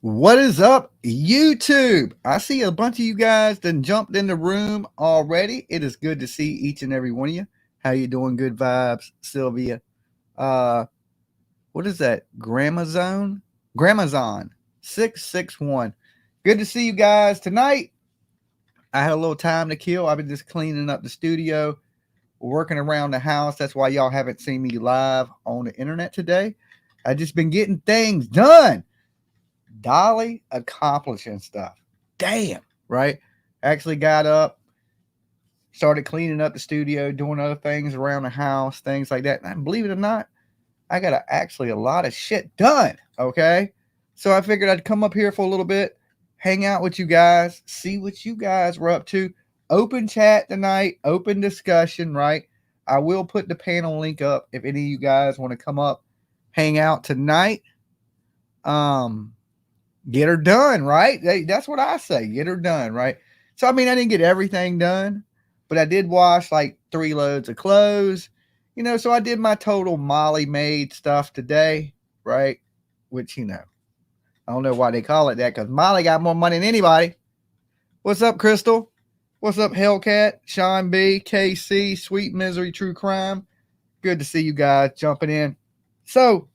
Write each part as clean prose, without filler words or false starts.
What is up, YouTube? I see a bunch of you guys done jumped in the room already. It is good to see each and every one of you. How you doing? Good vibes, Sylvia. Uh, what is that? Gramazon 661. Good to see you guys tonight. I had a little time to kill. I've been just cleaning up the studio, working around the house. That's why y'all haven't seen me live on the internet today. I just been getting things done. Dolly accomplishing stuff. Damn, right? Actually got up, started cleaning up the studio, doing other things around the house, things like that. And believe it or not, I got actually a lot of shit done. Okay. So I figured I'd come up here for a little bit, hang out with you guys, see what you guys were up to. Open chat tonight, open discussion, right? I will put the panel link up if any of you guys want to come up, hang out tonight. Get her done, right? That's what I say. Get her done, right? So, I mean, I didn't get everything done, but I did wash like 3 loads of clothes, so I did my total Molly made stuff today, right? Which, I don't know why they call it that because Molly got more money than anybody. What's up, Crystal? What's up, Hellcat, Sean B, KC, Sweet Misery, True Crime? Good to see you guys jumping in. So,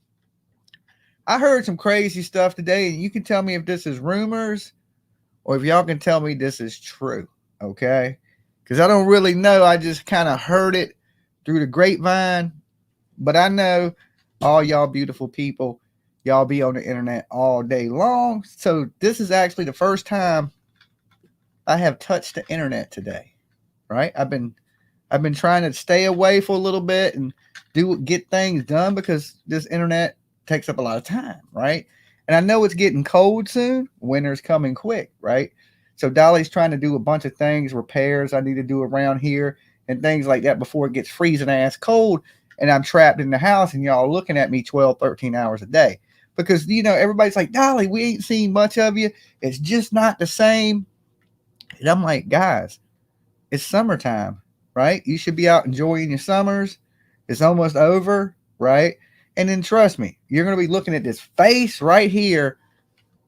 I heard some crazy stuff today, and you can tell me if this is rumors or if y'all can tell me this is true, okay? Because I don't really know. I just kind of heard it through the grapevine, but I know all y'all beautiful people, y'all be on the internet all day long. So this is actually the first time I have touched the internet today, right? I've been trying to stay away for a little bit and get things done because this internet takes up a lot of time, right? And I know it's getting cold soon. Winter's coming quick, right? So Dolly's trying to do a bunch of things, repairs I need to do around here and things like that before it gets freezing ass cold and I'm trapped in the house and y'all looking at me 12, 13 hours a day. Because, everybody's like, Dolly, we ain't seen much of you. It's just not the same. And I'm like, guys, it's summertime, right? You should be out enjoying your summers. It's almost over, right? And then trust me, you're going to be looking at this face right here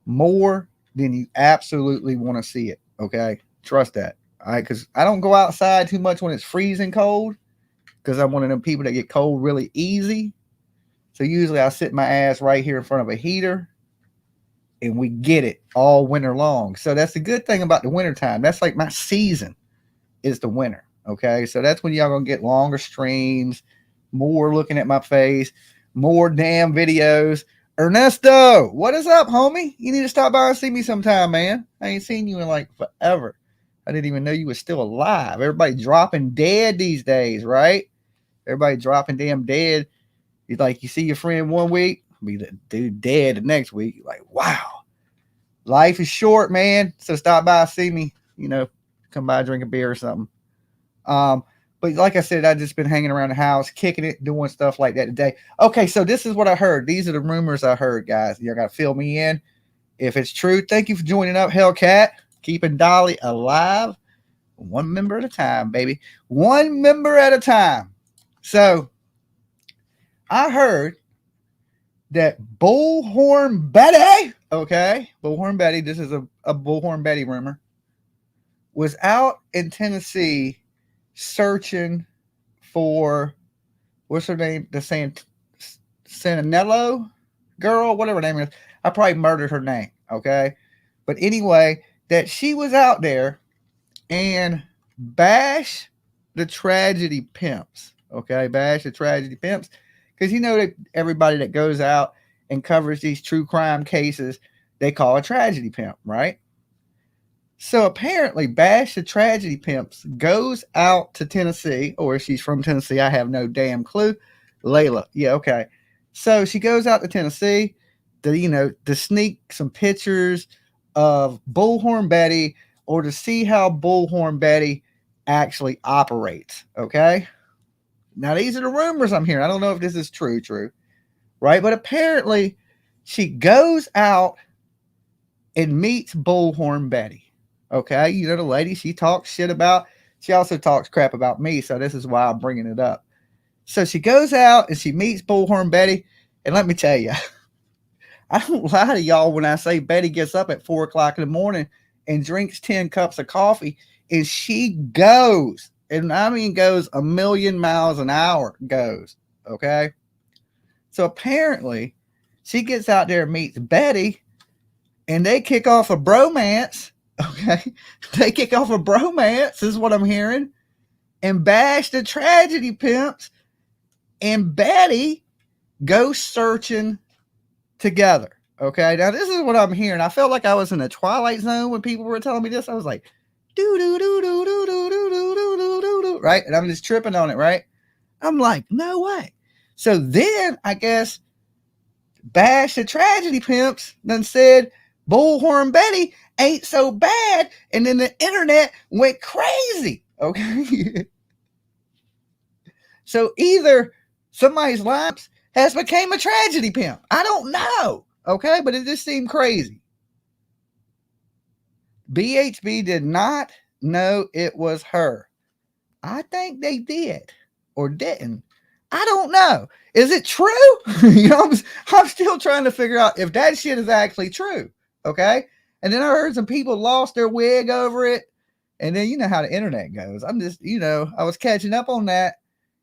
more than you absolutely want to see it. Okay. Trust that. All right. Because I don't go outside too much when it's freezing cold because I'm one of them people that get cold really easy. So usually I sit my ass right here in front of a heater and we get it all winter long. So that's the good thing about the winter time. That's like my season is the winter. Okay. So that's when y'all going to get longer streams, more looking at my face, more damn videos. Ernesto, what is up, homie? You need to stop by and see me sometime, man. I ain't seen you in like forever. I didn't even know you were still alive. Everybody dropping dead these days, right? Everybody dropping damn dead. You see your friend one week, be the dude dead the next week. You're like, wow. Life is short, man. So stop by, see me, come by, drink a beer or something. But like I said, I've just been hanging around the house, kicking it, doing stuff like that today. Okay, so this is what I heard. These are the rumors I heard, guys. Y'all got to fill me in. If it's true, thank you for joining up, Hellcat. Keeping Dolly alive. One member at a time, baby. One member at a time. So, I heard that Bullhorn Betty, okay, Bullhorn Betty, this is a Bullhorn Betty rumor, was out in Tennessee searching for what's her name? The Santinello girl, whatever her name is. I probably murdered her name, okay? But anyway, that she was out there and bash the tragedy pimps, okay? Bash the tragedy pimps. Because that everybody that goes out and covers these true crime cases, they call a tragedy pimp, right? So apparently, Bash the Tragedy Pimps goes out to Tennessee, or if she's from Tennessee, I have no damn clue. Layla, yeah, okay. So she goes out to Tennessee to sneak some pictures of Bullhorn Betty or to see how Bullhorn Betty actually operates, okay? Now, these are the rumors I'm hearing. I don't know if this is true, right? But apparently, she goes out and meets Bullhorn Betty. Okay, the lady she talks shit about. She also talks crap about me, so this is why I'm bringing it up. So she goes out and she meets Bullhorn Betty, and let me tell you, I don't lie to y'all when I say Betty gets up at 4 o'clock in the morning and drinks 10 cups of coffee, and she goes, and I mean goes a million miles an hour, goes. Okay. So apparently she gets out there and meets Betty, and they kick off a bromance. Okay. They kick off a bromance, is what I'm hearing, and bash the tragedy pimps. And Betty goes searching together. Okay. Now, this is what I'm hearing. I felt like I was in a Twilight Zone when people were telling me this. I was like, do, do, do, do, do, do, do, do, do, do, do, right? And I'm just tripping on it, right? I'm like, no way. So then I guess Bash the Tragedy Pimps then said Bullhorn Betty ain't so bad. And then the internet went crazy. Okay. So either somebody's lives has became a tragedy pimp. I don't know. Okay. But it just seemed crazy. BHB did not know it was her. I think they did or didn't. I don't know. Is it true? I'm still trying to figure out if that shit is actually true. Okay. And then I heard some people lost their wig over it. And then you know how the internet goes. I'm just, I was catching up on that,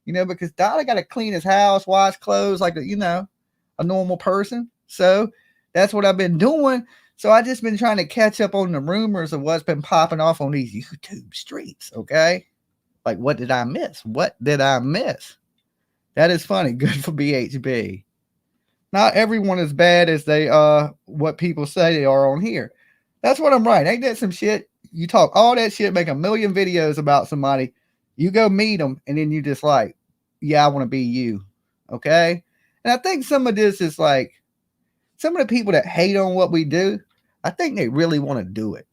because Dolly got to clean his house, wash clothes like a normal person. So that's what I've been doing. So I just been trying to catch up on the rumors of what's been popping off on these YouTube streets. Okay. Like, what did I miss? What did I miss? That is funny. Good for BHB. Not everyone as bad as they what people say they are on here. That's what I'm right. Ain't that some shit? You talk all that shit, make a million videos about somebody. You go meet them, and then you just like, yeah, I want to be you. Okay? And I think some of this is like some of the people that hate on what we do, I think they really want to do it.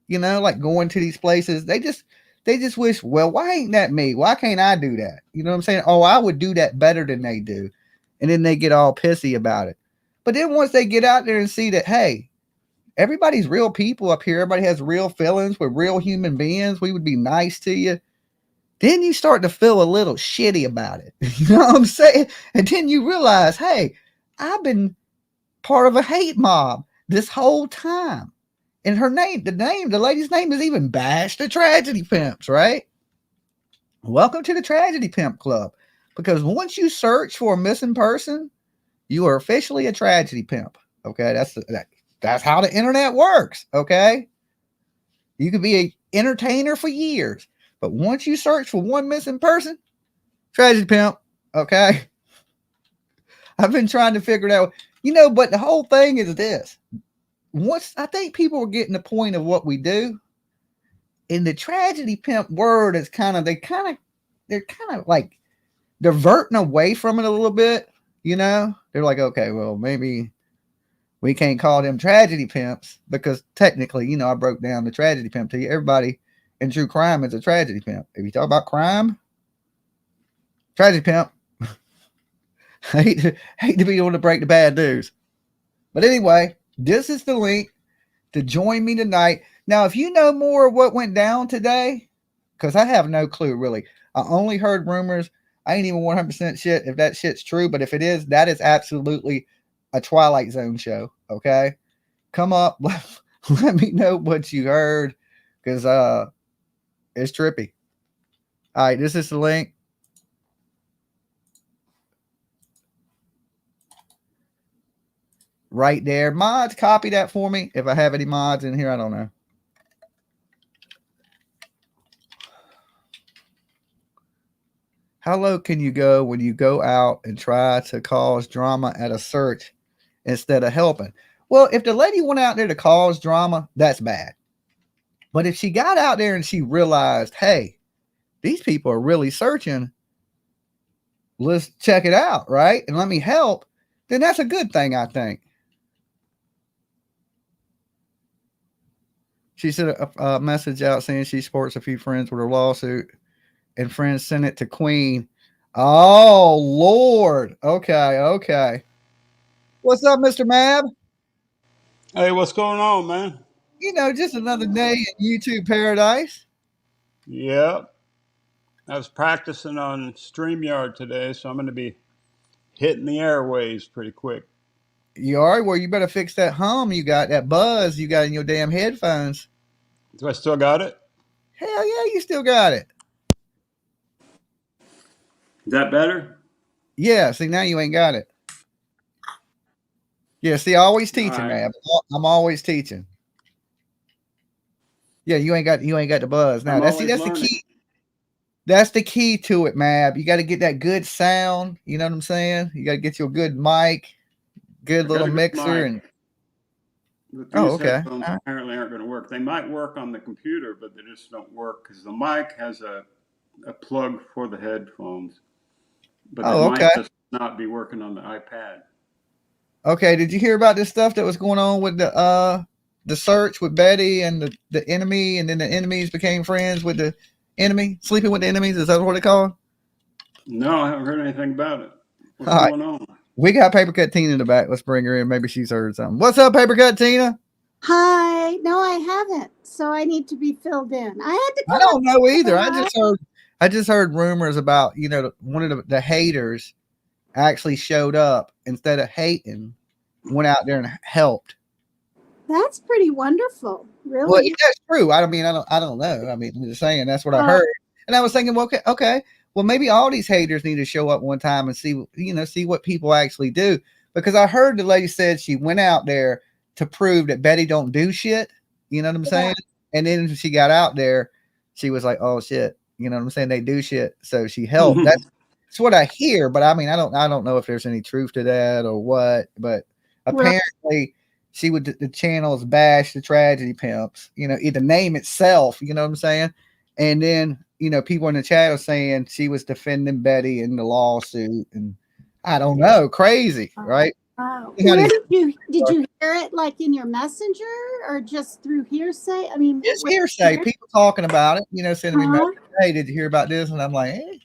Like going to these places, they just wish, well, why ain't that me? Why can't I do that? You know what I'm saying? Oh, I would do that better than they do. And then they get all pissy about it. But then once they get out there and see that, hey, everybody's real people up here, everybody has real feelings, we're real human beings, we would be nice to you. Then you start to feel a little shitty about it. You know what I'm saying? And then you realize, hey, I've been part of a hate mob this whole time. And the lady's name is even Bash the Tragedy Pimps, right? Welcome to the Tragedy Pimp Club. Because once you search for a missing person, you are officially a tragedy pimp. Okay, that's how the internet works. Okay, you could be an entertainer for years, but once you search for one missing person, tragedy pimp. Okay, I've been trying to figure it out. But the whole thing is this: once I think people are getting the point of what we do, and the tragedy pimp word is they're kind of like diverting away from it a little bit. They're like, okay, well, maybe we can't call them tragedy pimps because technically, I broke down the tragedy pimp to you. Everybody in true crime is a tragedy pimp. If you talk about crime, tragedy pimp. hate to be the one to break the bad news. But anyway, this is the link to join me tonight. Now, if you know more of what went down today, because I have no clue really. I only heard rumors. I ain't even 100% shit if that shit's true, but if it is, that is absolutely a Twilight Zone show. Okay, come up, let me know what you heard, because it's trippy. All right, this is the link. Right there. Mods, copy that for me. If I have any mods in here, I don't know. How low can you go when you go out and try to cause drama at a search instead of helping? Well, if the lady went out there to cause drama, that's bad. But if she got out there and she realized, hey, these people are really searching, let's check it out, right? And let me help, then that's a good thing, I think. She sent a message out saying she supports a few friends with her lawsuit, and friends sent it to Queen. Oh, Lord. Okay. What's up, Mr. Mab? Hey, what's going on, man? Just another day in YouTube paradise. Yep. I was practicing on StreamYard today, so I'm going to be hitting the airways pretty quick. You are? Well, you better fix that hum you got, that buzz you got in your damn headphones. Do I still got it? Hell yeah, you still got it. Is that better? Yeah, see, now you ain't got it. Yeah, see, always teaching, right. man. I'm always teaching. Yeah, you ain't got the buzz. Now I'm that's always the learning. key. That's the key to it, Mab. You got to get that good sound. You know what I'm saying? You got to get you a good mic, good I little got a good mixer, mic. and But oh, these okay. headphones apparently aren't going to work. They might work on the computer, but they just don't work because the mic has a plug for the headphones, but they Oh, might okay. just not be working on the iPad. Okay. Did you hear about this stuff that was going on with the search with Betty and the enemy, and then the enemies became friends with the enemy, sleeping with the enemies? Is that what they call it? No, I haven't heard anything about it. What's All right. going on? We got Paper Cut Tina in the back. Let's bring her in. Maybe she's heard something. What's up, Paper Cut Tina? Hi. No, I haven't. So I need to be filled in. I had to I come don't know either. hi. I just heard rumors about, one of the haters actually showed up instead of hating, went out there and helped. That's pretty wonderful. Well, Really? if that's true. I mean, I don't know. I mean, I'm just saying that's what I heard. And I was thinking, well, okay. Well, maybe all these haters need to show up one time and see what people actually do. Because I heard the lady said she went out there to prove that Betty don't do shit. You know what I'm saying? And then she got out there, she was like, oh shit. You know what I'm saying? They do shit. So she helped. That's what I hear. But I mean, I don't know if there's any truth to that or what. But apparently she would the channels bash the tragedy pimps, the name itself, you know what I'm saying? And then, people in the chat are saying she was defending Betty in the lawsuit, and I don't know, crazy, right? Wow. Where did you hear it, like in your messenger or just through hearsay? I mean, it's hearsay. People talking about it, sending me messages, hey, did you hear about this? And I'm like, hey.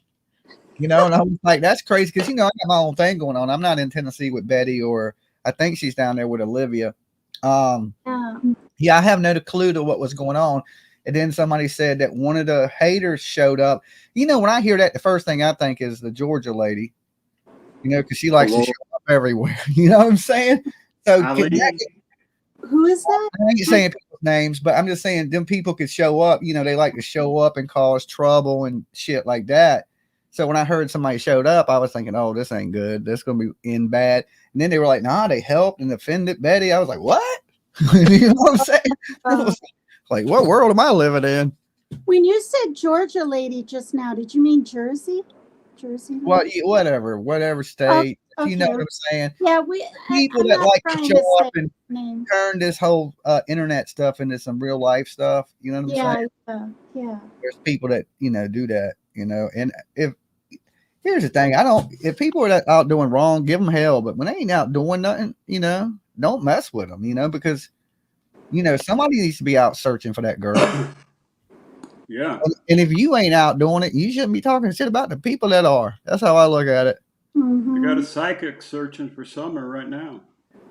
And I was like, that's crazy because I got my own thing going on. I'm not in Tennessee with Betty, or I think she's down there with Olivia. Yeah, I have no clue to what was going on. And then somebody said that one of the haters showed up. When I hear that, the first thing I think is the Georgia lady, because she likes to show up everywhere. You know what I'm saying? So who is that? I ain't saying people's names, but I'm just saying them people could show up. They like to show up and cause trouble and shit like that. So when I heard somebody showed up, I was thinking, oh, this ain't good. This is going to be in bad. And then they were like, nah, they helped and defended Betty. I was like, what? You know what I'm saying? I was like, what world am I living in? When you said Georgia lady just now, did you mean Jersey? Jersey? Whatever state. Okay. You know what I'm saying? Yeah, people that like to show up and turn this whole internet stuff into some real life stuff. You know what I'm saying? Yeah. There's people that do that. And here's the thing, if people are out doing wrong, give them hell. But when they ain't out doing nothing, don't mess with them. Because somebody needs to be out searching for that girl. Yeah. And if you ain't out doing it, you shouldn't be talking shit about the people that are. That's how I look at it. I got a psychic searching for Summer right now.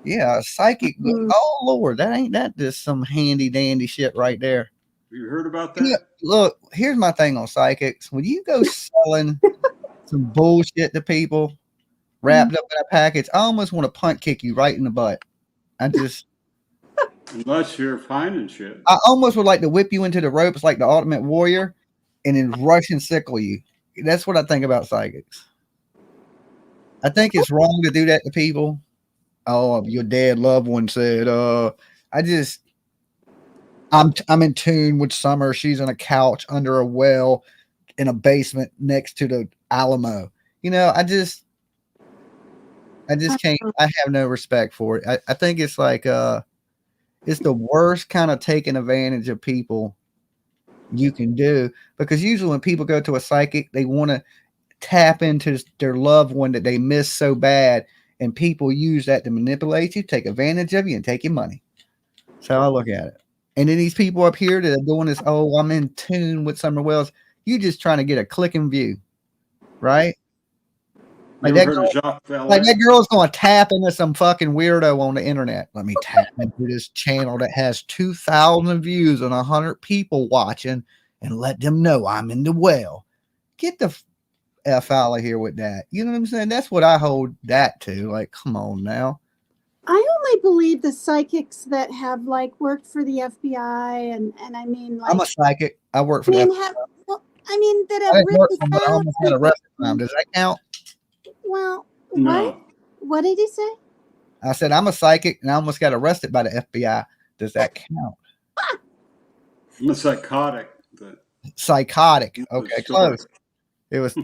Yeah, a psychic. Oh Lord, that just some handy dandy shit right there. You heard about that? Look, here's my thing on psychics. When you go selling some bullshit to people wrapped up in a package, I almost want to punt kick you right in the butt. Unless you're finding shit. I almost would like to whip you into the ropes like the Ultimate Warrior and then rush and sickle you. That's what I think about psychics. I think it's wrong to do that to people. Oh, your dead loved one said, I'm in tune with Summer. She's on a couch under a well in a basement next to the Alamo. I just can't. I have no respect for it. I think it's like it's the worst kind of taking advantage of people you can do, because usually when people go to a psychic, they want to tap into their loved one that they miss so bad, and people use that to manipulate you, take advantage of you, and take your money. That's how I look at it. And then these people up here that are doing this, oh, I'm in tune with Summer Wells. You just trying to get a clicking view, right? Like that girl's going to tap into some fucking weirdo on the internet. Let me tap into this channel that has 2,000 views and 100 people watching and let them know I'm in the well. Get the F out of here with that. You know what I'm saying? That's what I hold that to. Like, come on now. I only believe the psychics that have like worked for the FBI and I mean I'm a like psychic. I work I for mean the. have well I mean that I have didn't work really for them, but I found almost got arrested for them. Does that count? well what? No, What did he say? I said I'm a psychic, and I almost got arrested by the FBI. Does that count? I'm a psychotic. But Psychotic. it was Okay, short. close. It was.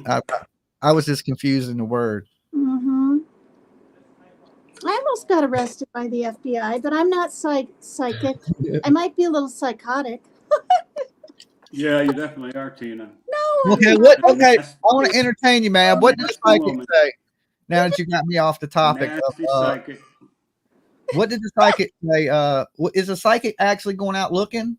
I was just confusing the word. Mm-hmm. I almost got arrested by the FBI, but I'm not psychic. I might be a little psychotic. Yeah, you definitely are, Tina. No, Okay, I'm what? not. Okay, I want to entertain you, man. What did the Nasty psychic woman. say? Now that you got me off the topic of Nasty psychic. what did the psychic say? Is the psychic actually going out looking?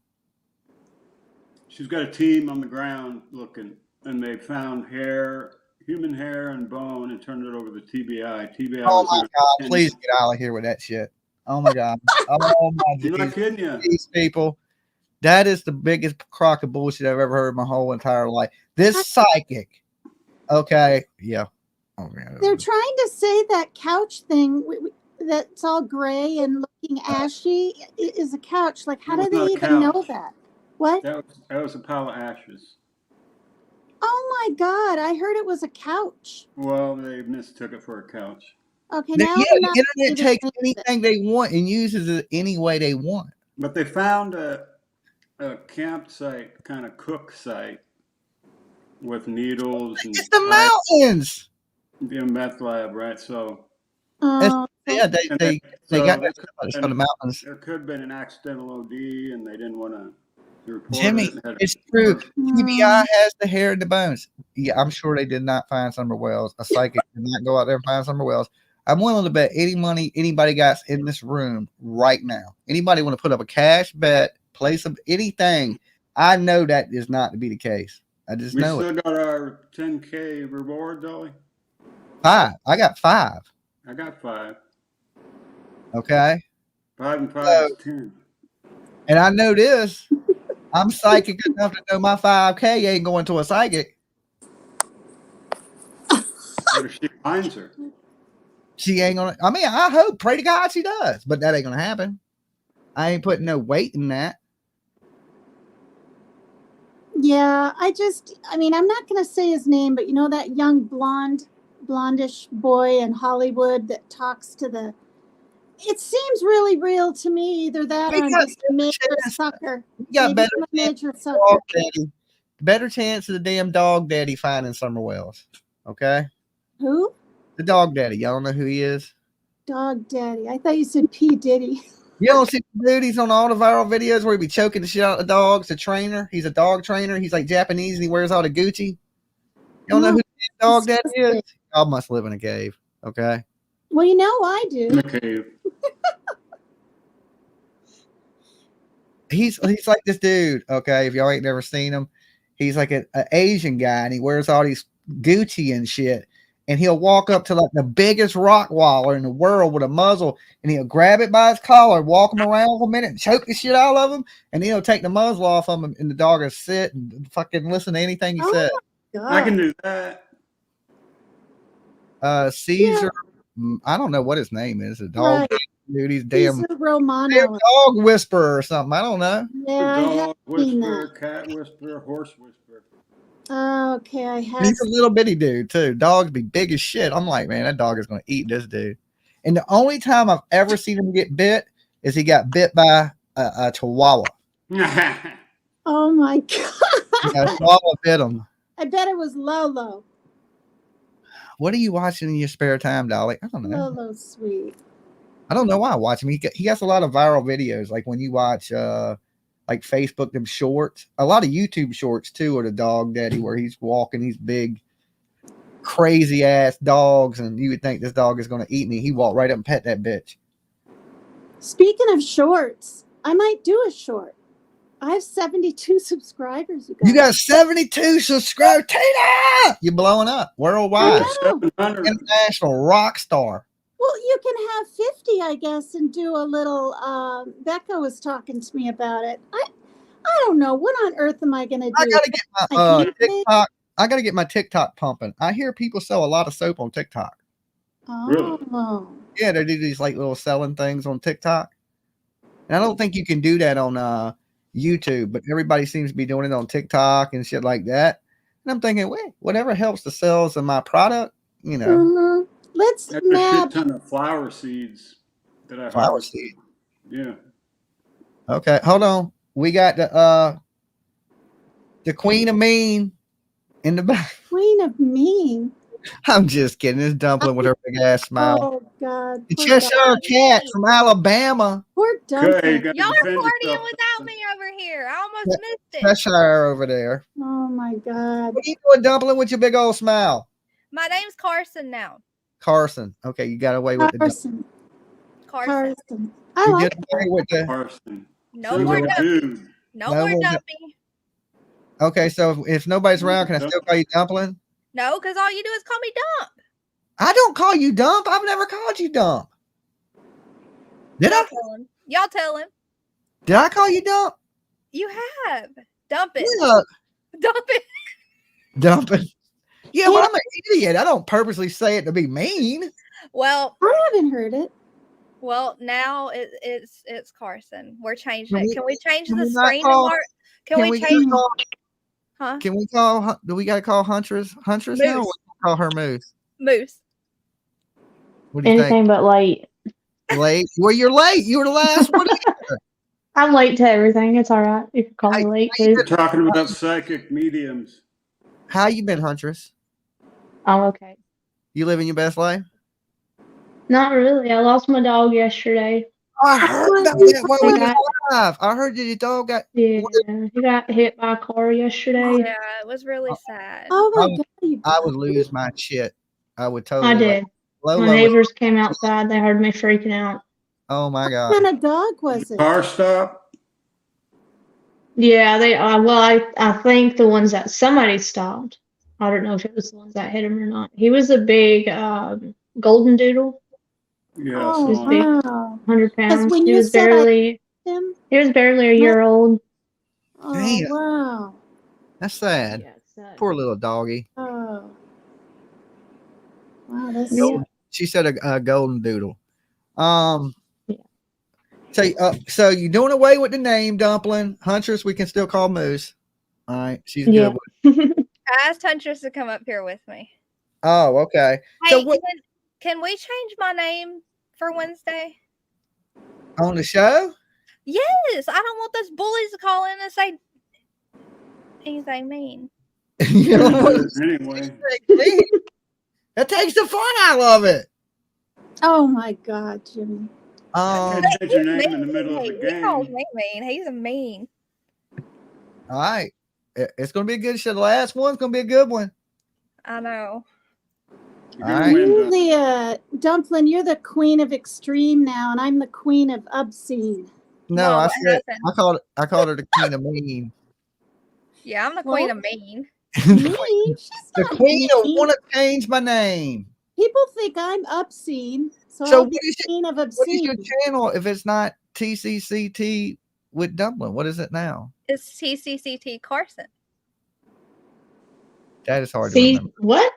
She's got a team on the ground looking, and they found hair, human hair and bone, and turned it over to TBI. TBI Oh was my there. God! Please get out of here with that shit. Oh my God! Oh my I'm not Jesus! kidding you. These people. That is the biggest crock of bullshit I've ever heard in my whole entire life. This psychic. Okay. Yeah. Oh, man. They're trying to say that couch thing that's all gray and looking ashy is a couch. Like, how It was do they not a even know couch. that? What? That was a pile of ashes. Oh my God! I heard it was a couch. Well, they mistook it for a couch. Okay, Yeah, now the I'm not internet gonna takes believe it. anything they want and uses it any way they want. But they found a campsite, kind of cook site, with needles and It's the mountains. the meth lab, right? So Oh, Yeah, and they so got there that could stuff. It's have from the been- mountains. there could have been an accidental OD, and they didn't want to report Jimmy, it. it's true. Mm. TBI has the hair and the bones. Yeah, I'm sure they did not find Summer Wells. A psychic did not go out there and find Summer Wells. I'm willing to bet any money anybody got in this room right now. Anybody want to put up a cash bet, place of anything? I know that is not to be the case. I just We know still it. got our 10K reward, Dolly. 5. I got 5. I got 5. Okay. 5 and 5 is 10. And I know this. I'm psychic enough to know my 5K ain't going to a psychic. What if she finds her? She ain't gonna. I mean, I hope, pray to God she does, but that ain't gonna happen. I ain't putting no weight in that. yeah. I mean, I'm not gonna say his name, but you know that young blondish boy in Hollywood that talks to the. It seems really real to me. Either that, or I'm just a major sucker. You got Maybe better I'm a chance, major sucker. dog daddy. Better chance of the damn dog daddy finding Summer Wells. Okay, Who? the dog daddy. Y'all know who he is. Dog Daddy. I thought you said P Diddy. You don't see the dude? He's on all the viral videos where he be choking the shit out of the dogs. A trainer. He's a dog trainer. He's like Japanese and he wears all the Gucci. Y'all know who the dog daddy is? Y'all must live in a cave. Okay. Well, you know I In do. the cave. He's like this dude. Okay, if y'all ain't never seen him, he's like an Asian guy and he wears all these Gucci and shit. And he'll walk up to like the biggest rock waller in the world with a muzzle, and he'll grab it by his collar, walk him around for a minute, and choke the shit out of him, and then he'll take the muzzle off him, and the dog will sit and fucking listen to anything he Oh said. God. I can do that. Caesar, I don't know what his name is. A dog Right. dude. He's damn Caesar Romano. dog whisperer or something. I don't know. Yeah, I have Dog seen whisperer, that. cat whisperer, horse whisperer. Okay, I have. He's a little bitty dude too. Dogs be big as shit. I'm like, man, that dog is gonna eat this dude. And the only time I've ever seen him get bit is he got bit by a chihuahua. Oh my God. A chihuahua bit him. I bet it was Lolo. What are you watching in your spare time, Dolly? I don't know. Lolo's sweet. I don't know why I watch him. He has a lot of viral videos. Like when you watch like Facebook, them shorts, a lot of YouTube shorts too, are the dog daddy where he's walking these big, crazy ass dogs, and you would think this dog is going to eat me. He walked right up and pet that bitch. Speaking of shorts, I might do a short. I have 72 subscribers. You got 72 subscribers. Tina! You're blowing up worldwide. I know. 700. International rock star. Well, you can have 50, I guess, and do a little. Becca was talking to me about it. I don't know. What on earth am I going to do? I gotta get my I can't TikTok. I gotta get my TikTok pumping. I hear people sell a lot of soap on TikTok. Oh, Really? Yeah, they do these like little selling things on TikTok. And I don't think you can do that on YouTube, but everybody seems to be doing it on TikTok and shit like that. And I'm thinking, wait, whatever helps the sales of my product, you know, Mhm. Let's That's a map. shit ton of flower seeds that I flower harvest. seed. Yeah. Okay, hold on. We got the Queen of Mean in the back. Queen of Mean. I'm just kidding. It's Dumpling with her big ass smile. Oh God. The Poor, Cheshire Cat from Alabama. poor Okay, Dumpling. you got to Y'all are defend partying yourself. without me over here. I almost missed it. Cheshire over there. Oh my God. What are you doing, Dumpling, with your big old smile? My name's Carson now. Carson. Okay, you got away with the Carson. Carson. Carson. I you like get away with the Carson. No Sounds more like a dumpy. dude. No No more more dumpy. Okay, so if nobody's around, can I still call you Dumpling? No, because all you do is call me Dump. I don't call you Dump. I've never called you Dump. Did Y'all I? tell him. Y'all tell him. Did I call you Dump? You have. Dump it. Yeah, Dump it. Dumping. Yeah, but I'm an idiot. I don't purposely say it to be mean. Well, I haven't heard it. now it's Carson. We're changing Can it. we- Can we change can the we not screen? call- Mark? Can we get change? a call? Huh? Can we call? Do we got to call Huntress? Huntress now? Or Moose. we call her Moose. Moose. What do you Anything but late. think? Late? Well, you're late. You were the last one. I'm late to everything. It's all right. You can call me Hey, late hey, too. We're talking about psychic mediums. How you been, Huntress? I'm okay. You living your best life? Not really. I lost my dog yesterday. I heard about that while we He was got, live. I heard that your dog got. yeah, he got hit by a car yesterday. Yeah, it was really sad. Oh my I- God. You I would lose my shit. I would totally. I did. My Lola was, neighbors came outside. They heard me freaking out. oh my What god. kind of dog was it? Car stop. Yeah, they. Well, I think the ones that somebody stopped. I don't know if it was the ones that hit him or not. He was a big golden doodle, Yeah. Oh He's so big. wow. 100 pounds. when He you was said I- barely. Him? He was barely a year old. Oh Damn. wow. That's sad. Yeah, it's sad. Poor little doggy. Oh. Wow, that's Yeah. She said a golden doodle. Yeah. So you doing away with the name Dumpling Huntress? We can still call Moose. All right, she's good. Yeah. I asked Huntress to come up here with me. Oh, okay. Hey, So what can we change my name for Wednesday? on the show? Yes, I don't want those bullies to call in and say anything mean. You know what? anyway, That takes the fun out of it. Oh my God, Jimmy. can't change your name in the middle of the He calls game. me mean. He's a mean. All right. It's gonna be a good show. The last one's gonna be a good one. I know. You're All gonna right. win, You're Doug. the Dumpling, you're the queen of extreme now, and I'm the queen of obscene. No, I it said hasn't. I called her the queen of mean. Yeah, I'm the queen Well, of mean. Mean? She's The not queen of mean. want to change my name. People think I'm obscene, so, So I'll what be is it? queen of What is obscene. your channel if it's not TCCT with Dumpling? What is it now? It's TCCT Carson. That is hard to See remember. what?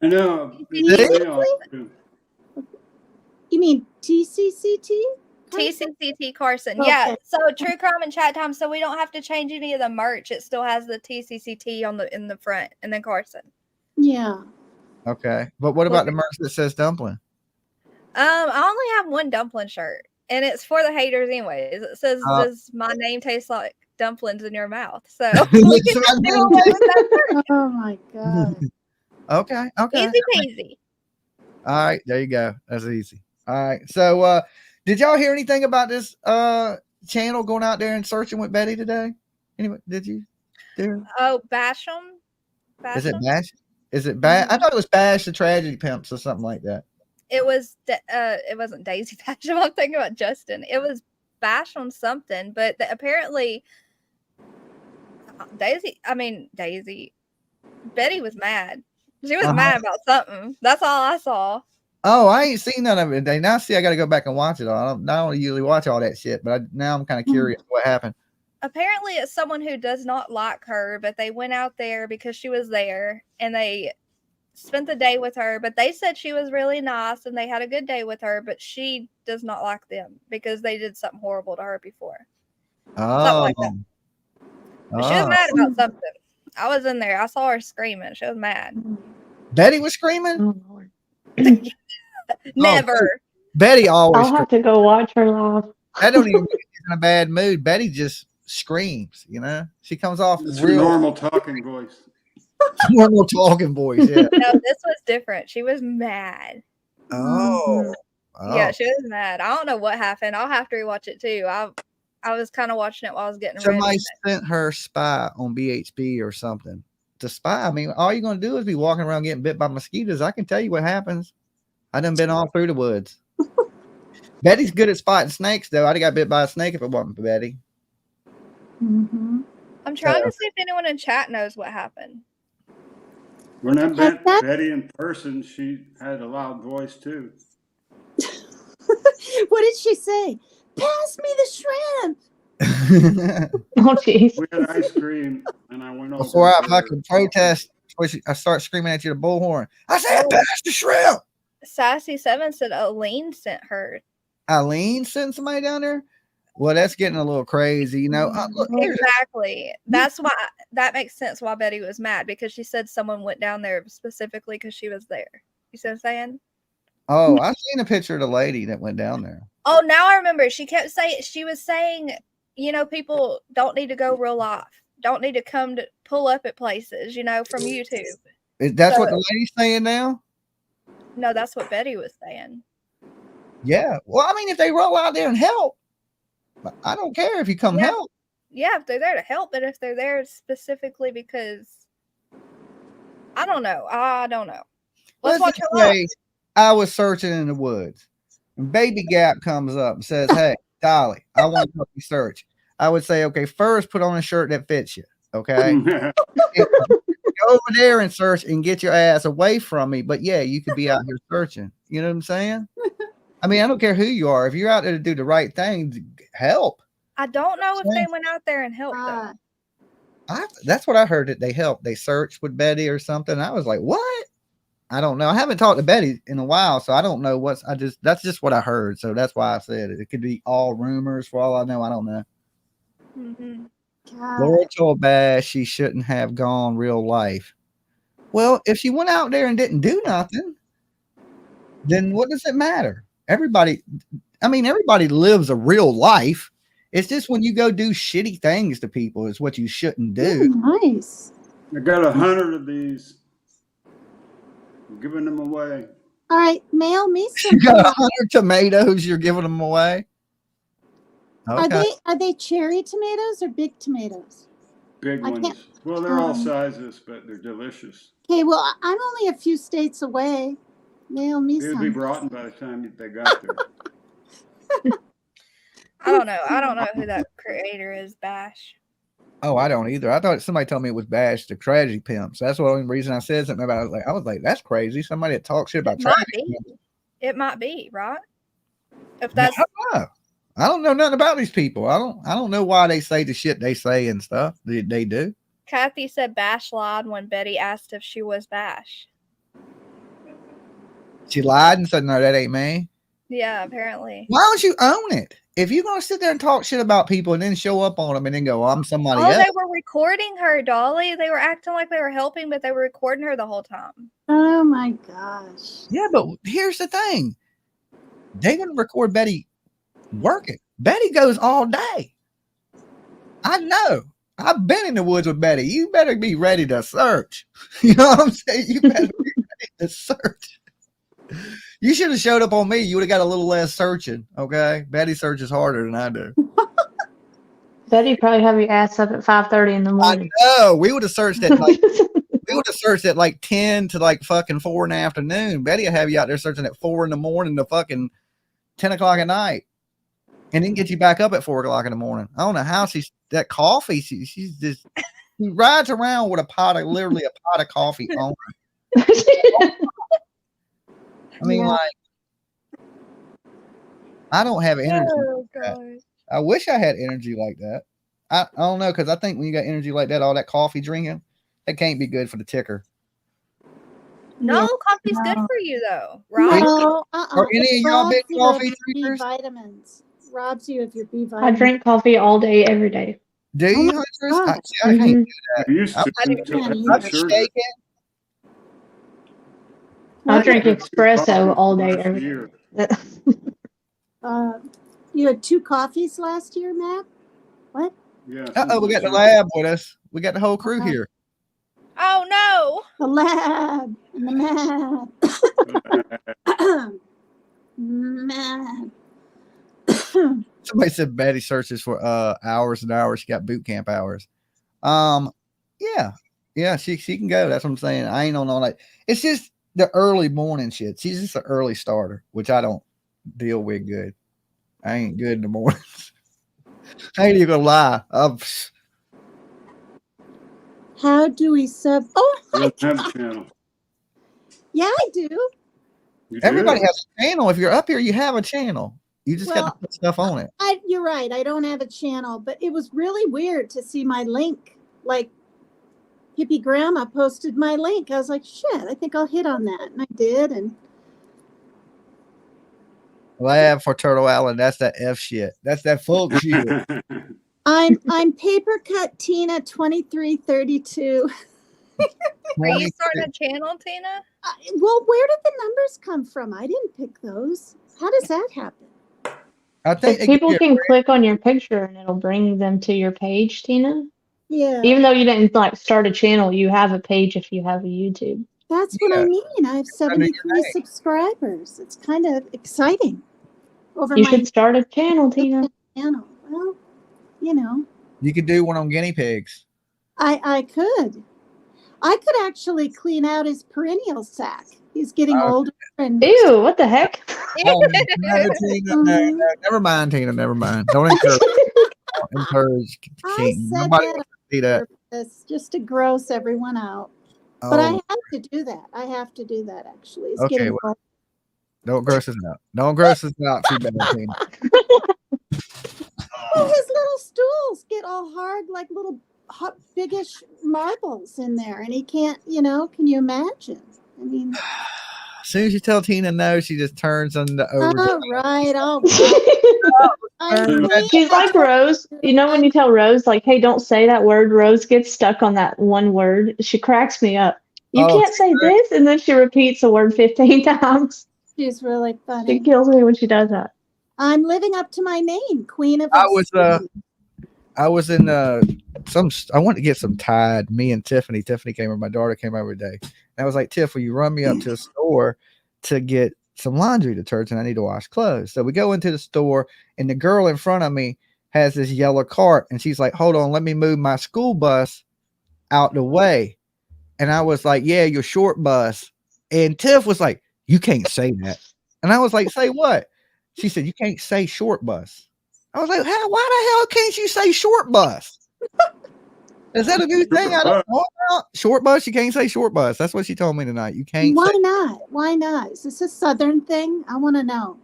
I know. Seriously? They all do. You mean TCCT? TCCT Carson. Okay. Yeah. So True Crime and Chat Time. So we don't have to change any of the merch. It still has the TCCT in the front, and then Carson. Yeah. Okay, but what about the merch that says Dumpling? I only have one dumpling shirt, and it's for the haters anyways. It says, "Does my name taste like dumplings in your mouth?" So we can just do away with that shirt. Oh my God. Okay. Easy peasy. All right, there you go. That's easy. All right. So did y'all hear anything about this channel going out there and searching with Betty today? Anyway, did you? Oh, Basham. Is it Bash? Is it Bash? I thought it was Bash the Tragedy Pimps or something like that. It was. It wasn't Daisy Basham. I'm thinking about Justin. It was Basham something, but apparently Daisy. Betty was mad. She was mad about something. That's all I saw. Oh, I ain't seen none of it today. Now, see, I got to go back and watch it. I don't usually watch all that shit, but now I'm kind of curious what happened. Apparently, it's someone who does not like her, but they went out there because she was there, and they spent the day with her, but they said she was really nice and they had a good day with her, but she does not like them because they did something horrible to her before. Something Oh, like that. But she was oh. mad about something. I was in there. I saw her screaming. She was mad. Betty was screaming. Oh, Lord. Never. Betty always. I'll have to go watch her live. I don't even think she's in a bad mood. Betty just screams. You know, she comes off It's her real normal talking voice. normal talking voice. Yeah. No, this was different. She was mad. Oh. Yeah, she was mad. I don't know what happened. I'll have to rewatch it too. I was kind of watching it while I was getting Somebody ready. sent her spy on BHB or something. To spy. I mean, all you're gonna do is be walking around getting bit by mosquitoes. I can tell you what happens. I done been all through the woods. Betty's good at spotting snakes, though. I'd have got bit by a snake if it wasn't for Betty. Mm-hmm. I'm trying to see if anyone in chat knows what happened. When I Has met that- Betty in person, she had a loud voice too. What did she say? Pass me the shrimp. Oh, jeez. We had ice cream, and I went over. Before I to her. fucking protest, I start screaming at you the bullhorn. I said, pass the shrimp. Sassy7 said Aline sent her. Eileen sent somebody down there. Well, that's getting a little crazy, you know. Look, here's Exactly. That's why that makes sense why Betty was mad, because she said someone went down there specifically because she was there. You see what I'm saying? oh, I seen a picture of the lady that went down there. Oh, now I remember. She kept saying, she was saying, you know, people don't need to go real life. Don't need to come to pull up at places, you know, from YouTube. That's what the lady's saying now? No, that's what Betty was saying. Yeah. Well, I mean, if they roll out there and help, I don't care if you come Yeah. help. Yeah, if they're there to help, but if they're there specifically because I don't know. Let's watch her live. say I was searching in the woods, and Baby Gap comes up and says, "Hey, Dolly, I want to help you search." I would say, "Okay, first put on a shirt that fits you." Okay, go over there and search and get your ass away from me. But yeah, you could be out here searching. You know what I'm saying? I mean, I don't care who you are. If you're out there to do the right thing, help. I don't know if they went out there and helped though. That's what I heard, that they helped. They searched with Betty or something. I was like, what? I don't know. I haven't talked to Betty in a while, so I don't know that's just what I heard. So that's why I said it. It could be all rumors for all I know. I don't know. Mm-hmm. Laura told Bash she shouldn't have gone real life. Well, if she went out there and didn't do nothing, then what does it matter? Everybody lives a real life. It's just when you go do shitty things to people is what you shouldn't do. Nice. I got 100 of these. I'm giving them away. All right, mail me some. You got 100 tomatoes, you're giving them away. Okay. Are they cherry tomatoes or big tomatoes? Big I ones. can't- Well, they're all sizes, but they're delicious. Okay, well, I'm only a few states away. Mail me They would be some. rotten by the time they got there. I don't know who that creator is, Bash. Oh, I don't either. I thought somebody told me it was Bash, the tragedy pimps. That's the only reason I said something about it. I was like, that's crazy. Somebody that talks shit about It might tragedy be. pimps. It might be, right? If that's I don't know nothing about these people. I don't know why they say the shit they say and stuff. They do. Kathy said Bash lied when Betty asked if she was Bash. She lied and said, no, that ain't me. Yeah, apparently. Why don't you own it? If you're going to sit there and talk shit about people and then show up on them and then go, I'm somebody Oh, else. they were recording her, Dolly. They were acting like they were helping, but they were recording her the whole time. Oh my gosh. Yeah, but here's the thing. They're going to record Betty working. Betty goes all day. I know. I've been in the woods with Betty. You better be ready to search. You know what I'm saying? You better be ready to search. You should have showed up on me. You would have got a little less searching. Okay. Betty searches harder than I do. Betty probably have your ass up at 5:30 in the I morning. know. We would have searched at like 10 to like fucking 4 in the afternoon. Betty will have you out there searching at 4 in the morning to fucking 10 o'clock at night. And then get you back up at 4 o'clock in the morning. I don't know how that coffee. She's just, she rides around with literally a pot of coffee on her. I mean, Yeah. like, I don't have energy. Oh, God. I wish I had energy like that. I don't know, because I think when you got energy like that, all that coffee drinking, that can't be good for the ticker. No, Yeah. coffee's good No. for you though, right? No, Are any it of y'all big robs you coffee of your B drinkers? vitamins. Robs you of your B I vitamins. drink coffee all day, every day. Do Oh you, my Huntress? God. See, I can't Mhm. do that. I used to I do until I too. had I'm surgery. shaking. I What? drink I had 2 espresso coffees all day, last every year. day. You had 2 coffees last year, Matt? What? Yeah. Uh-oh, we got the since lab with us. We got the whole crew here. Oh no. The lab and the mad. Mad. Somebody said Betty searches for hours and hours. She got boot camp hours. Yeah, she can go. That's what I'm saying. I ain't on all that. It's just the early morning shit. She's just an early starter, which I don't deal with good. I ain't good in the mornings. I ain't even gonna lie. How do we sub? Oh, He my doesn't have a God. channel. Yeah, I do. You Everybody do? has a channel. If you're up here, you have a channel. You just got Well, to put stuff on it. You're right. I don't have a channel, but it was really weird to see my link. Like, Hippie Grandma posted my link. I was like, shit, I think I'll hit on that. And I did. And Lab for Turtle Island. That's that F shit. That's that folk shit. I'm Paper Cut Tina 2332. Are you starting a channel, Tina? Well, where did the numbers come from? I didn't pick those. How does that happen? I think If people can click on your picture and it'll bring them to your page, Tina. Yeah. Even though you didn't like start a channel, you have a page if you have a YouTube. That's what I mean. I have under your 73 name. subscribers. It's kind of exciting. Over You my should start a channel, Tina. channel. Well, you know, You could do one on guinea pigs. I could. I could actually clean out his perennial sack. He's getting older and Ew, what the heck? Oh, no, Tina, no, never mind, Tina. Never mind. Don't encourage. Don't encourage. I Keaton. said Nobody that wants to see that. purpose, just to gross everyone out. But I Oh, have to do that. I have to do that actually. It's okay. getting Well, old. don't gross us out. Don't gross us out too bad, Tina. Well, his little stools get all hard like little hot, biggish marbles in there, and he can't. Can you imagine? I mean, As soon as you tell Tina no, she just turns on the over. all right. She's like Rose. You know when you tell Rose, like, hey, don't say that word, Rose gets stuck on that one word. She cracks me up. You can't say this, and then she repeats the word 15 times. She's really She funny. kills me when she does that. I'm living up to my name, Queen of. I was in I wanted to get some Tide. Me and Tiffany came over. My daughter came over today. And I was like, Tiff, will you run me up to the store to get some laundry detergent? I need to wash clothes. So we go into the store, and the girl in front of me has this yellow cart, and she's like, hold on, let me move my school bus out the way. And I was like, yeah, your short bus. And Tiff was like, you can't say that. And I was like, say what? She said, you can't say short bus. I was like, why the hell can't you say short bus? Is that a new thing I don't know about? Short bus? You can't say short bus. That's what she told me tonight. You can't. Why not? Why not? Is this a Southern thing? I want to know.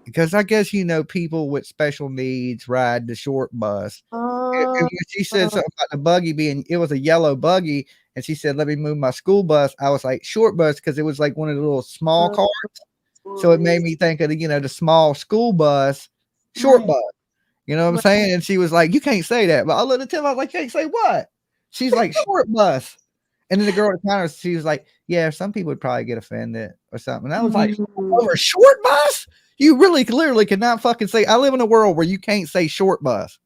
Because I guess, people with special needs ride the short bus. Oh, And when she said something about the buggy it was a yellow buggy, and she said, let me move my school bus. I was like, short bus, because it was like one of the little small cars. So it made me think of the small school bus, short bus. You know what I'm saying? And she was like, you can't say that. But I looked at Tim, I was like, can't say what? She's like, short bus. And then the girl at the counter, she was like, yeah, some people would probably get offended or something. And I was like, over short bus? You really clearly cannot fucking say. I live in a world where you can't say short bus.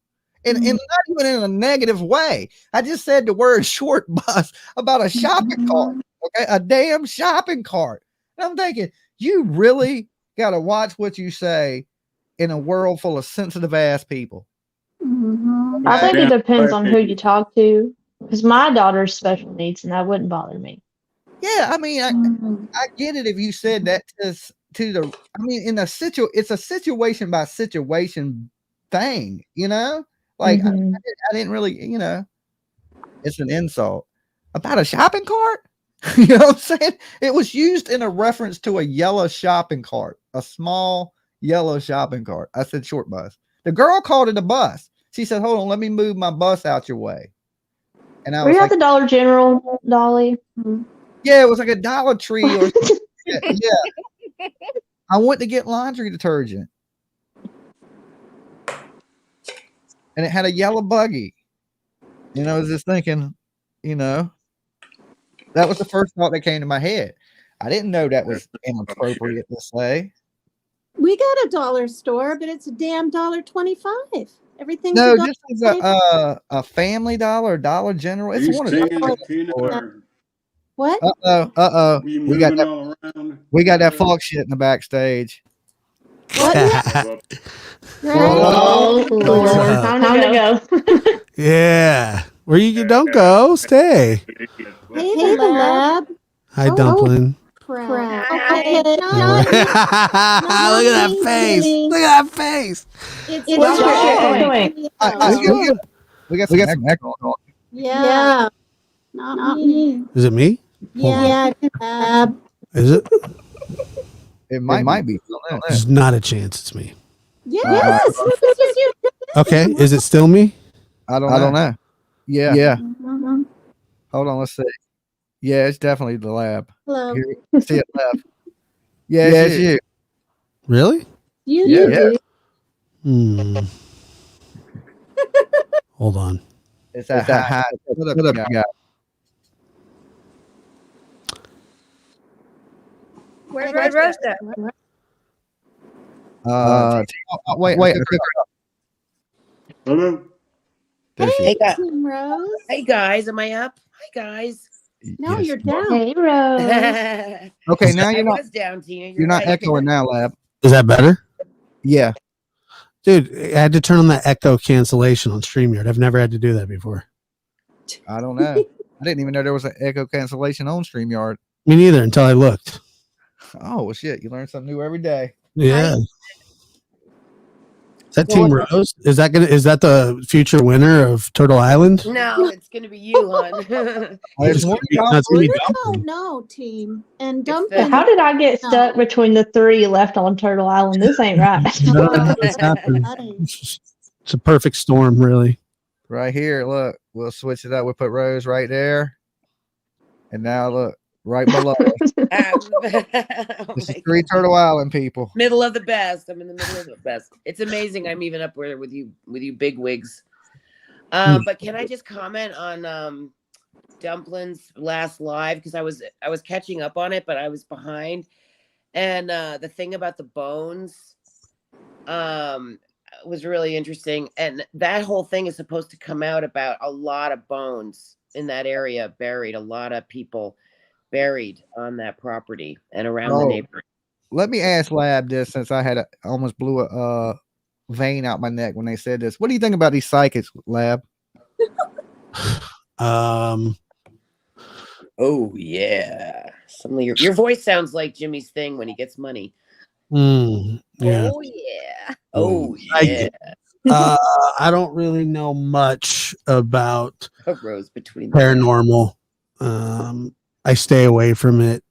And not even in a negative way. I just said the word short bus about a shopping cart. Okay, a damn shopping cart. And I'm thinking, you really got to watch what you say in a world full of sensitive ass people. I think it depends on who you talk to. Because my daughter's special needs, and that wouldn't bother me. Yeah, I mean, I get it if you said that to the. I mean, it's a situation by situation thing, Like I didn't really, it's an insult about a shopping cart. You know what I'm saying? It was used in a reference to a yellow shopping cart, a small yellow shopping cart. I said short bus. The girl called it a bus. She said, hold on, let me move my bus out your way. And I was Were you like, at the Dollar General, Dolly? Yeah, it was like a Dollar Tree or something. Yeah. I went to get laundry detergent. And it had a yellow buggy. And I was just thinking, that was the first thought that came to my head. I didn't know that was inappropriate to say. We got a dollar store, but it's a damn $1.25. Everything's No, a this is a Family Dollar, Dollar General. Are It's you one of singing, those. Tina? Or what? Uh-oh. are you We got moving that. all around? We got that fuck shit in the backstage. What? Well, Oh, Lord. Time to go. Yeah. Where you don't go, stay. Hey, Lab. Hi, Dumpling. Crap. Hi. Okay. Look at that face. Look at that face. It's What's your shit doing? We got some echo. Yeah. Not me. Is it me? Yeah, Lab. Is it? It might be. There's not a chance it's me. Yes. This is you. Okay. Is it still me? I don't know. Yeah. Mhm. Hold on, let's see. Yeah, it's definitely the Lab. Hello. Here, see it left. Yeah, it's you. Really? You Yeah. do. Hold on. It's that high. What up, guy? Where's Rosa? Wait. hello. There she Hey, is. guys. Team Rose. Hey guys, am I up? Hi guys. No, Yes. you're down. Hey, Rose. Okay, now I you're not. was down, Tina. You're not right. echoing now, Lab. Is that better? Yeah. Dude, I had to turn on that echo cancellation on StreamYard. I've never had to do that before. I don't know. I didn't even know there was an echo cancellation on StreamYard. Me neither until I looked. Oh well, shit! You learn something new every day. Yeah. Is that Team Rose? Is that the future winner of Turtle Island? No, it's gonna be you, hon. There's one guy- That's gonna be We Dumpling. don't know, team. And It's Dumpling. How did I get stuck between the three left on Turtle Island? This ain't right. No, it's happened. Buddy. It's a perfect storm, really. right here. Look, we'll switch it up. We'll put Rose right there, and now look right below. Oh This is my 3 God. Turtle Island people. Middle of the best. I'm in the middle of the best. It's amazing. I'm even up there with you big wigs. But can I just comment on Dumpling's last live, because I was catching up on it, but I was behind. And the thing about the bones was really interesting. And that whole thing is supposed to come out about a lot of bones in that area buried, a lot of people buried on that property and around the Oh. neighborhood. Let me ask Lab this, since I almost blew a vein out my neck when they said this. What do you think about these psychics, Lab? Oh yeah. Suddenly your voice sounds like Jimmy's thing when he gets money. Yeah. Oh yeah. Oh I- yeah. I don't really know much about A rose between the paranormal. I stay away from it.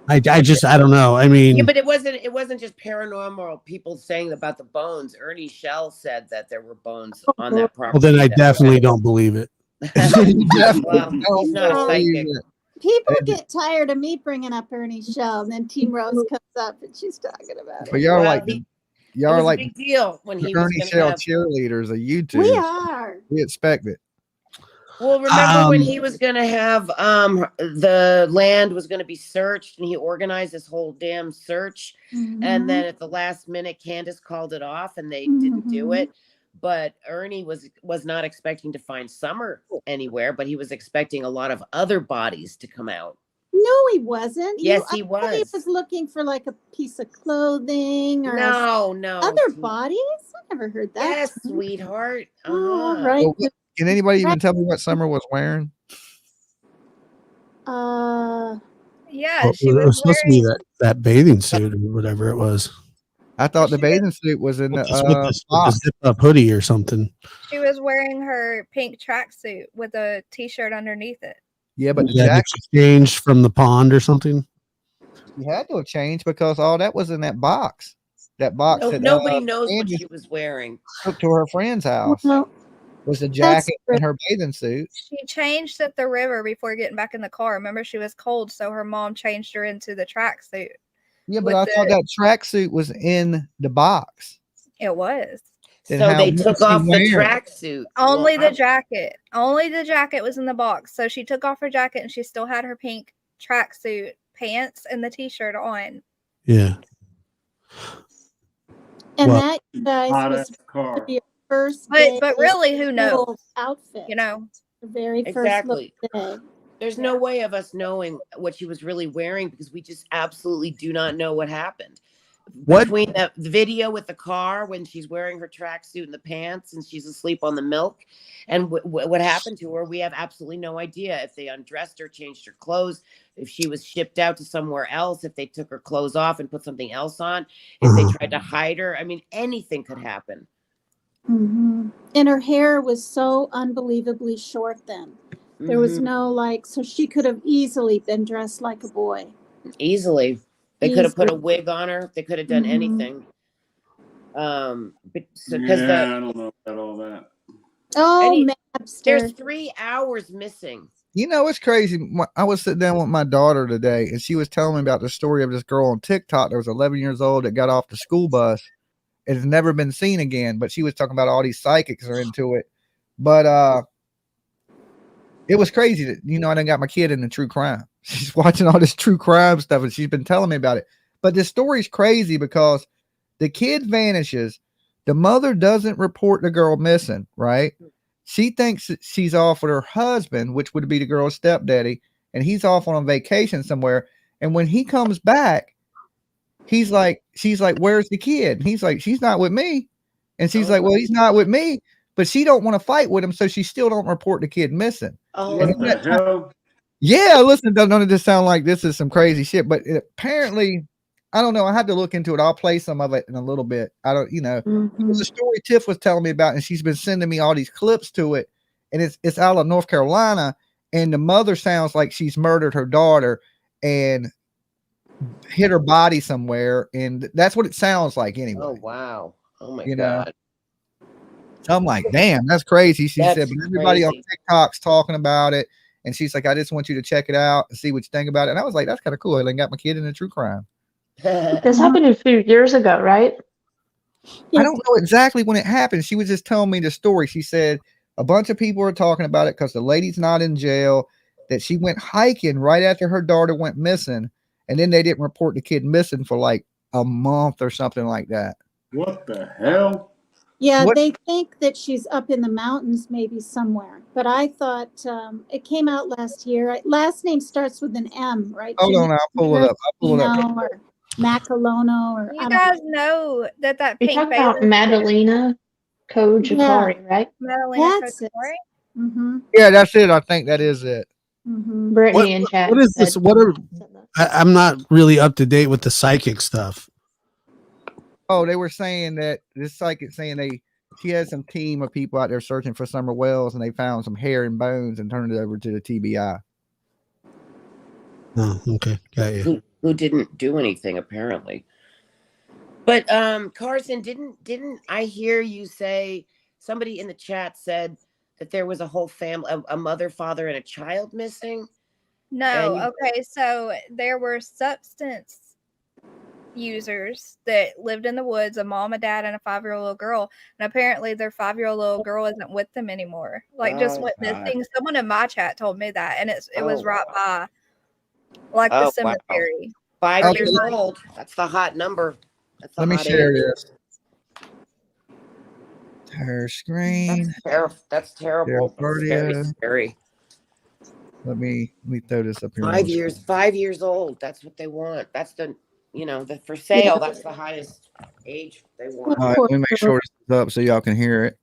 I don't know. I mean, Yeah, but it wasn't just paranormal people saying about the bones. Ernie Shell said that there were bones on that property. well, then I that- definitely don't believe it. Well, he's not a psychic. People get tired of me bringing up Ernie Shell, and then Team Rose comes up and she's talking about But it. y'all are Well, like it y'all was are a like big deal when the he was Ernie going to Shell have. cheerleaders of YouTube. We are. We expect it. Well, remember when Um, he was going to have the land was going to be searched, and he organized this whole damn search, Mm-hmm. and then at the last minute, Candace called it off, and they didn't do Mhm. it. But Ernie was not expecting to find Summer anywhere, but he was expecting a lot of other bodies to come out. No, he wasn't. Yes, I he thought He was. was looking for like a piece of clothing or No, other sweet- bodies. I never heard that. Yes, sweetheart. Oh, Uh-huh. right. Well, Can anybody even tell me what Summer was wearing? Yeah, well, she it was was supposed to be wearing. that bathing suit or whatever it was. I thought the She bathing suit was in With the the box. zip up hoodie or something. She was wearing her pink tracksuit with a t-shirt underneath it. Yeah, but the Yeah, jacket that she changed from the pond or something. you had to have changed because all that was in that box. That box No, that nobody knows what Candace she was wearing. took to her friend's house. Well, was the That's jacket and her bathing suit. She changed at the river before getting back in the car. Remember, she was cold, so her mom changed her into the tracksuit. Yeah, but With I thought that tracksuit was in the box. It was. Then So how they was took she off the wearing it? tracksuit. Only Well, the jacket. Only the jacket was in the box. So she took off her jacket and she still had her pink tracksuit pants and the t-shirt on. Yeah. And Well- that, you guys, Hot was ass supposed to car. be your first day But really, who knows? school outfit. You know, The very first Exactly. little day. There's no way of us knowing what she was really wearing because we just absolutely do not know what happened. What- Between the video with the car when she's wearing her tracksuit and the pants and she's asleep on the milk and what happened to her, we have absolutely no idea. If they undressed her, changed her clothes, if she was shipped out to somewhere else, if they took her clothes off and put something else on, if they tried to hide her. I mean, anything could happen. Mm-hmm. And her hair was so unbelievably short then. There was Mhm. no like, so she could have easily been dressed like a boy. Easily. They could have put a Easily. wig on her. They could have done Mhm. anything. Because Yeah, I don't know about all that. Oh, Any- there's Mabster. 3 hours missing. You know, it's crazy. I was sitting down with my daughter today, and she was telling me about the story of this girl on TikTok that was 11 years old that got off the school bus and has never been seen again. But she was talking about all these psychics are into it. But it was crazy that, you know, I done got my kid into true crime. She's watching all this true crime stuff, and she's been telling me about it. But this story's crazy because the kid vanishes. The mother doesn't report the girl missing, right? She thinks that she's off with her husband, which would be the girl's stepdaddy, and he's off on a vacation somewhere. And when he comes back, she's like, where's the kid? And he's like, she's not with me. And she's like, well, he's not with me, but she don't want to fight with him, so she still don't report the kid missing. Oh, What the hell? Yeah, listen, none of this sound like this is some crazy shit, but apparently, I don't know. I had to look into it. I'll play some of it in a little bit. I don't, you know, it was Mhm. a story Tiff was telling me about, and she's been sending me all these clips to it, and it's out of North Carolina, and the mother sounds like she's murdered her daughter and hit her body somewhere, and that's what it sounds like anyway. oh wow. Oh my You know, God. So I'm like, damn, that's crazy. She That's said, but everybody on crazy. TikTok's talking about it. And she's like, I just want you to check it out and see what you think about it. And I was like, that's kind of cool. I got my kid in a true crime. This happened a few years ago, right? I Yes. don't know exactly when it happened. She was just telling me the story. She said a bunch of people are talking about it because the lady's not in jail, that she went hiking right after her daughter went missing. And then they didn't report the kid missing for like a month or something like that. What the hell? Yeah, What- they think that she's up in the mountains, maybe somewhere. But I thought it came out last year. Last name starts with an M, right? Hold on, I'll pull it up. I'll pull it up. Gino or Macalono or you I don't guys know that We pink talk about bathing suit- Madalena Kojakari, right? Madalena That's it. Kojakari? Mm-hmm. Yeah, that's it. I think that is it. Mm-hmm. Brittany and Chad. What is this? said- What are said that. I'm not really up to date with the psychic stuff. Oh, they were saying that this psychic saying she had some team of people out there searching for Summer Wells, and they found some hair and bones and turned it over to the TBI. Oh, okay, got you. who didn't do anything apparently. But Carson, didn't I hear you say, somebody in the chat said that there was a whole family, a mother, father, and a child missing? No, And- okay, so there were substance users that lived in the woods, a mom, a dad, and a 5-year-old little girl. And apparently their 5-year-old little girl isn't with them anymore. Like just Oh, went God. missing. Someone in my chat told me that, and it was Oh, right wow. by like Oh, the wow. cemetery. 5 Okay. years old. That's the hot number. That's the Let me hot share age. this. Her screen. That's terrible. That's very Bardia. scary. Let me throw this up here. 5 years, 5 years old. That's what they want. That's the for sale. That's the highest age they want. All right, let me make sure this is up so y'all can hear it.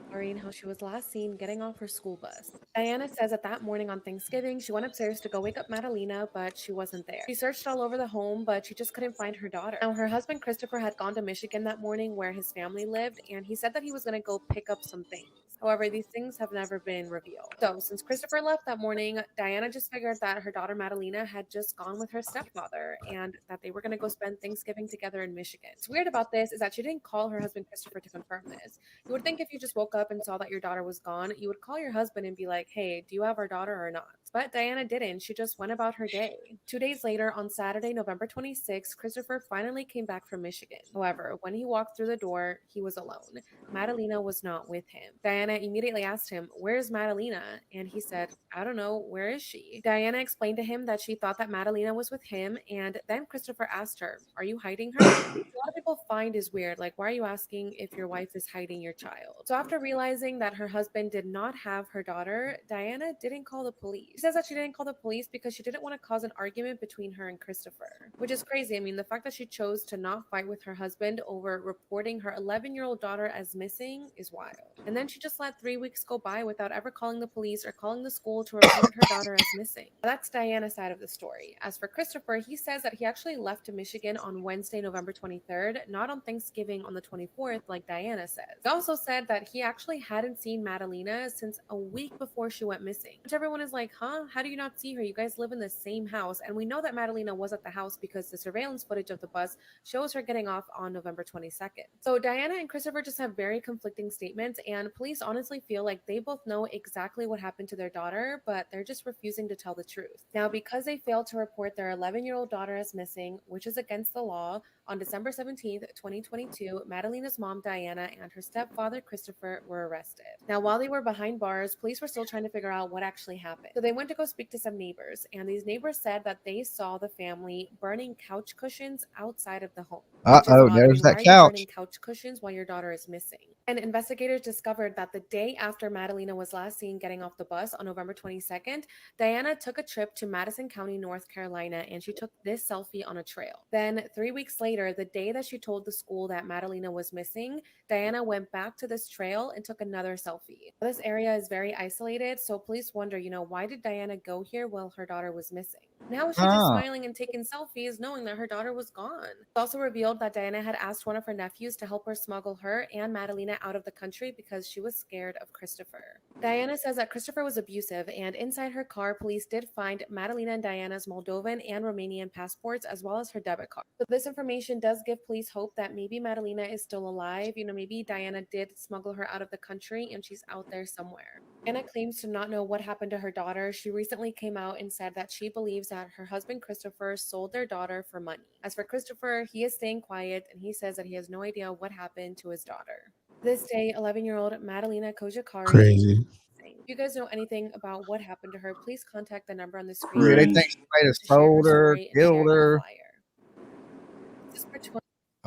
Maureen how she was last seen getting off her school bus. Diana says that morning on Thanksgiving, she went upstairs to go wake up Madalena, but she wasn't there. She searched all over the home, but she just couldn't find her daughter. Now, her husband Christopher had gone to Michigan that morning where his family lived, and he said that he was going to go pick up some things. However, these things have never been revealed. So, since Christopher left that morning, Diana just figured that her daughter Madalena had just gone with her stepfather and that they were going to go spend Thanksgiving together in Michigan. What's weird about this is that she didn't call her husband Christopher to confirm this. You would think if you just woke up and saw that your daughter was gone, you would call your husband and be like, hey, do you have our daughter or not? But Diana didn't. She just went about her day. 2 days later, on Saturday, November 26th, Christopher finally came back from Michigan. However, when he walked through the door, he was alone. Madalena was not with him. Diana immediately asked him, where's Madalena? And he said, I don't know, where is she? Diana explained to him that she thought that Madalena was with him, and then Christopher asked her, are you hiding her? A lot of people find is weird, like, why are you asking if your wife is hiding your child? So after realizing that her husband did not have her daughter, Diana didn't call the police. She says that she didn't call the police because she didn't want to cause an argument between her and Christopher, which is crazy. I mean, the fact that she chose to not fight with her husband over reporting her 11-year-old daughter as missing is wild. And then she just let 3 weeks go by without ever calling the police or calling the school to report her daughter as missing. That's Diana's side of the story. As for Christopher, he says that he actually left to Michigan on Wednesday, November 23rd, not on Thanksgiving on the 24th, like Diana says. He also said that he actually hadn't seen Madalena since a week before she went missing, which everyone is like, huh? How do you not see her? You guys live in the same house. And we know that Madalena was at the house because the surveillance footage of the bus shows her getting off on November 22nd. So Diana and Christopher just have very conflicting statements, and police honestly feel like they both know exactly what happened to their daughter, but they're just refusing to tell the truth. Now, because they failed to report their 11-year-old daughter as missing, which is against the law, on December 17th, 2022, Madalena's mom, Diana, and her stepfather, Christopher, were arrested. Now, while they were behind bars, police were still trying to figure out what actually happened. So they went to go speak to some neighbors, and these neighbors said that they saw the family burning couch cushions outside of the home. Uh-oh, there's that couch. Burning couch cushions while your daughter is missing. And investigators discovered that the day after Madalena was last seen getting off the bus on November 22nd, Diana took a trip to Madison County, North Carolina, and she took this selfie on a trail. Then 3 weeks later, the day that she told the school that Madalena was missing, Diana went back to this trail and took another selfie. This area is very isolated, so police wonder, why did Diana go here while her daughter was missing? Now she's just smiling and taking selfies, knowing that her daughter was gone. It's also revealed that Diana had asked one of her nephews to help her smuggle her and Madalena out of the country because she was scared of Christopher. Diana says that Christopher was abusive, and inside her car, police did find Madalena and Diana's Moldovan and Romanian passports, as well as her debit card. So this information does give police hope that maybe Madalena is still alive. Maybe Diana did smuggle her out of the country and she's out there somewhere. Diana claims to not know what happened to her daughter. She recently came out and said that she believes that her husband Christopher sold their daughter for money. As for Christopher, he is staying quiet, and he says that he has no idea what happened to his daughter. This day, 11-year-old Madalena Kojakari. Crazy. If you guys know anything about what happened to her, please contact the number on the screen. Yeah, they think she might have sold her, killed her.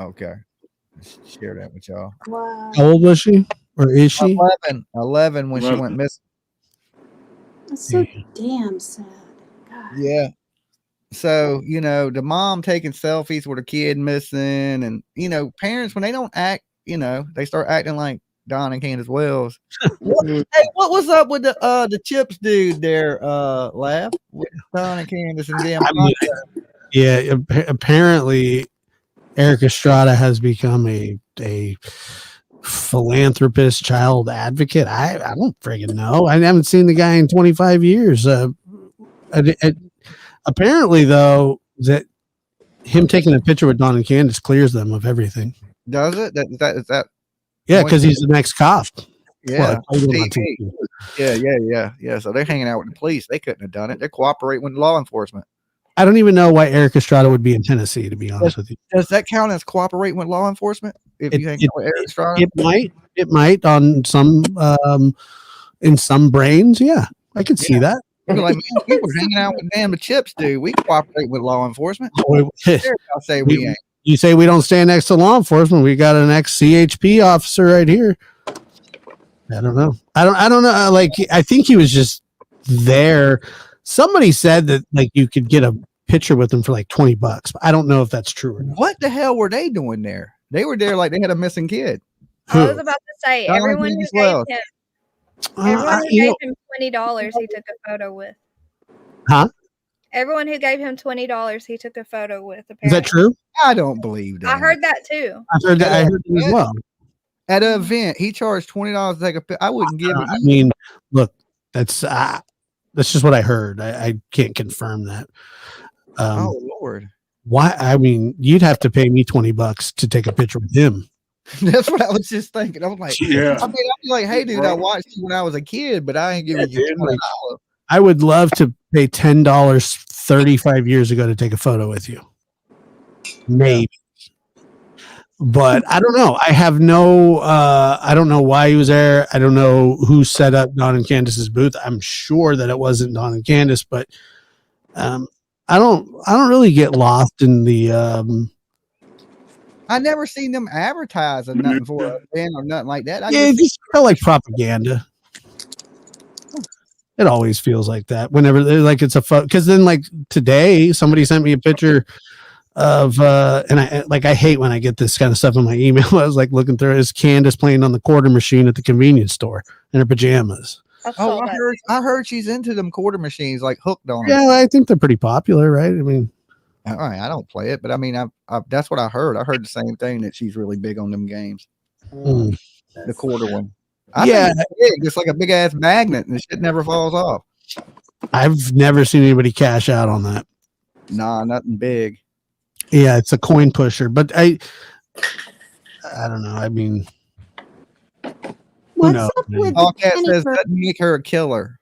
Okay. Let's share that with y'all. Wow. How old was she? Or is she? 11 when she went missing. That's so damn sad. God. Yeah. So, the mom taking selfies with her kid missing, and, parents, when they don't act, they start acting like Don and Candace Wells. Hey, what was up with the Chips dude there, Laugh? With Don and Candace and them? Yeah, apparently Eric Estrada has become a philanthropist, child advocate. I don't friggin' know. I haven't seen the guy in 25 years. Apparently, though, that him taking a picture with Don and Candace clears them of everything. Does it? Is that? Yeah, because he's the next cop. Yeah. Well, Yeah. So they're hanging out with the police. They couldn't have done it. They're cooperating with law enforcement. I don't even know why Eric Estrada would be in Tennessee, to be honest with you. Does that count as cooperating with law enforcement? If you hang out with Eric Estrada? It might on some in some brains. Yeah, I could see that. Like, man, we were hanging out with damn the Chips, dude. We cooperate with law enforcement. I'll say we ain't. You say we don't stand next to law enforcement. We got an ex-CHP officer right here. I don't know. I don't know. Like, I think he was just there. Somebody said that like you could get a picture with him for like $20, but I don't know if that's true or not. What the hell were they doing there? They were there like they had a missing kid. I was about to say everyone who gave him $20, he took a photo with. Huh? Everyone who gave him $20, he took a photo with. Apparently. Is that true? I don't believe that. I heard that too. I heard that as well. At an event, he charged $20 to take a picture. I wouldn't give it. I mean, look, that's just what I heard. I can't confirm that. Oh Lord. Why? I mean, you'd have to pay me $20 to take a picture with him. That's what I was just thinking. I was like, Yeah. I mean, I'd be like, hey, dude, I watched you when I was a kid, but I ain't giving you dude, like, $20. I would love to pay $10 35 years ago to take a photo with you. Maybe. But I don't know. I have no I don't know why he was there. I don't know who set up Don and Candace's booth. I'm sure that it wasn't Don and Candace, but I don't really get lost in the I never seen them advertising nothing for an event or nothing like that. it just felt like propaganda. It always feels like that whenever like it's a photo. Because then, like today, somebody sent me a picture of and I hate when I get this kind of stuff in my email. I was like looking through it. It's Candace playing on the quarter machine at the convenience store in her pajamas. Oh, I heard she's into them quarter machines, like hooked on them. Yeah, I think they're pretty popular, right? I mean, All right, I don't play it, but I mean, that's what I heard. I heard the same thing, that she's really big on them games. The quarter one. I think it's big. It's like a big ass magnet, and the shit never falls off. I've never seen anybody cash out on that. Nah, nothing big. Yeah, it's a coin pusher, but I don't know. I mean, What's knows, up man? with All the cat penny says for- doesn't make her a killer.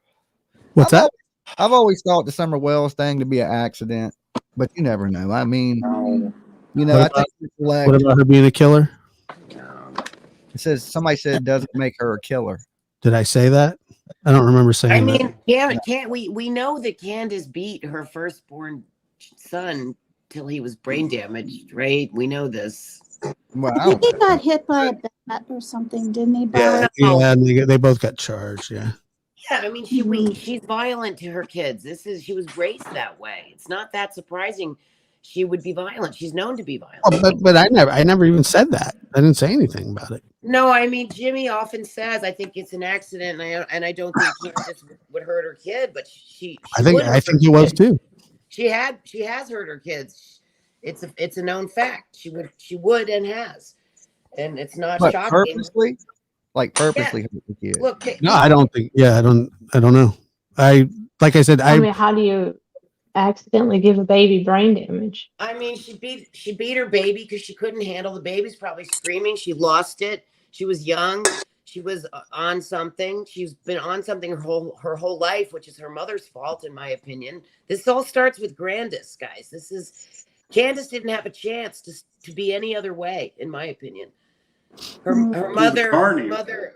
what's that? I've always thought the Summer Wells thing to be an accident, but you never know. I mean, you know, What I think it's like, What about her being a killer? it says somebody said it doesn't make her a killer. Did I say that? I don't remember saying I that. mean, can't we know that Candace beat her firstborn son till he was brain damaged, right? We know this. Well, I think he got hit by a bat or something, didn't he? Yeah, Bob? yeah, and they both got charged. Yeah. Yeah, I mean, she's violent to her kids. She was raised that way. It's not that surprising. She would be violent. She's known to be violent. Oh, but I never even said that. I didn't say anything about it. No, I mean, Jimmy often says, "I think it's an accident," and I don't think Candace would hurt her kid, but she I think it was too. She has hurt her kids. It's a known fact. She would and has, and it's not but shocking. purposely, hurt the kid. Look, No, I don't think. Yeah, I don't know. Like I said, I mean, how do you accidentally give a baby brain damage? I mean, she beat her baby because she couldn't handle the baby's probably screaming. She lost it. She was young. She was on something. She's been on something her whole life, which is her mother's fault, in my opinion. This all starts with Grandis, guys. Candace didn't have a chance to be any other way, in my opinion. Her mother,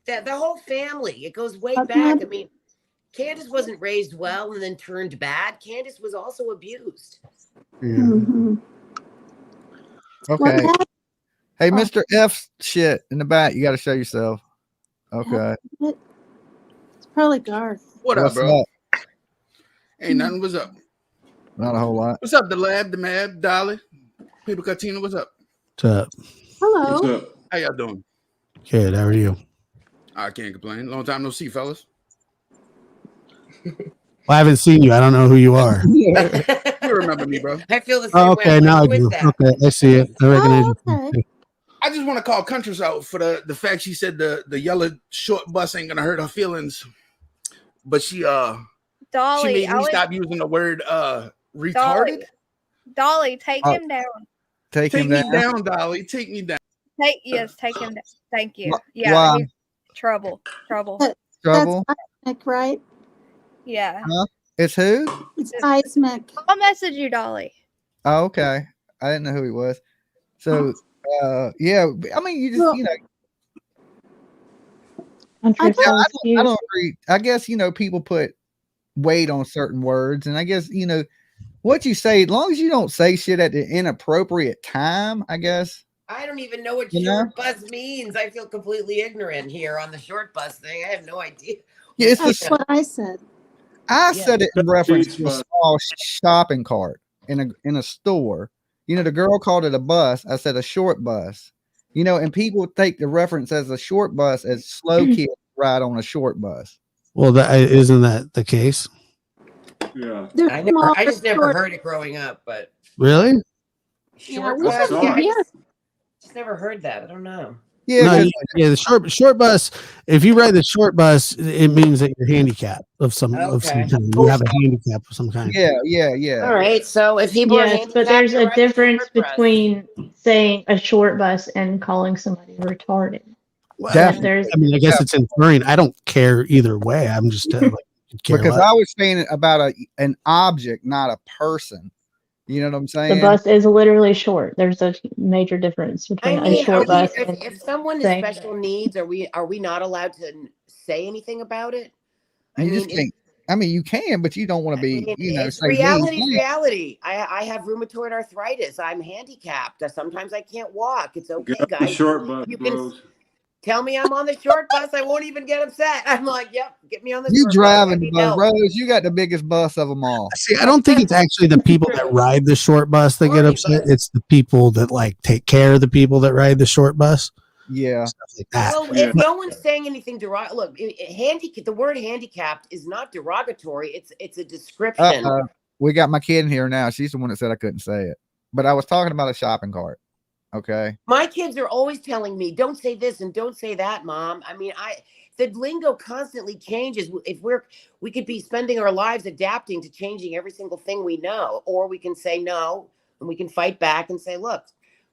the whole family. It goes way back. I mean, Candace wasn't raised well and then turned bad. Candace was also abused. Yeah. Mhm. Okay. Well, Hey, Mr. F shit in the back. You got to show yourself. Okay. it's probably Garth. What up, What's bro? up? Ain't nothing. What's up? Not a whole lot. What's up, the lab, the mad, Dolly, People Catina? What's up? What's up? Hello. What's up? How y'all doing? Good. How are you? I can't complain. Long time no see, fellas. Well, I haven't seen you. I don't know who you are. You remember me, bro? I feel the same Oh, way. okay, I'm now I like, who do. is that? Okay, I see it. I recognize Oh, you. okay. I just want to call Contras out for the fact she said the yellow short bus ain't gonna hurt her feelings, but she Dolly, made me stop using the word retarded. Dolly, take Oh. him down. Take Take him me down. down, Dolly. Take me down. Take him down. Thank you. Why- Yeah, why? he's trouble. Trouble. That's Isaac, right? Yeah. It's who? It's Isaac. I'll message you, Dolly. Oh, okay. I didn't know who he was. So, yeah. I mean, you just, Well, you know, I I don't agree. I guess, you know, people put weight on certain words, and I guess, you know, what you say, as long as you don't say shit at the inappropriate time, I guess. I don't even know what You know? short bus means. I feel completely ignorant here on the short bus thing. I have no idea. Yeah, it's That's the, what I said. I Yeah. said it in reference Beach to a bus. small shopping cart in a store. You know, the girl called it a bus. I said a short bus. You know, and people take the reference as a short bus as slow kids ride on a short bus. Well, isn't that the case? Yeah. They're I small, just they're never short. heard it growing up, but Really? Yeah, short we bus. have Yeah, here. Just never heard that. I don't know. Yeah, No, 'cause- yeah, the short bus. If you ride the short bus, it means that you're handicapped of some Okay. kind. You have a handicap of some kind. yeah. All right. So if people are Yes, handicapped, but there's they're a riding the difference short bus. between saying a short bus and calling somebody retarded. Well, Definitely. There's I mean, I guess it's inferring. I don't care either way. I'm just like, care Because less. I was saying about an object, not a person. You know what I'm the saying? bus is literally short. There's a major difference I between a mean, short bus if, and if someone is saying special needs, are we not allowed to say anything about it? You just can't. I mean, you can, but you don't want to be. It's say reality. mean. Reality. I have rheumatoid arthritis. I'm handicapped. Sometimes I can't walk. It's okay, Get on the guys. short bus, You can bros. tell me I'm on the short bus. I won't even get upset. I'm like, yep, get me on the You short bus. I driving the need bus, help. Rose. You got the biggest bus of them all. See, I don't think it's actually the people that ride the short bus that get upset. It's the people that like take care of the people that ride the short bus. Yeah. Stuff like that. Well, if no one's saying anything derogatory, look, the word handicapped is not derogatory. It's a description. We got my kid in here now. She's the one that said I couldn't say it, but I was talking about a shopping cart. Okay. My kids are always telling me, "Don't say this and don't say that, Mom." I mean, the lingo constantly changes. If we could be spending our lives adapting to changing every single thing we know, or we can say no and we can fight back and say, "Look,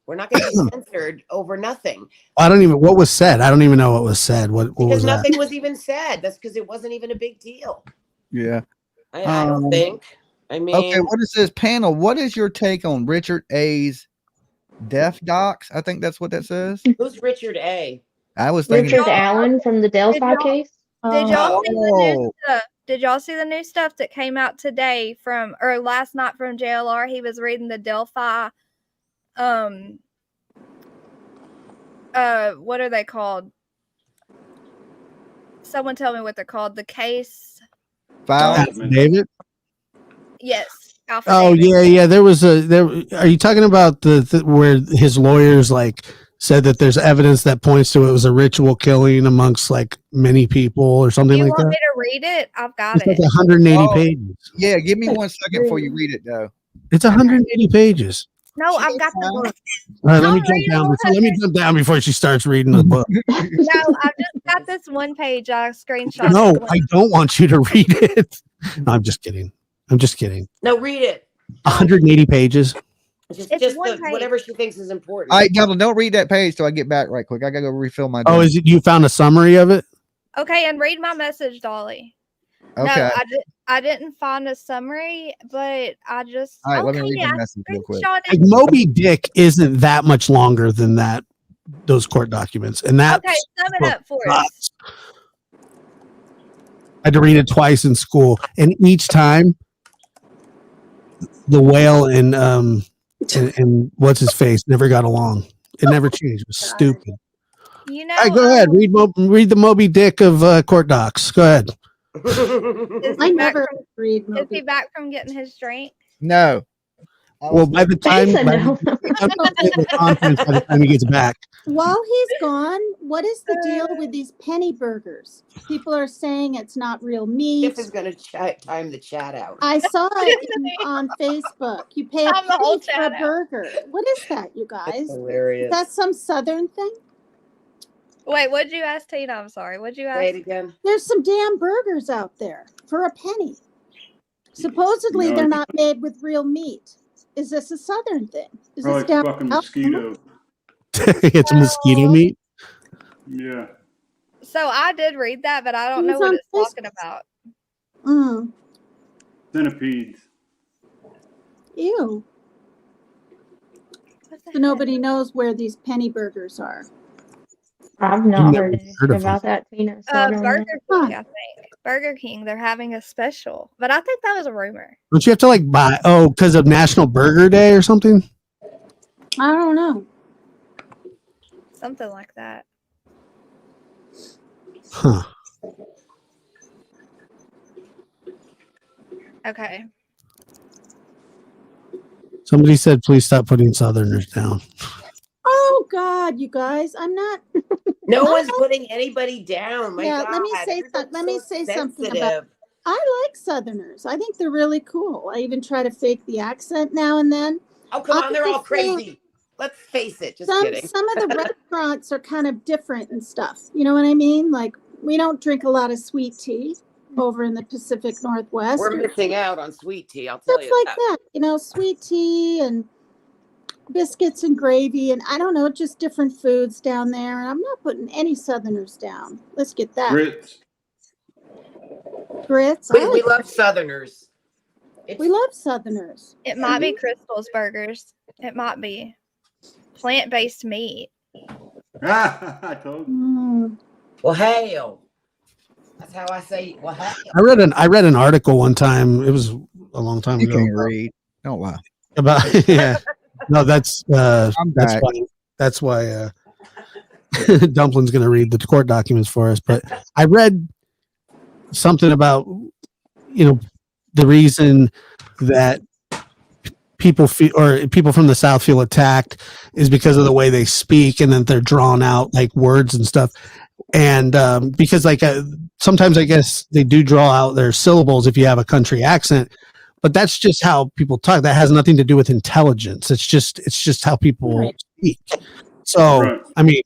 we're not going to be censored over nothing." I don't even what was said. I don't even know what was said. What Because was nothing that? was even said. That's because it wasn't even a big deal. Yeah. I don't think. I mean, Okay. What is this panel? What is your take on Richard A's deaf docs? I think that's what that says. who's Richard A? I was thinking. Richard Allen from the Delphi case. Did y'all see the new Oh. stuff? Did y'all see the new stuff that came out today or last night from JLR? He was reading the Delphi. What are they called? Someone tell me what they're called. The case. File. David? Yes. Alpha Oh David. yeah. There was are you talking about the where his lawyers like said that there's evidence that points to it was a ritual killing amongst like many people or something You like want that? me to read it? I've got It's like it. 180 Oh. pages. Yeah. Give me 1 second before you read it, though. It's 180 pages. No, I've got the book. All right, let me I'll jump read down. all Let me jump down before she starts reading the book. No, I've just got this one page. I screenshot. No, I don't want you to read it. No, I'm just kidding. I'm just kidding. No, read it. 180 pages. Just whatever she thinks is important. All right, Devil, don't read that page till I get back right quick. I gotta go refill my. Oh, drink. is it you found a summary of it? Okay, and read my message, Dolly. Okay. No, I didn't find a summary, but I just. All right, let me okay, read my message real quick. screenshot Like it. Moby Dick isn't that much longer than that. Those court documents, and that Okay, sum it up for us. I had to read it twice in school, and each time the whale and what's his face never got along. It never changed. It was stupid. You know. All right, go ahead. Read the Moby Dick of court docs. Go ahead. Is I he back never from- read Is Moby. he back from getting his drink? No. Well, by the time They said by no. the conference, by the time he gets back, While he's gone, what is the deal with these penny burgers? People are saying it's not real meat. Tiff is going to time the chat out. I saw it on Facebook. You pay a Time the whole penny for a chat out. burger. What is that, you guys? Is Hilarious. that some Southern thing? Wait, what'd you ask, Tina? I'm sorry. What'd you Say it ask? again. There's some damn burgers out there for a penny. Supposedly No, they're not made with real meat. Is this a Southern thing? Is Or this like down fucking south? mosquito. it's mosquito meat. Yeah. So I did read that, but I don't It know was what on it's talking about. Mm, Centipedes. ew. What the So nobody knows where these penny burgers are. I've not never heard anything heard of about that, Tina. So I don't know. Burger Huh. King, I think. Burger King, they're having a special, but I think that was a rumor. Don't you have to like buy? Oh, because of National Burger Day or something? I don't know. Something like that. Huh. Okay. Somebody said, please stop putting Southerners down. Oh God, you guys, I'm not. No one's putting anybody down. My Yeah, God. let me say everyone's let me so say something about. sensitive. I like Southerners. I think they're really cool. I even try to fake the accent now and then. Oh, come on. I'm They're all just saying- crazy. let's face it. Just some kidding. some of the restaurants are kind of different and stuff. You know what I mean? Like we don't drink a lot of sweet tea over in the Pacific Northwest. We're missing out on sweet tea. I'll tell Stuff you like that. You know, sweet tea and biscuits and gravy, and I don't know, just different foods down there. And I'm not putting any Southerners down. Let's get that. Grits. Grits. We love Southerners. We love Southerners. It might be Crystal's Burgers. It might be plant-based meat. I told you. Mm. Well, hail. That's how I say. Well, hail. I read an article one time. It was a long time You ago. can't read. Don't lie. About yeah. No, that's I'm that's back. why Dumpling's going to read the court documents for us. But I read something about the reason that people from the South feel attacked is because of the way they speak, and then they're drawn out like words and stuff. And because sometimes I guess they do draw out their syllables if you have a country accent, but that's just how people talk. That has nothing to do with intelligence. It's just how people speak. So Right. I mean,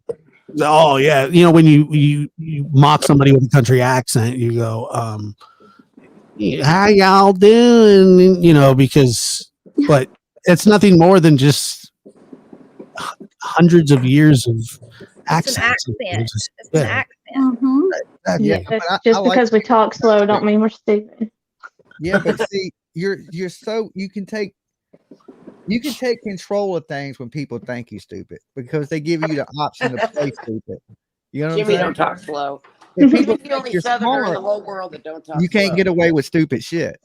oh yeah, when you mock somebody with a country accent, you go, how y'all doing? Because but it's nothing more than just hundreds of years of It's an accents. accent. Just- It's an yeah. accent. Mhm. Yeah. but I Just like because we talk slow don't mean we're stupid. Yeah, but see, you're so you can take control of things when people think you stupid because they give you the option to play stupid. You know what I'm Jimmy, saying? don't talk slow. If You're people the think only you're Southerner in smart, the whole world that don't talk you can't slow. get away with stupid shit.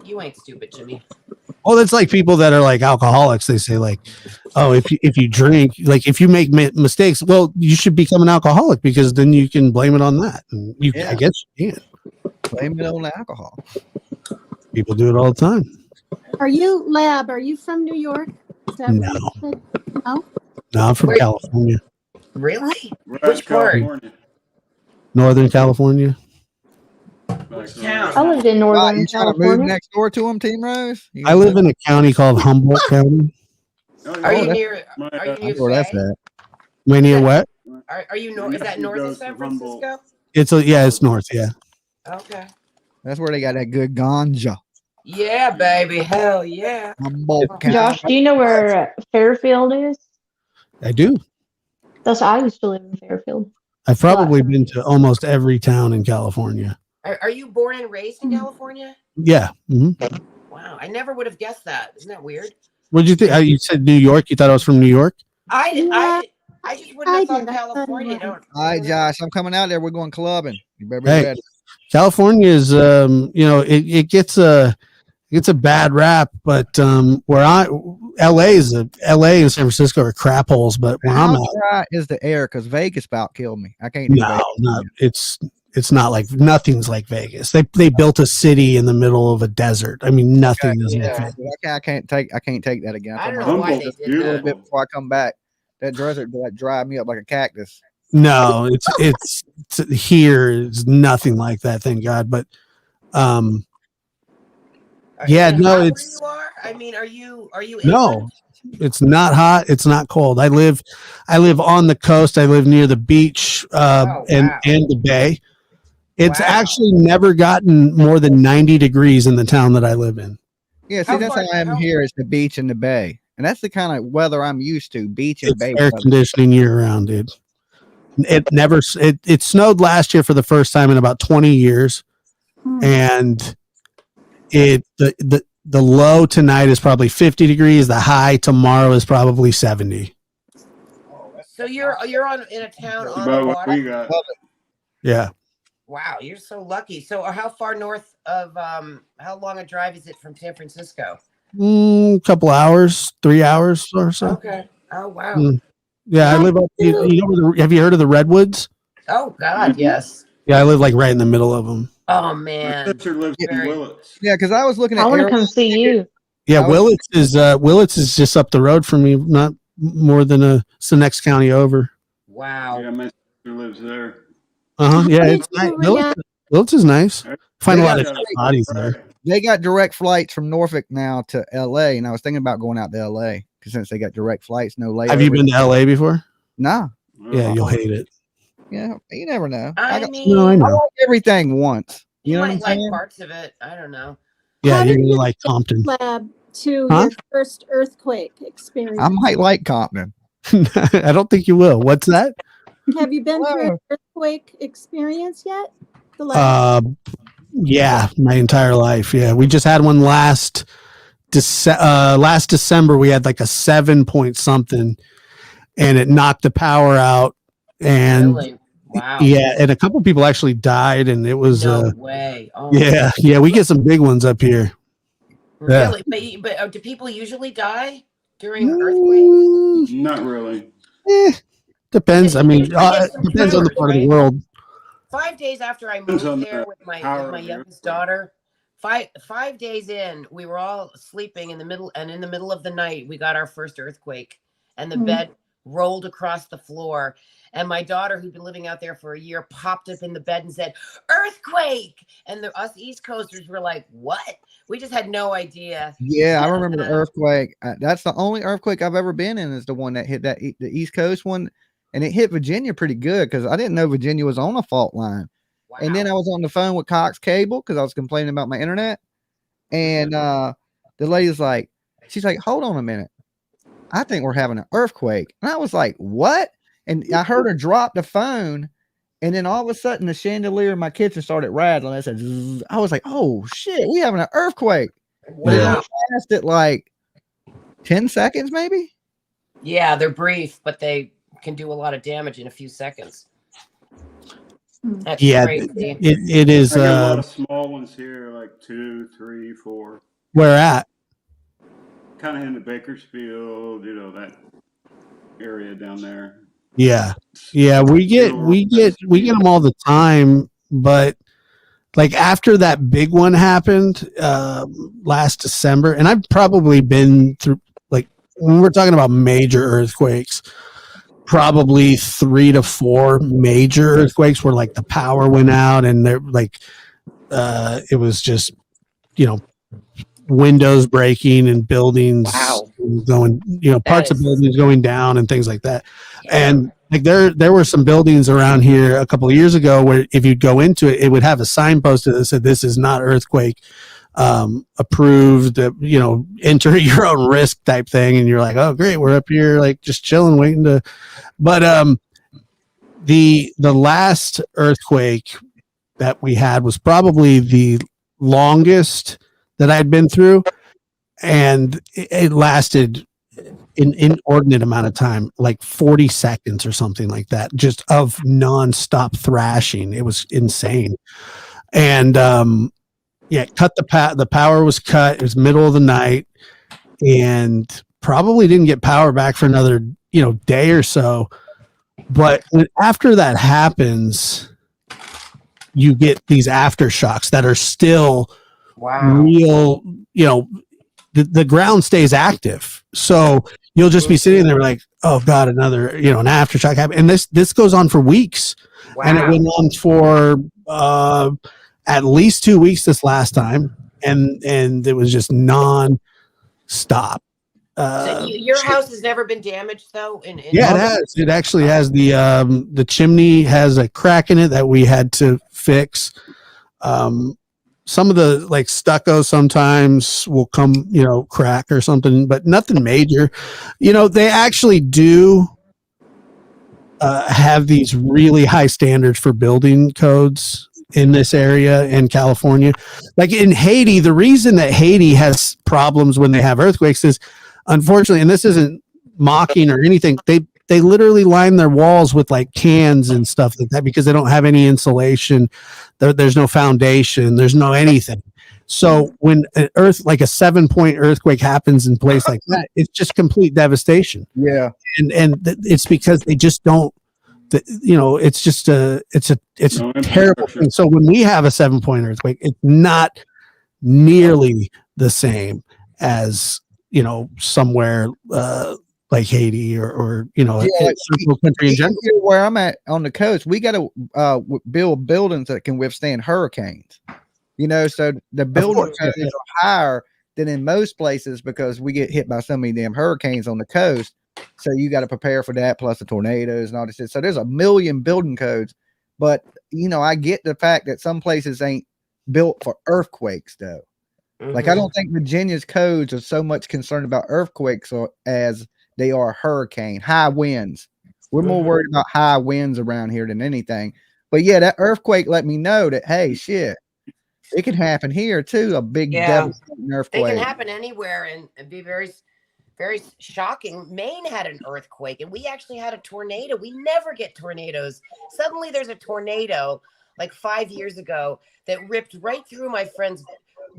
You ain't stupid, Jimmy. Well, it's like people that are like alcoholics. They say like, oh, if you drink, like if you make mistakes, well, you should become an alcoholic because then you can blame it on that. And Yeah. I guess you can. Blame it on the alcohol. People do it all the time. Are you from New York? Is that what No. you said? No. No, I'm from Wait. California, Really? Right, Which part? California. Northern California. Like, town? I lived in Wow, Northern you trying to move California. next door to them, Team Rose? You I live in a county called Humboldt County. Oh, Are yeah. you that's- near? My, Are you I near? know where that's Faye? at. Mania what? Are you north? Is that You north go of San to Humboldt. Francisco? It's north. Yeah. Okay. That's where they got that good ganja. Yeah, baby. Hell yeah. Humboldt County. Josh, do you know where Fairfield is? I do. I used to live in Fairfield. I've probably been to almost every town in California. Are you born and raised in California? Yeah. hmm Wow, I never would have guessed that. Isn't that weird? What did you think? You said New York. You thought I was from New York? I Yeah, just wouldn't have I thought did. I thought California. you were. Don't. All right, Josh, I'm coming out there. We're going clubbing. You better be Hey. ready. California is, it gets a bad rap, but LA and San Francisco are crap holes. But where I'm How at, dry is the air? Because Vegas about killed me. I can't do no, Vegas. not it's not like nothing's like Vegas. They built a city in the middle of a desert. I mean, nothing is like Yeah. Vegas. I can't take that again. I don't told know my why Humboldt they is did a little that. bit before I come back. That desert that drive me up like a cactus. No, it's here is nothing like that. Thank God. But Yeah, Is it no, hot where it's- you are. I mean, are you? no, inland? it's not hot. It's not cold. I live on the coast. I live near the beach Oh, and wow. the bay. It's Wow. actually never gotten more than 90 degrees in the town that I live in. Yeah, see, How that's far- how I am how- here. Is the beach and the bay, and that's the kind of weather I'm used to. Beach and It's bay. air weather. conditioning year round, dude. It snowed last year for the first time in about 20 years, Hmm. and the low tonight is probably 50 degrees. The high tomorrow is probably 70. So you're in a town That's on the about what we water. got. Yeah. Wow, you're so lucky. So how far north of how long a drive is it from San Francisco? Couple hours, 3 hours or so. Okay. Oh wow. Mm. Yeah, I live up. You know have you heard of the Redwoods? Oh God, yes. Yeah, I live like right in the middle of them. Oh My man. sister lives in Very- Willits. Yeah, because I was looking at. I want to air- come see you. Yeah, I was- Willits is just up the road from me, not more than it's the next county over. Wow. Yeah, my sister lives there. Yeah, What it's did you nice. react? Willits is nice. Find a They lot of got dead bodies there. they got direct flights from Norfolk now to LA, and I was thinking about going out to LA because since they got direct flights, no layover. Have you been to LA before? Nah. Yeah, you'll hate it. Yeah, you never know. I I mean, like everything once. you You know what might I'm like saying? parts of it. I don't know. Yeah, How you're did gonna you like Compton. Lab to Huh? your first earthquake experience. I might like Compton. I don't think you will. What's that? Have you been through an earthquake experience yet? The lab? Yeah, my entire life. Yeah, we just had one last December. We had like a 7 point something, and it knocked the power out. And Really? Wow. yeah, and a couple people actually died, and it was No way. Oh, yeah. We get some big ones up here. Yeah. Really? But do people usually die during earthquakes? Not really. Depends. I mean, Usually get some depends on the tremors, part of the right? world. 5 days after I Depends on moved there the with my power there. youngest daughter, five days in, we were all sleeping in the middle, and in the middle of the night, we got our first earthquake, and the bed rolled across the floor. And my daughter, who'd been living out there for a year, popped up in the bed and said, "Earthquake!" And us East Coasters were like, "What?" We just had no idea. Yeah, I remember the earthquake. That's the only earthquake I've ever been in is the one that hit the East Coast one. And it hit Virginia pretty good because I didn't know Virginia was on a fault line. Wow. And then I was on the phone with Cox Cable because I was complaining about my internet. And the lady's like, she's like, hold on a minute. I think we're having an earthquake. And I was like, what? And I heard her drop the phone. And then all of a sudden, the chandelier in my kitchen started rattling. I said, zzz. I was like, oh, shit, we having an earthquake. But it only lasted like 10 seconds, maybe? Yeah, they're brief, but they can do a lot of damage in a few seconds. That's crazy. It is. I got a lot of small ones here, like 2, 3, 4. Where at? Kind of in the Bakersfield, that area down there. Yeah, we get them all the time, but like after that big one happened last December, and I've probably been through, like, when we're talking about major earthquakes, probably 3 to 4 major earthquakes where like the power went out and they're like it was just windows breaking and buildings going, parts of buildings going down and things like that. And like there were some buildings around here a couple of years ago where if you'd go into it, it would have a signpost that said, "This is not earthquake approved, enter your own risk" type thing. And you're like, oh great, we're up here like just chilling, waiting to, but the last earthquake that we had was probably the longest that I'd been through, and it lasted an inordinate amount of time, like 40 seconds or something like that, just of nonstop thrashing. It was insane. And cut the power was cut. It was middle of the night, and probably didn't get power back for another day or so. But after that happens, you get these aftershocks that are still real. The ground stays active, so you'll just be sitting there like, oh god, another an aftershock happened. And this goes on for weeks. And it went on for at least 2 weeks this last time, and it was just non-stop. So your house has never been damaged though? Yeah, it has. It actually has. The chimney has a crack in it that we had to fix. Some of the like stucco sometimes will come, crack or something, but nothing major. They actually do have these really high standards for building codes in this area in California. Like in Haiti, the reason that Haiti has problems when they have earthquakes is, unfortunately, and this isn't mocking or anything, they literally line their walls with like cans and stuff like that because they don't have any insulation. There's no foundation. There's no anything. So when like a 7-point earthquake happens in place like that, it's just complete devastation. Yeah. And it's because they just don't, it's just it's a terrible thing. So when we have a 7-point earthquake, it's not nearly the same as, somewhere like Haiti or like central country in general. Where I'm at on the coast, we got to build buildings that can withstand hurricanes. You know, so the building course, codes yeah. are higher than in most places because we get hit by so many damn hurricanes on the coast. So you got to prepare for that, plus the tornadoes and all this shit. So there's a million building codes, but you know, I get the fact that some places ain't built for earthquakes though. Like I don't think Virginia's codes are so much concerned about earthquakes as they are hurricane, high winds. We're more worried about high winds around here than anything. But yeah, that earthquake let me know that hey, shit, it can happen here too. A big devastating They earthquake. can happen anywhere and be very, very shocking. Maine had an earthquake, and we actually had a tornado. We never get tornadoes. Suddenly, there's a tornado like 5 years ago that ripped right through my friend's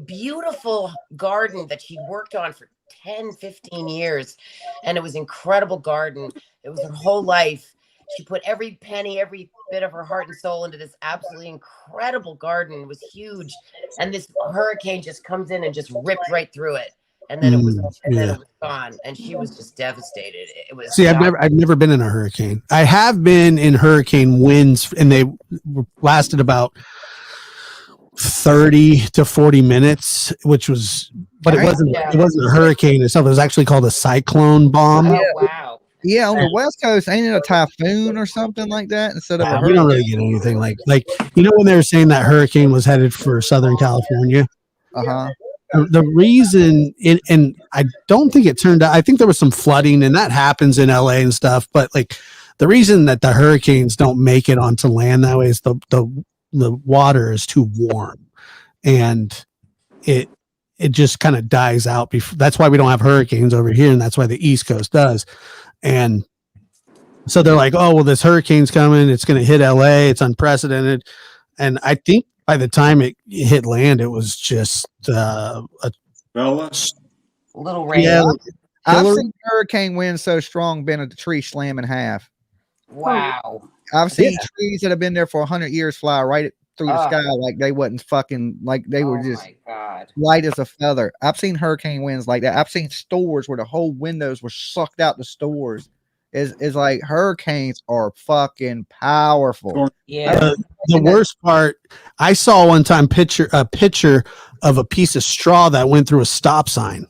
beautiful garden that she worked on for 10, 15 years. And it was incredible garden. It was her whole life. She put every penny, every bit of her heart and soul into this absolutely incredible garden. It was huge. And this hurricane just comes in and just ripped right through it. And then it was gone. And she was just devastated. It was See, I've never been in a hurricane. I have been in hurricane winds, and they lasted about 30 to 40 minutes, which was, but it wasn't a hurricane itself. It was actually called a cyclone bomb. Oh, wow. Yeah, on the West Coast, ain't it a typhoon or something like that instead of a We hurricane? don't really get anything like you know when they were saying that hurricane was headed for Southern California. The reason and I don't think it turned out. I think there was some flooding, and that happens in LA and stuff. But like the reason that the hurricanes don't make it onto land that way is the water is too warm, and it just kind of dies out. That's why we don't have hurricanes over here, and that's why the East Coast does. And so they're like, oh, well, this hurricane's coming. It's going to hit LA. It's unprecedented. And I think by the time it hit land, it was just a little rain. Yeah, I've seen hurricane winds so strong, been at the tree slam in half. Wow. I've seen trees that have been there for 100 years fly right through the sky like they wasn't fucking, like they were just light as a feather. I've seen hurricane winds like that. I've seen stores where the whole windows were sucked out the stores. Is like hurricanes are fucking powerful. Yeah. The worst part, I saw one time a picture of a piece of straw that went through a stop sign.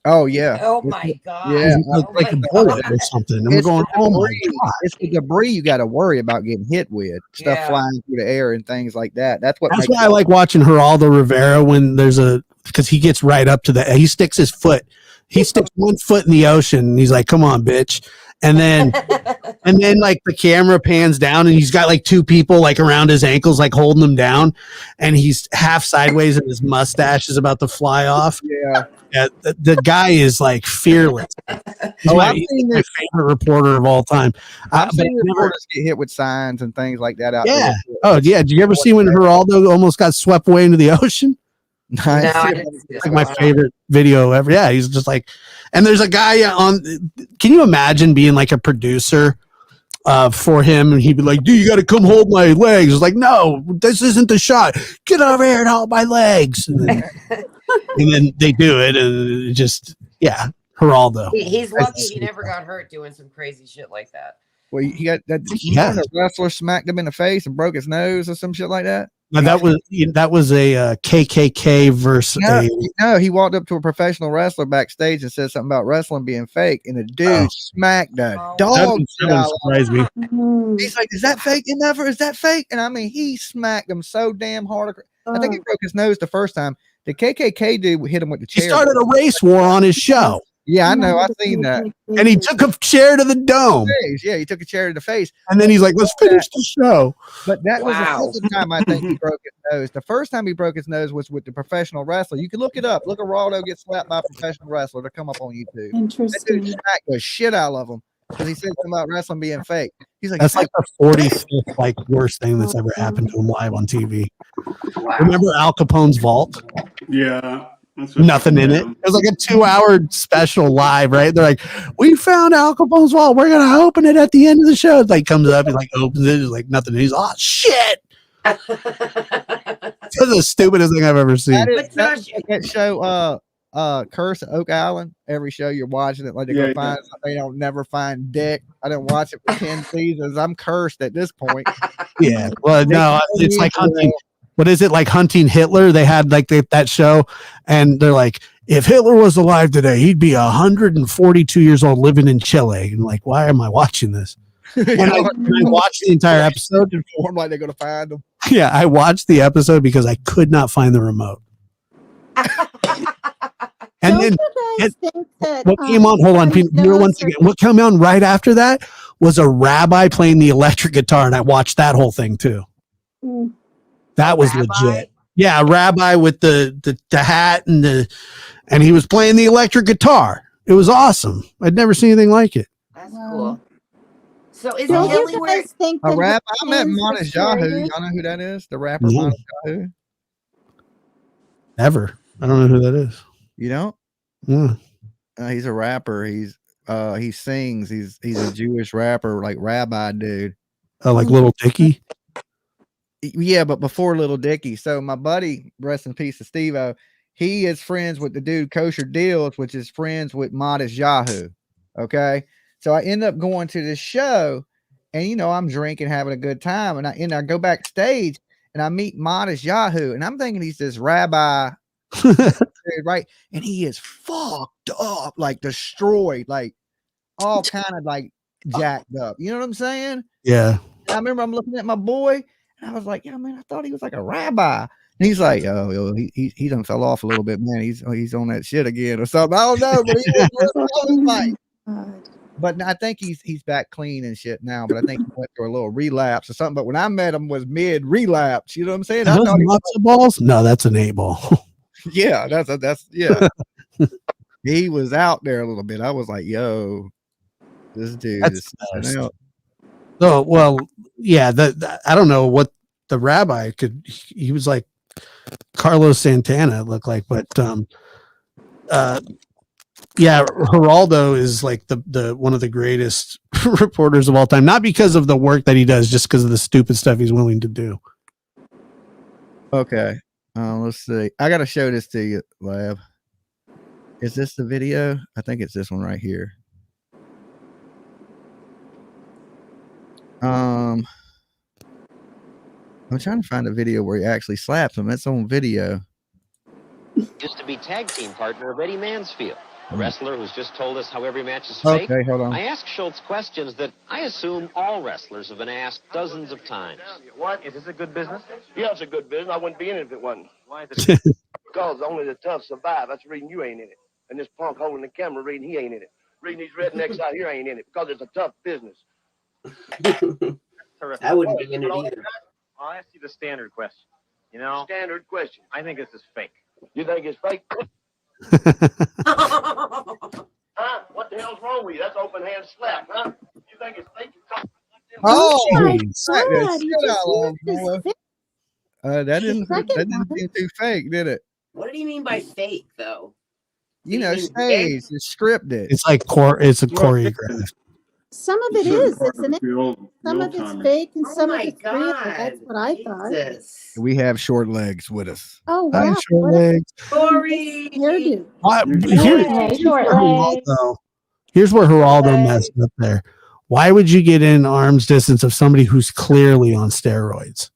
Oh yeah. Oh my god. Yeah, like a bullet or something. And we're going, oh my god. It's the debris you got to worry about getting hit with. Stuff flying through the air and things like that. That's why I like watching Geraldo Rivera when there's because he gets right up to he sticks his foot. He sticks one foot in the ocean and he's like, come on, bitch. And then like the camera pans down and he's got like two people like around his ankles, like holding him down, and he's half sideways and his mustache is about to fly off. Yeah. The guy is like fearless. He's my favorite reporter of all time. I've seen reporters get hit with signs and things like that out there. Oh yeah. Did you ever see when Geraldo almost got swept away into the ocean? Like my favorite video ever. Yeah, he's just like, and there's a guy on. Can you imagine being like a producer for him, and he'd be like, "Dude, you got to come hold my legs." It's like, no, this isn't the shot. Get over here and hold my legs. And then they do it, and it just Geraldo. He's lucky he never got hurt doing some crazy shit like that. Well, he got that. A wrestler smacked him in the face and broke his nose or some shit like that. Now, that was a KKK versus no, he walked up to a professional wrestler backstage and said something about wrestling being fake, and the dude smacked the dog. That surprised me. He's like, "Is that fake? Is that fake?" And I mean, he smacked him so damn hard. I think he broke his nose the first time. The KKK dude hit him with the chair. He started a race war on his show. Yeah, I know. I've seen that. And he took a chair to the dome. Yeah, he took a chair to the face. And then he's like, let's finish the show. But that was the second time I think he broke his nose. The first time he broke his nose was with the professional wrestler. You can look it up. Look at Geraldo get slapped by a professional wrestler. They'll come up on YouTube. Interesting. That dude smacked the shit out of him because he said something about wrestling being fake. He's like, that's like the 45th like worst thing that's ever happened to him live on TV. Wow. Remember Al Capone's vault? Yeah. Nothing in it. It was like a 2-hour special live, right? They're like, we found Al Capone's vault. We're gonna open it at the end of the show. It like comes up, he like opens it, it's like nothing. And he's oh shit. That's the stupidest thing I've ever seen. That show Curse at Oak Island. Every show you're watching it, like they go find something, they don't never find Dick. I didn't watch it for 10 seasons. I'm cursed at this point. Yeah. Well, no, it's like hunting. what is it, like Hunting Hitler? They had like that show, and they're like, if Hitler was alive today, he'd be 142 years old living in Chile. And like, why am I watching this? And I watched the entire episode. Informed like they're gonna find them. Yeah, I watched the episode because I could not find the remote. And Don't then you guys think that what came on? Hold on, Peter, once again. What came on right after that was a rabbi playing the electric guitar, and I watched that whole thing too. Mm. That was Rabbi? legit. Yeah, a rabbi with the hat and he was playing the electric guitar. It was awesome. I'd never seen anything like it. That's Wow. cool. So is Don't Hilly you where? guys think A that rap. I his met fans Monis destroyed Yahoo. it? Y'all know who that is? The rapper No. Monis Yahoo. Ever. I don't know who that is. You don't? Yeah. He's a rapper. He sings. He's a Jewish rapper, like rabbi dude. Like Little Dicky. Yeah, but before Little Dicky. So my buddy, rest in peace to Steve-O, he is friends with the dude Kosher Deals, which is friends with Modest Yahoo. Okay. So I end up going to this show, and I'm drinking, having a good time. And I go backstage and I meet Modest Yahoo, and I'm thinking he's this rabbi, right? And he is fucked up, like destroyed, like all kind of like jacked up. You know what I'm saying? Yeah. And I remember I'm looking at my boy, and I was like, "Yeah, man, I thought he was like a rabbi." And he's like, "Oh, he done fell off a little bit, man. He's on that shit again or something. I don't know, but I was like, God. but I think he's back clean and shit now. But I think he went through a little relapse or something. But when I met him, was mid relapse. You know what I'm saying? I Those thought he was, matzo balls? No, that's an 8-ball. yeah, that's yeah. He was out there a little bit. I was like, "Yo, this dude That's is something else." Oh, well, yeah. I don't know what the rabbi could. He was like Carlos Santana, it looked like, but yeah, Geraldo is like the one of the greatest reporters of all time. Not because of the work that he does, just because of the stupid stuff he's willing to do. Okay, let's see. I gotta show this to you, Lab. Is this the video? I think it's this one right here. I'm trying to find a video where he actually slaps him. That's on video. Used to be tag team partner of Eddie Mansfield, a wrestler who's just told us how every match is fake. Okay, hold on. I asked Schultz questions that I assume all wrestlers have been asked dozens of times. What? Is this a good business? Yeah, it's a good business. I wouldn't be in it if it wasn't. Why is it? Because only the tough survive. That's the reason you ain't in it. And this punk holding the camera reading he ain't in it. Reading these rednecks out here ain't in it because it's a tough business. I wouldn't be in it either. I'll ask you the standard question. You know? Standard question. I think this is fake. You think it's fake? Huh? What the hell's wrong with you? That's open hand slap, huh? You think it's fake? Oh, my smack that God, shit you just out of him, used his boy. fist. That didn't Second one. seem too fake, did it? What do you mean by fake, though? You know, He's staged, it's scripted. It's like it's a choreograph. Some of it is, isn't it? Some of it's Old-timers. fake and Oh some of my it's real. God. That's what I thought. Jesus. We have short legs with us. Oh Hi, wow! short What a legs. Corey. hairdo. Here's where Geraldo messed up there. Why would you get in arm's distance of somebody who's clearly on steroids?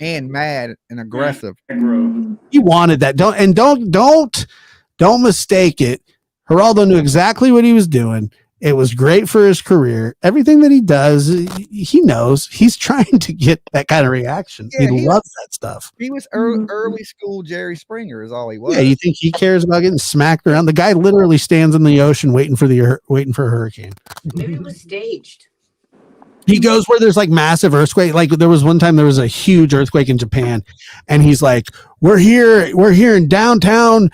And mad and aggressive. Mm. He wanted that. Don't mistake it. Geraldo knew exactly what he was doing. It was great for his career. Everything that he does, he knows he's trying to get that kind of reaction. Yeah, he loves that stuff. He was early school Jerry Springer is all he was. Yeah, you think he cares about getting smacked around? The guy literally stands in the ocean waiting for a hurricane. Maybe it was staged. He goes where there's like massive earthquake. Like there was one time there was a huge earthquake in Japan, and he's like, "We're here in downtown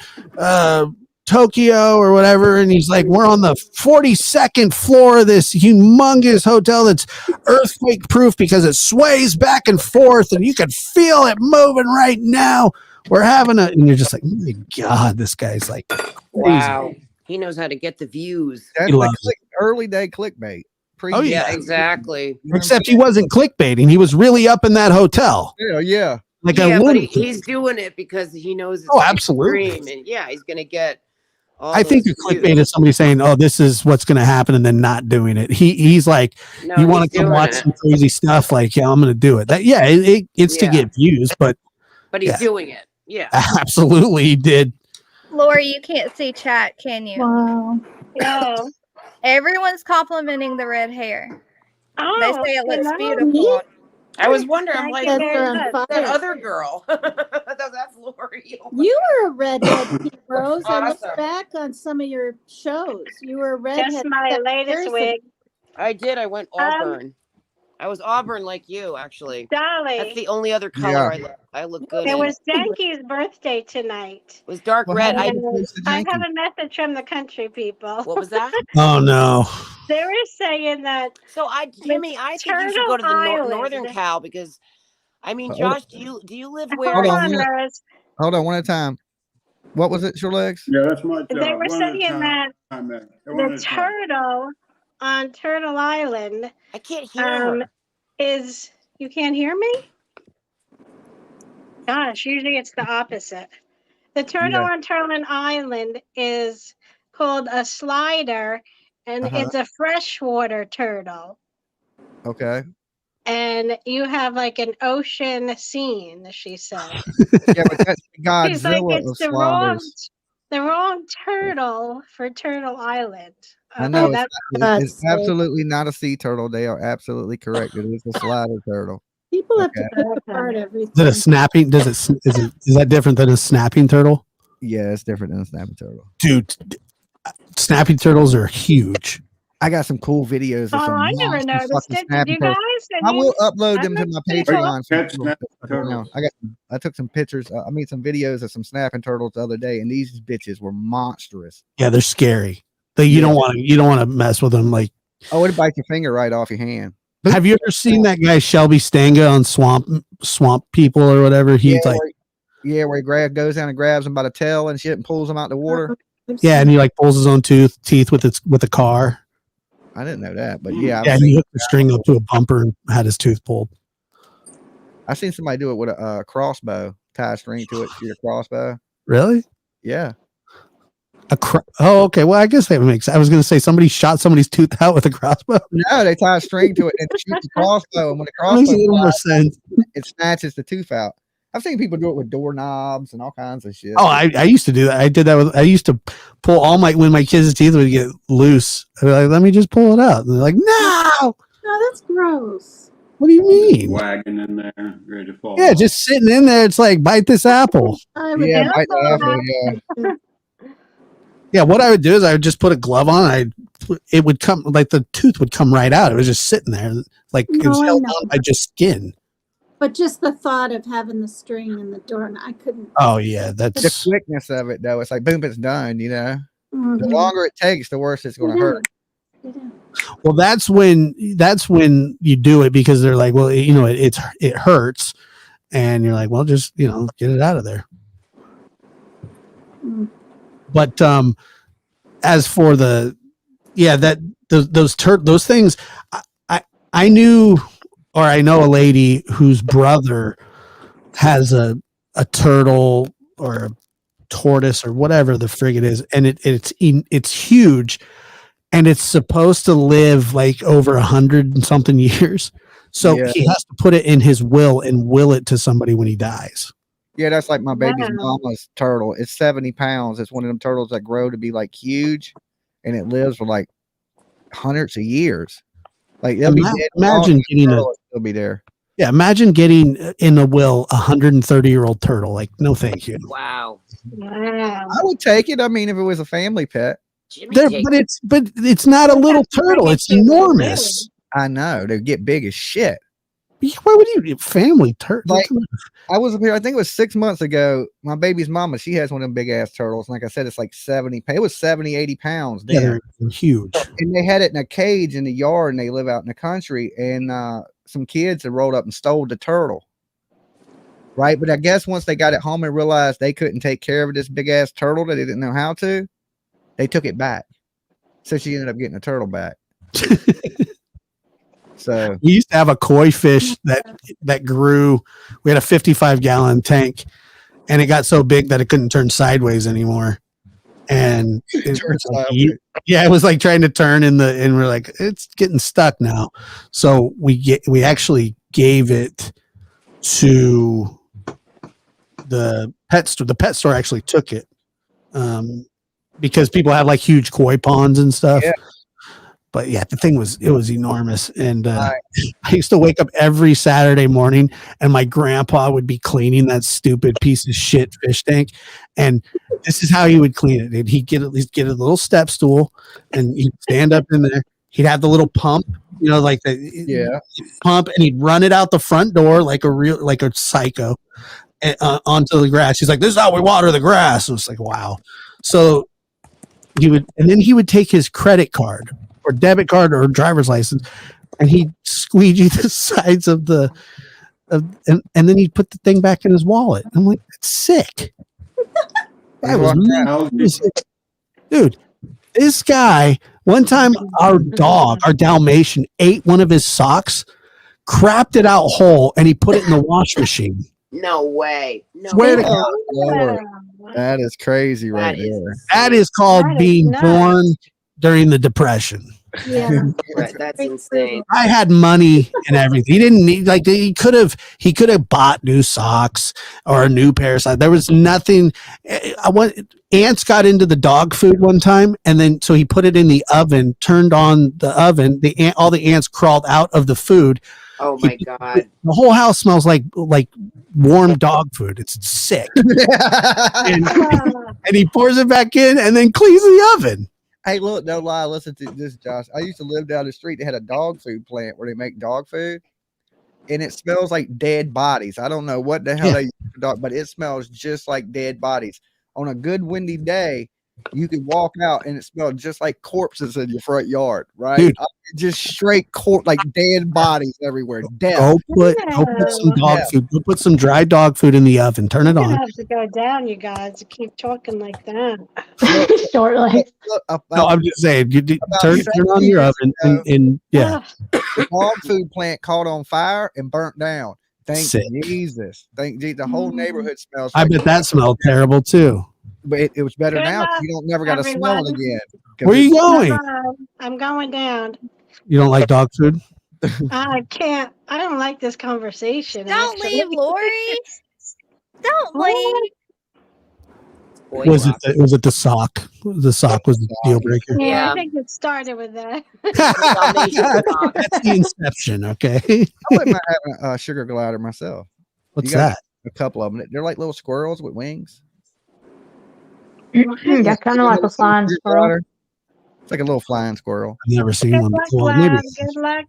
Tokyo or whatever," and he's like, "We're on the 42nd floor of this humongous hotel that's earthquake proof because it sways back and forth, and you can feel it moving right now. We're having a," and you're just like, "Oh my God, this guy's like crazy." Wow. He knows how to get the views. That's He like loves it. early day clickbait. Oh, Yeah, exactly. Except he wasn't clickbaiting. He was really up in that hotel. Yeah. Like Yeah, a but lunatic. he's doing it because he knows it's Oh, absolutely. extreme, and yeah, he's gonna get all I think those a clickbait views. is somebody saying, "Oh, this is what's going to happen," and then not doing it. He's like, No, "You want he's to come doing watch it. some crazy stuff?" Like, yeah, I'm going to do it. It's to Yeah. get views, but but he's Yeah. doing it. Yeah. Absolutely, he did. Lori, you can't see chat, can you? Wow. No. Everyone's complimenting the red hair. Oh, They say it looks hello. beautiful. I was wondering, I'm Thank like, you who's very That's much. that fire. other girl? That's Lori. You were a redhead, Pete Rose. I looked Awesome. back on some of your shows. You were a redhead. Just my 7 years latest ago. wig. I did. I went Auburn. I was Auburn like you, actually. That's Dolly, the only other color I look good it in. was Jankie's birthday tonight. It was dark Well, red. how I, did you lose to I Janky? have a message from the country people. what was that? Oh no. They were saying that So Jimmy, I think you should Turtle go to the Island. Northern Cal because, I mean, Hold on. Josh, do you live hold where? Hold on, on, yeah. Rose. Hold on, one at a time. What was it, your legs? Yeah, that's my job. They were One at a saying that time, man. One the at a time. turtle on Turtle Island I can't hear her. is. You can't hear me? Gosh, usually it's the opposite. The turtle Yeah. on Turtle Island is called a slider, and Uh-huh. it's a freshwater turtle. Okay. And you have like an ocean scene, she said. Yeah, but that's the She's like, Godzilla of it's sliders. the wrong turtle for Turtle Island. I know Okay, it's absolutely not a sea turtle. They are absolutely correct. It is a slider turtle. People have to Okay. pick apart everything. Is it a snapping? Is that different than a snapping turtle? Yeah, it's different than a snapping turtle. Dude, snapping turtles are huge. I got some cool videos of Oh, some I never monster noticed fucking it. Did snapping you turtles. guys? I will upload them to my pretty cool. Patreon. so Catch people snapping can check them out. turtles. I took some pictures. Some videos of some snapping turtles the other day, and these bitches were monstrous. Yeah, they're scary. You don't want to mess with them. Like, Oh, it'd bite your finger right off your hand. have you ever seen that guy Shelby Stanga on Swamp People or whatever? He's like, where he goes down and grabs them by the tail and shit and pulls them out the water. yeah, and he like pulls his own teeth with a car. I didn't know that, but yeah, Yeah, and he hooked the string up to a bumper and had his tooth pulled. I seen somebody do it with a crossbow, tie a string to it, shoot a crossbow. Really? Yeah. Oh, okay. Well, I guess that makes sense. I was going to say somebody shot somebody's tooth out with a crossbow. No, they tie a string to it and shoot the crossbow, and when the That makes a crossbow little more flies, sense. it snatches the tooth out. I've seen people do it with doorknobs and all kinds of shit. Oh, I used to do that. I used to pull when my kids' teeth would get loose. I'd be like, let me just pull it out. And they're like, no. No, that's gross. What do you mean? Wagging in there, ready to fall. Yeah, just sitting in there. It's like, bite this apple. I would Yeah, never bite the go apple, back. Yeah, what I would do is I would just put a glove on. It would come, like the tooth would come right out. It was just sitting there. Like it was No, I held know. on by just skin. But just the thought of having the string in the door, and I couldn't. Oh, yeah. The That's quickness of it, though, it's like boom, it's done. You know, the Mhm. longer it takes, the worse it's going to hurt. well, that's when you do it because they're like, well, it hurts. And you're like, well, just, get it out of there. Mm. But as for those things, I knew, or I know a lady whose brother has a turtle or a tortoise or whatever the frig it is, and it's huge, and it's supposed to live like over 100 and something years. So Yeah. he has to put it in his will and will it to somebody when he dies. Yeah, that's like my baby's Wow. mama's turtle. It's 70 pounds. It's one of them turtles that grow to be like huge, and it lives for like hundreds of years. Like they'll be dead. Imagine getting they'll be there. Yeah, imagine getting in a will 130-year-old turtle. Like, no, thank you. Wow. Wow. I would take it. I mean, if it was a family pet. Jimmy But it's not a little turtle. It's enormous. I know they get big as shit. Why would you family turtle? Like I was up here. I think it was 6 months ago. My baby's mama, she has one of them big ass turtles. Like I said, it's like 70. It was 70, 80 pounds. Yeah, Then. they're huge. And they had it in a cage in the yard, and they live out in the country. And some kids had rolled up and stole the turtle. Right, but I guess once they got it home and realized they couldn't take care of this big ass turtle that they didn't know how to, they took it back. So she ended up getting a turtle back. So We used to have a koi fish that grew. We had a 55-gallon tank, and it got so big that it couldn't turn sideways anymore. And it was like, it was like trying to turn and we're like, it's getting stuck now. So we actually gave it to the pet store. The pet store actually took it because people have like huge koi ponds and stuff. Yeah. But yeah, the thing was enormous, and I used to wake up every Saturday morning, and my grandpa would be cleaning that stupid piece of shit fish tank, and this is how he would clean it. He'd get a little step stool, and he'd stand up in there. He'd have the little pump, like the pump, and he'd run it out the front door like a psycho onto the grass. He's like, "This is how we water the grass." And it's like, wow. So he would take his credit card or debit card or driver's license, and he'd squeegee the sides of and then he'd put the thing back in his wallet. I'm like, that's sick. Dude, this guy, one time our Dalmatian, ate one of his socks, crapped it out whole, and he put it in the wash machine. No way. No Swear to way. God. Lord. That is crazy right there. That is called being born during the Depression. Yeah. That's insane. I had money and everything. He didn't need he could have bought new socks or a new pair of socks. There was nothing. Ants got into the dog food one time, and then so he put it in the oven, turned on the oven. All the ants crawled out of the food. Oh my God. The whole house smells like warm dog food. It's sick. and he pours it back in and then cleans the oven. Hey, look, no lie. Listen to this, Josh. I used to live down the street. They had a dog food plant where they make dog food, and it smells like dead bodies. I don't know what the hell they use for dog, but it smells just like dead bodies. On a good windy day, you could walk out and it smelled just like corpses in your front yard, right? Dude. Just straight like dead bodies everywhere. Death. Go put some dog food. Go put some dry dog food in the oven. Turn it I on. have to go down, you guys, to keep talking like that. Shortly. No, I'm just saying. You turn on your oven and yeah. The dog food plant caught on fire and burnt down. Thank Sick. Jesus. Thank Jesus. The whole neighborhood smells. I bet that smelled terrible too. But it was better Good now. luck, You don't never got to smell it everyone. again. Where are you going? I'm going down. You don't like dog food? I can't. I don't like this conversation. Don't actually. leave, Lori. Don't leave. Was it the sock? The sock was the deal breaker. Yeah, I think it started with that. That's the inception. Okay. I wouldn't mind having a sugar glider myself. What's You got that? A couple of them. They're like little squirrels with wings. Yeah, kind of like a flying squirrel. It's like a little flying squirrel. I've never seen Good one luck, before. love. Maybe. Good luck,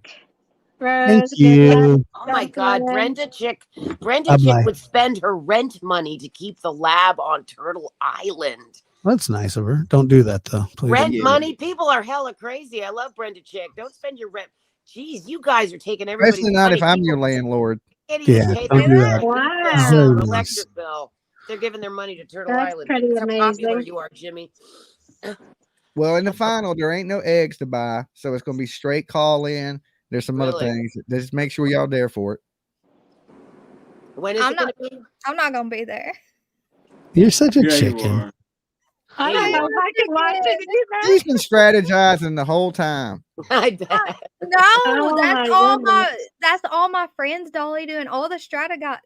Rose. Thank Good luck. you. Oh my Don't God, go in. Brenda Chick Bye-bye. would spend her rent money to keep the lab on Turtle Island. That's nice of her. Don't do that though, please. Rent money? People are hella crazy. I love Brenda Chick. Don't spend your rent. Jeez, you guys are taking everybody's Especially not money. if I'm People your landlord. can't even Yeah, pay don't their do that. Wow. Very electric nice. bill. They're giving their money to Turtle That's Island. pretty That's how popular amazing. you are, Jimmy. Well, in the final, there ain't no eggs to buy, so it's gonna be straight call in. There's some other Really? things. Just make sure y'all there for it. When is I'm it going not. to be? I'm not gonna be there. You're such a Yeah, you chicken. are. I don't know if I can watch it either. She's been strategizing the whole time. I bet. No, Oh that's my all goodness. that's all my friends Dolly doing all the strategizing.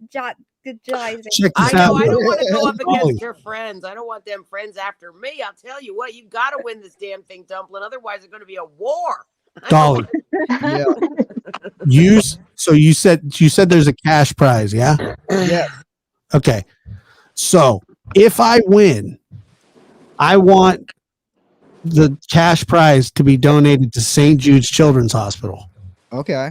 Check I this know. out. I don't want to go up Dolly. against your friends. I don't want them friends after me. I'll tell you what, you've got to win this damn thing, Dumpling. Otherwise, it's going to be a war. Dolly, Yeah. you said there's a cash prize, yeah? Yeah. Okay. So if I win, I want the cash prize to be donated to St. Jude's Children's Hospital Okay.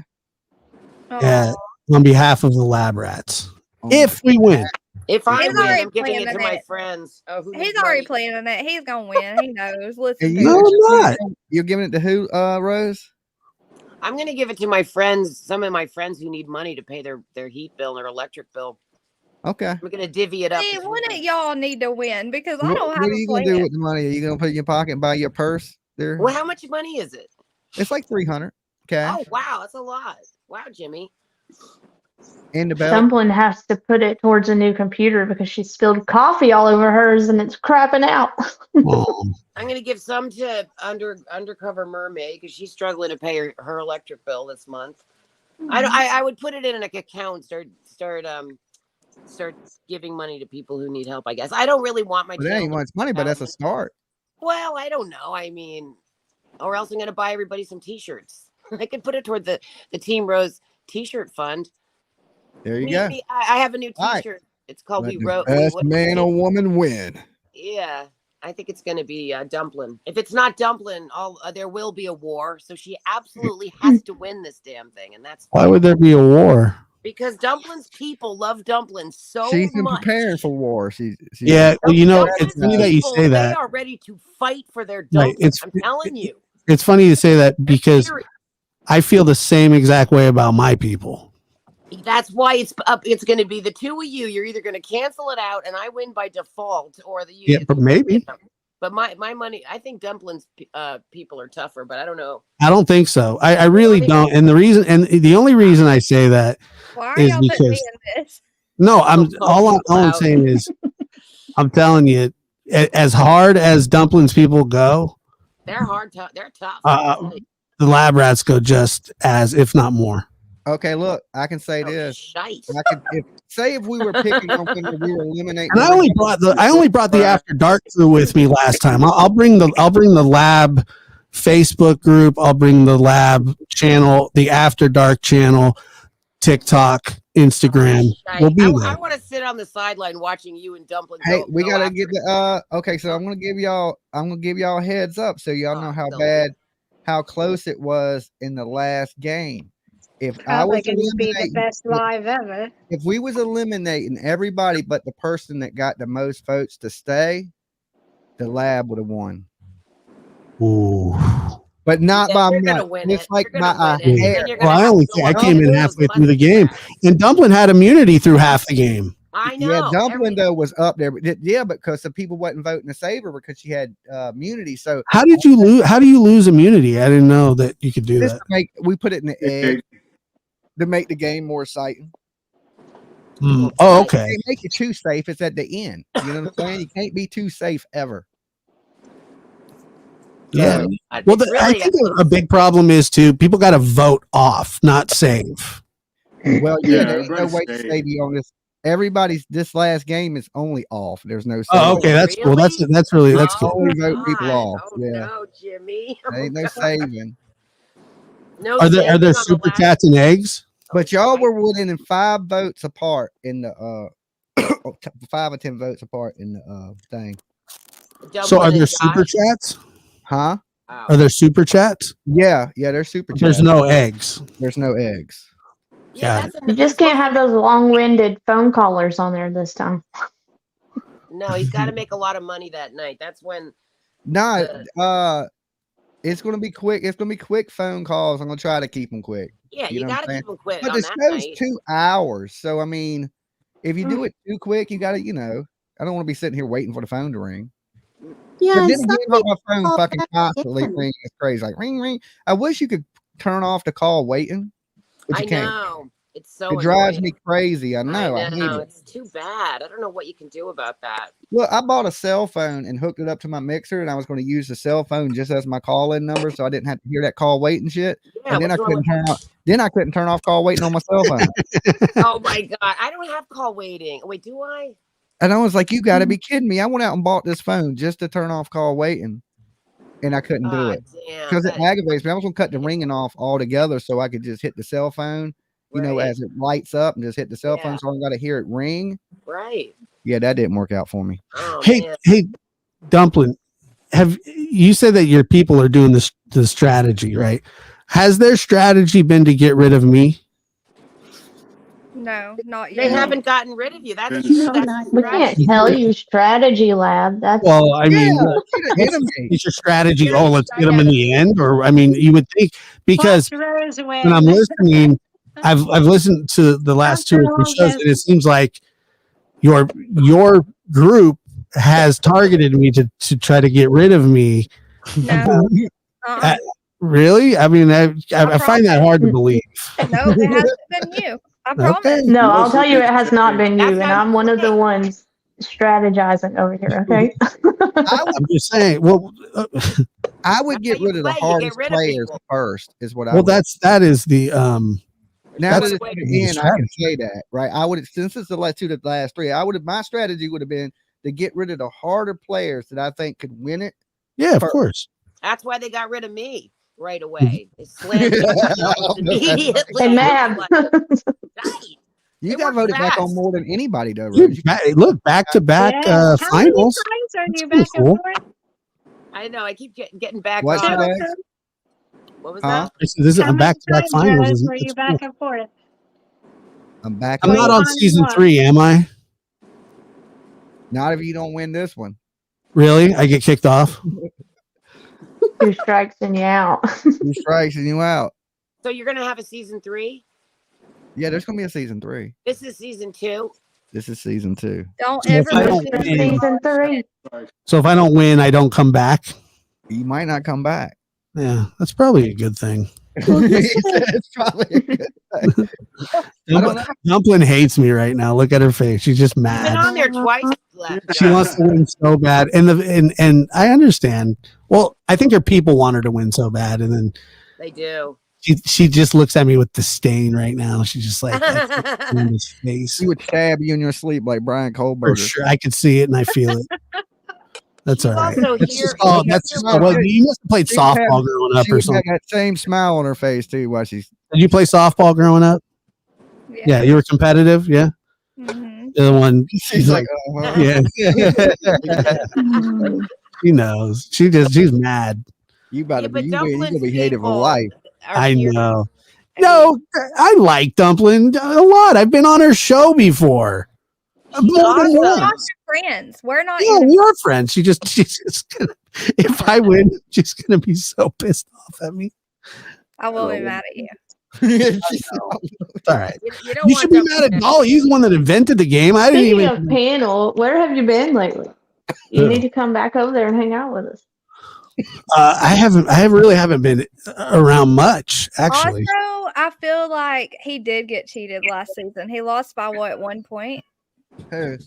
on behalf of the lab rats. Oh If we win, If I He's win, already I'm giving it to planning my it. friends. Oh, who He's needs already money? planning it. He's gonna win. He knows. Listen And to No, him. I'm not. You're giving it to who, Rose? I'm going to give it to my friends, some of my friends who need money to pay their heat bill and their electric bill. Okay. I'm going to divvy it up. See, between one of them. y'all need to win because I What, don't what have are a you gonna do plan. with the money? Are you gonna put it in your pocket and buy your purse? There. Well, how much money is it? It's like 300. Okay. Oh, wow. That's a lot. Wow, Jimmy. In the belt. Dumpling has to put it towards a new computer because she spilled coffee all over hers and it's crapping out. Oh, I'm going to give some to Undercover Mermaid because she's struggling to pay her electric bill this month. I would put it in an account, start start giving money to people who need help. I guess I don't really want my. But that ain't channel much money, but that's a start. Well, I don't know. I mean, or else I'm going to buy everybody some T-shirts. I could put it toward the Team Rose T-shirt fund. There you go. I have a new All T-shirt. right. It's called Let We the Wrote. best man or woman win. Yeah, I think it's going to be Dumplin. If it's not Dumplin, there will be a war. So she absolutely has to win this damn thing, and that's Why would there be a war? because Dumplin's people love Dumplin so She's been much. preparing for war. She's Yeah, well, you know, Dumplin' it's funny that you people, say that. They are ready to fight for their Right, Dumplin. I'm telling you. It's funny to say that because I feel the same exact way about my people. That's why it's up. It's going to be the two of you. You're either going to cancel it out, and I win by default, or the Yeah, but maybe. But my money, I think Dumplin's people are tougher, but I don't know. I don't think so. I really don't. And the only reason I say that Why are is y'all putting me because in this? no, all I'm saying is I'm telling you, as hard as Dumplings people go, They're hard. They're tough. the lab rats go just as, if not more. Okay, look, I can say this. I could, if we were picking something that we were eliminating. And I only brought the After Dark crew with me last time. I'll bring the lab Facebook group. I'll bring the lab channel, the After Dark channel, TikTok, Instagram. We'll be there. I want to sit on the sideline watching you and Dumpling. Hey, we gotta get the okay, so I'm gonna give y'all a heads up so y'all know how close it was in the last game. If I Probably was going to be the eliminating, best live ever. if we was eliminating everybody but the person that got the most votes to stay, the lab would have won. Ooh. But not by much. It's like my hair. Well, I came in halfway through the game, and Dumpling had immunity through half the game. I know. Yeah, Dumpling though was up there. But because the people wasn't voting to save her because she had immunity. So How did you lose? How do you lose immunity? I didn't know that you could do this that. we put it in the egg to make the game more exciting. Oh, okay. They make you too safe. It's at the end. You know what I'm saying? You can't be too safe ever. Yeah. Well, I think a big problem is too. People got to vote off, not save. Well, yeah, there ain't no way to save you on this. Everybody's this last game is only off. There's no. Oh, okay, that's cool. That's cool. Only vote people off. Yeah, No, Jimmy. there ain't no saving. No. Are there super chats and eggs? But y'all were within 5 votes apart in the 5 or 10 votes apart in the thing. So are there super chats? Huh? Are there super chats? Yeah, there's super chats. There's no eggs. There's no eggs. Yeah. You just can't have those long-winded phone callers on there this time. No, he's got to make a lot of money that night. That's when. It's gonna be quick. It's gonna be quick phone calls. I'm gonna try to keep them quick. Yeah, you know what got to I'm keep them quick. But on the that show's night. 2 hours, so I mean, if you do it too quick, you gotta, I don't want to be sitting here waiting for the phone to ring. Yeah, But and then some again, my people phone call fucking back constantly in. ringing. It's crazy, like ring, ring. I wish you could turn off the call waiting, but I you can't. know. It's so It drives annoying. me crazy. I know. I hate it. It's too bad. I don't know what you can do about that. Look, I bought a cell phone and hooked it up to my mixer, and I was going to use the cell phone just as my call-in number, so I didn't have to hear that call waiting shit. Yeah, and then I what's wrong couldn't turn off. Then I couldn't turn off call waiting on my cell phone. Oh my god, I don't have call waiting. Wait, do I? And I was like, "You got to be kidding me!" I went out and bought this phone just to turn off call waiting, and I couldn't do it because it aggravates me. I was going to cut the ringing off altogether so I could just hit the cell phone. As it lights up and just hit the cell phone, so I got to hear it ring. Right. Yeah, that didn't work out for me. Oh, Hey, Dumpling, have you said that your people are doing the strategy, right? Has their strategy been to get rid of me? No, not yet. They haven't gotten rid of you. That's We can't tell you strategy lab. That's Well, I mean, is your strategy? Oh, let's get them in the end, or I mean, you would think because Rose when I'm listening, I've listened to the last 2 or 3 shows, and it seems like your group has targeted me to try to get rid of me. No. Really? I mean, I find that hard to believe. No, it hasn't been you. I promise. No, I'll tell you, it has not been you, and I'm one of the ones strategizing over here. Okay. I'm just saying. Well, I would get rid of the hardest players first. Is what I. Well, would. that is the Now That's that it's at the the end, I can strategy. say that, right? I would, since it's the last two to the last three, my strategy would have been to get rid of the harder players that I think could win it. Yeah, of first. course. That's why they got rid of me right away. They slammed me almost immediately. Hey, Mab. Right. You It got worked voted back on fast. more than anybody, though, You Rose. look back to back Yeah. How many finals. times are you That's back and cool. forth? I know. I keep getting back What's on. that? Two. What was Huh? that? This is How a many back to back times, finals. Rose, Is were you it's back cool. and forth? I'm back. I'm on not it. on season 3, am I? Not if you don't win this one. Really? I get kicked off. 2 strikes and you out. 2 strikes and you out. So you're gonna have a season 3? Yeah, there's gonna be a season 3. This is season 2. This is season 2. Don't So if ever I wish don't it was win- Season 3. So if I don't win, I don't come back. You might not come back. Yeah, that's probably a good thing. It's probably a good thing. I don't know. Dumpling hates me right now. Look at her face. She's just You've been mad. on there twice. She wants to win so bad, and I understand. Well, I think her people want her to win so bad, and then They do. she just looks at me with disdain right now. She's just like in his face. She would stab you in your sleep like Brian For Kohlberger. sure, I could see it and I feel it. That's all right. also That's here- just called. That's just called. Well, you must have played She would have- softball growing up She or would have something. that same smile on her face too while she's. Did you play softball growing up? Yeah, you were competitive. Yeah, Mhm. the one. She's like, yeah. She knows. She's mad. You about Yeah, to but be, you gonna Dumplings be hated for people life. are I here- know. No, I like Dumpling a lot. I've been on her show before. More than awesome. We're once. not your friends. We're not. Yeah, your we are friends. She's just gonna, if I win, she's gonna be so pissed off at me. I will be mad at you. It's all right. You don't You want should be Dumpling mad at Dolly. He's the one that invented the game. I didn't Speaking even. of panel, where have you been lately? You need to come back over there and hang out with us. I really haven't been around much actually. Also, I feel like he did get cheated last season. He lost by what, 1 point? Who?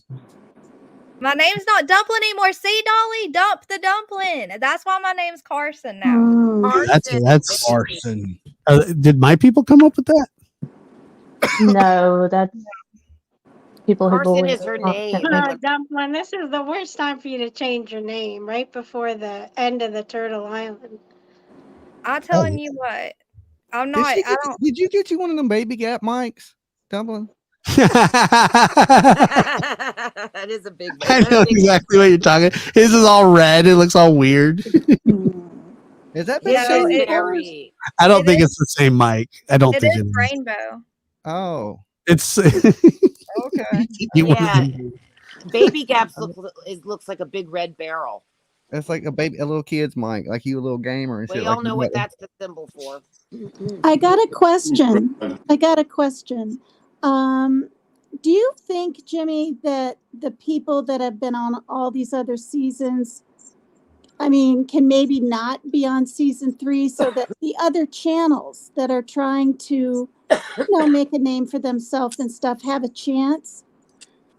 My name's not Dumpling anymore. See, Dolly, dump the dumpling. That's why my name's Carson now. That's Carson. Did my people come up with that? No, that's people who Carson bully is her us. name. Dumpling, this is the worst time for you to change your name right before the end of the Turtle Island. I'm telling you what. I'm Did, not. she I get, don't. did you get you one of them baby gap mics, Dumpling? That is a big. I know exactly what you're talking. His is all red. It looks all weird. Is that His the same is colors? very. I don't It think is- it's the same mic. I don't It think is it is. rainbow. Oh, It's okay. you want Yeah. to- Baby Gaps looks like a big red barrel. That's like a little kid's mic, like you a little gamer and We shit. all like know you what got- that's the symbol for. I got a question. Do you think, Jimmy, that the people that have been on all these other seasons, I mean, can maybe not be on season 3 so that the other channels that are trying to, make a name for themselves and stuff have a chance?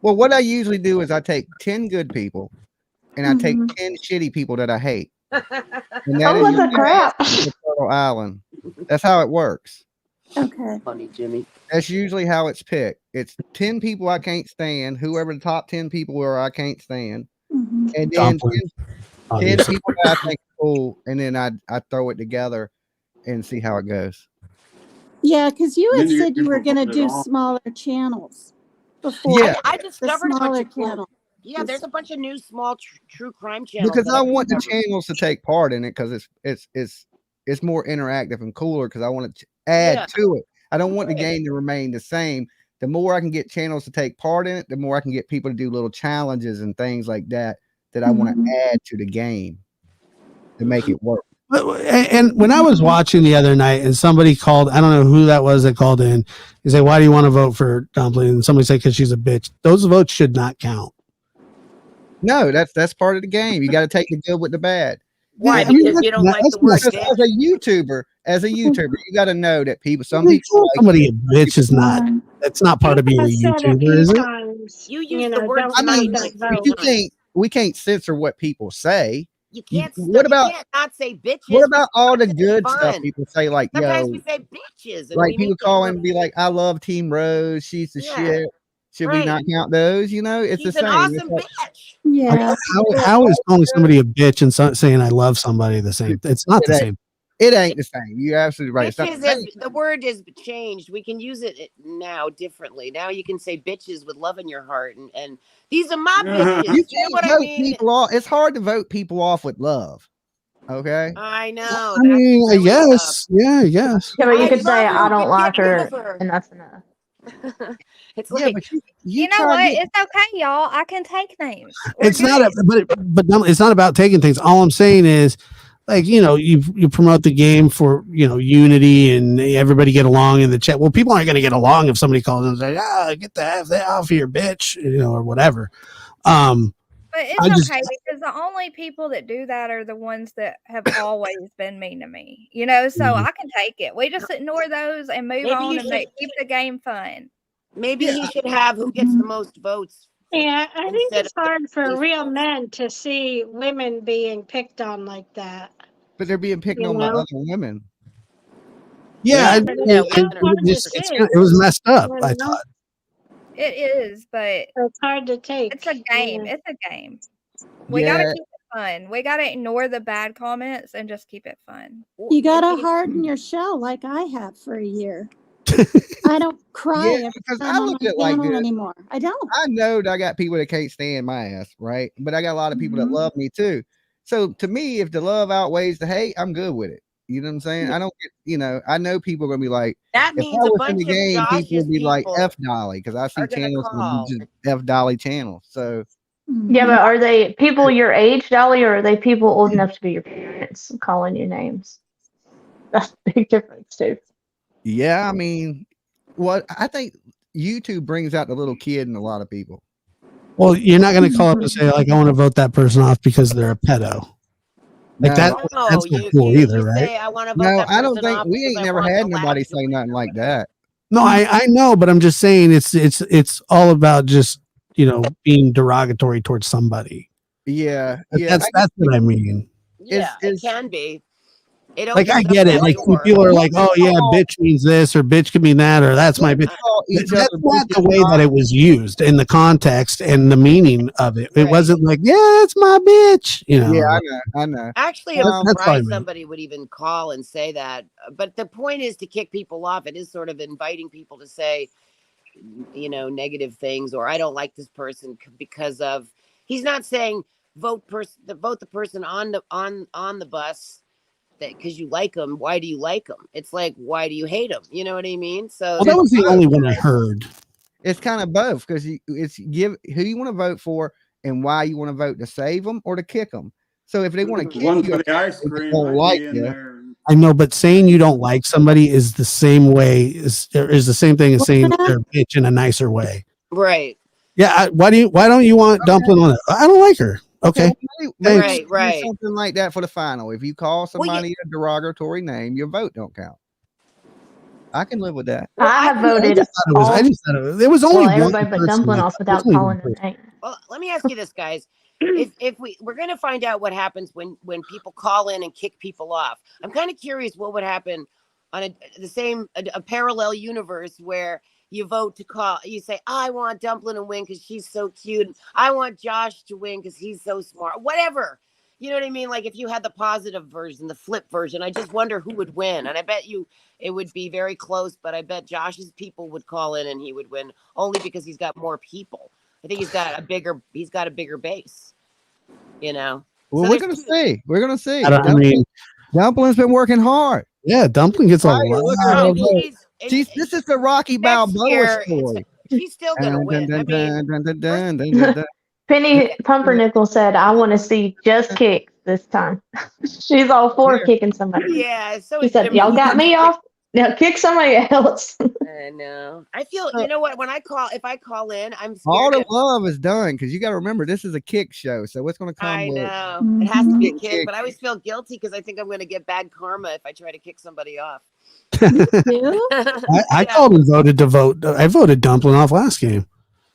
Well, what I usually do is I take 10 good people and I take Mhm. 10 shitty people that I hate. And Oh, is what the usually crap? the Turtle Island. That's how it works. Okay. Funny, Jimmy. That's usually how it's picked. It's 10 people I can't stand, whoever the top 10 people are I can't stand, Mhm. and then Dumpling, 10 obviously. people that I think are cool, and then I throw it together and see how it goes. Yeah, because you had Then you- said you you were going to put it do on. smaller channels before. Yeah. I The discovered a smaller bunch of cool. channel. Yeah, there's a bunch of new small true crime channels. Because that I I've want the discovered. channels to take part in it because it's more interactive and cooler because I want to add Yeah. to it. I don't want the Right. game to remain the same. The more I can get channels to take part in it, the more I can get people to do little challenges and things like that I want Mhm. to add to the game to make it work. And when I was watching the other night and somebody called, I don't know who that was that called in. He said, "Why do you want to vote for Dumpling?" And somebody said, "Because she's a bitch." Those votes should not count. No, that's part of the game. You got to take the good with the bad. Why? I mean, Because you don't that's- like the word Because bitch? as a YouTuber, you got to know that some Calling people like somebody a bitch is not. That's not part of being a I've said a YouTuber, few is it? times, You use the word don't I mean, vote, like don't vote. you can't. We can't censor what people say. You can't. What about- You can't not say bitches. What about all the It's good fun. stuff people say? Like, Sometimes yo, we say bitch. bitches. And Like we people make them call look- and be like, "I love Team Rose. She's the Yeah, shit." Should we right. not count those? You know, it's She's the an same. It's awesome like- bitch. Yeah. How is calling somebody a bitch and saying I love somebody the same? It's not the same. It ain't the same. You're absolutely right. It's not Bitches the same. is, the word is changed. We can use it now differently. Now you can say bitches with love in your heart, and these are my bitches. You You know can't what I vote mean? people off. It's hard to vote people off with love. Okay. I know. I that's mean, I really guess. Yeah, I guess. Yeah, but you I could say love her, I don't but like get rid her, of her. and that's enough. It's Yeah, like but You know try what? to get- It's okay, y'all. I can take names. We're It's not good. but no, it's not about taking things. All I'm saying is, like, you know, you promote the game for, you know, unity and everybody get along in the chat. Well, people aren't going to get along if somebody calls and says, get the F that off here, bitch, you know, or whatever. But it's I just- okay because the only people that do that are the ones that have always been mean to me. You know, so Mhm. I can take it. We just ignore those and move Maybe on you and should- keep the game fun. maybe he should have who gets the most votes. Yeah, I think Instead it's of hard for just- real men to see women being picked on like that. But they're being picked You on by know? other women. Yeah, Yeah, but it's so hard to say. it was messed up, You I know? thought. It is, but It's hard to take. it's a game. Yeah. It's a game. We Yeah. gotta keep it fun. We gotta ignore the bad comments and just keep it fun. You gotta harden your shell like I have for a year. I don't cry Yeah, every because time I on look my at it like channel this. anymore. I don't. I know that I got people that can't stand my ass, right? But I got a lot of people that Mhm. love me too. So to me, if the love outweighs the hate, I'm good with it. You know what I'm saying? I don't get, you know, I know people are gonna be like, That if means I a was in the bunch of game, people Josh's would be like people F Dolly because I see are gonna channels call. with just F Dolly channels. So Yeah, but are they people your age, Dolly, or are they people old enough to be your parents calling you names? That's a big difference too. yeah, I mean, what I think YouTube brings out the little kid in a lot of people. Well, you're not going to call up and say, like, I want to vote that person off because they're a pedo. Like No. that, No, that's not you, cool you, either, you right? say I want to vote No, that I don't person think off we because ain't I never want had the nobody last say nothing like that. No, I know, but I'm just saying it's all about just, you know, being derogatory towards somebody. Yeah, yeah. That's what I mean. Yeah, It's- it can be. It Like, I opens up get it. that Like, door. people are like, oh yeah, bitch means this or bitch can mean that or that's my bitch. call each That's other not the bitches way that it was used in the context and the meaning of it. It Right. wasn't like, yeah, it's my bitch. You know. Yeah, I know. Actually, I'm That's what I surprised meant. somebody would even call and say that. But the point is to kick people off. It is sort of inviting people to say, you know, negative things, or I don't like this person because of. He's not saying vote the person on the bus that because you like them. Why do you like them? It's like, why do you hate them? You know what I mean? So Well, that was the only one I heard. It's kind of both because it's give who you want to vote for and why you want to vote to save them or to kick them. So if they want to kick One you, for the ice they cream, don't I'd like be in you. there. I know, but saying you don't like somebody is the same way is the same thing as saying they're a bitch in a nicer way. right, Yeah. Why don't you want Dumpling on it? I don't like her. Okay. Maybe Right, do right. something like that for the final. If you call somebody a derogatory name, your vote don't count. I can live with that. I have voted I just thought it was only well, one everybody but person Dumpling like off that. It was without only calling one their person. name. Well, let me ask you this, guys. If we're going to find out what happens when people call in and kick people off, I'm kind of curious what would happen on a parallel universe where you vote to call. You say, I want Dumpling to win because she's so cute. I want Josh to win because he's so smart. Whatever. You know what I mean? Like if you had the positive version, the flip version, I just wonder who would win. And I bet you it would be very close, but I bet Josh's people would call in and he would win only because he's got more people. I think he's got a bigger base, you know. Well, So we're there's gonna see. We're gonna see. I mean, Dumpling's been working hard. yeah, Dumpling gets a Right, lot. look at her of vote. He's- This is the Rocky next Balboa year, story. she's still gonna win. I mean, Penny Pumpernickel said, I want to see just kicks this time. She's all for kicking somebody. yeah. So He it's said, Jimmy. y'all got me off. Now kick somebody else. I know. I feel. You know what? If I call in, I'm All scared. the love is done because you got to remember this is a kick show, so what's going to come? I with know it has to be a Big kick, kick. but I always feel guilty because I think I'm going to get bad karma if I try to kick somebody off. I called and voted to vote. I voted Dumpling off last game.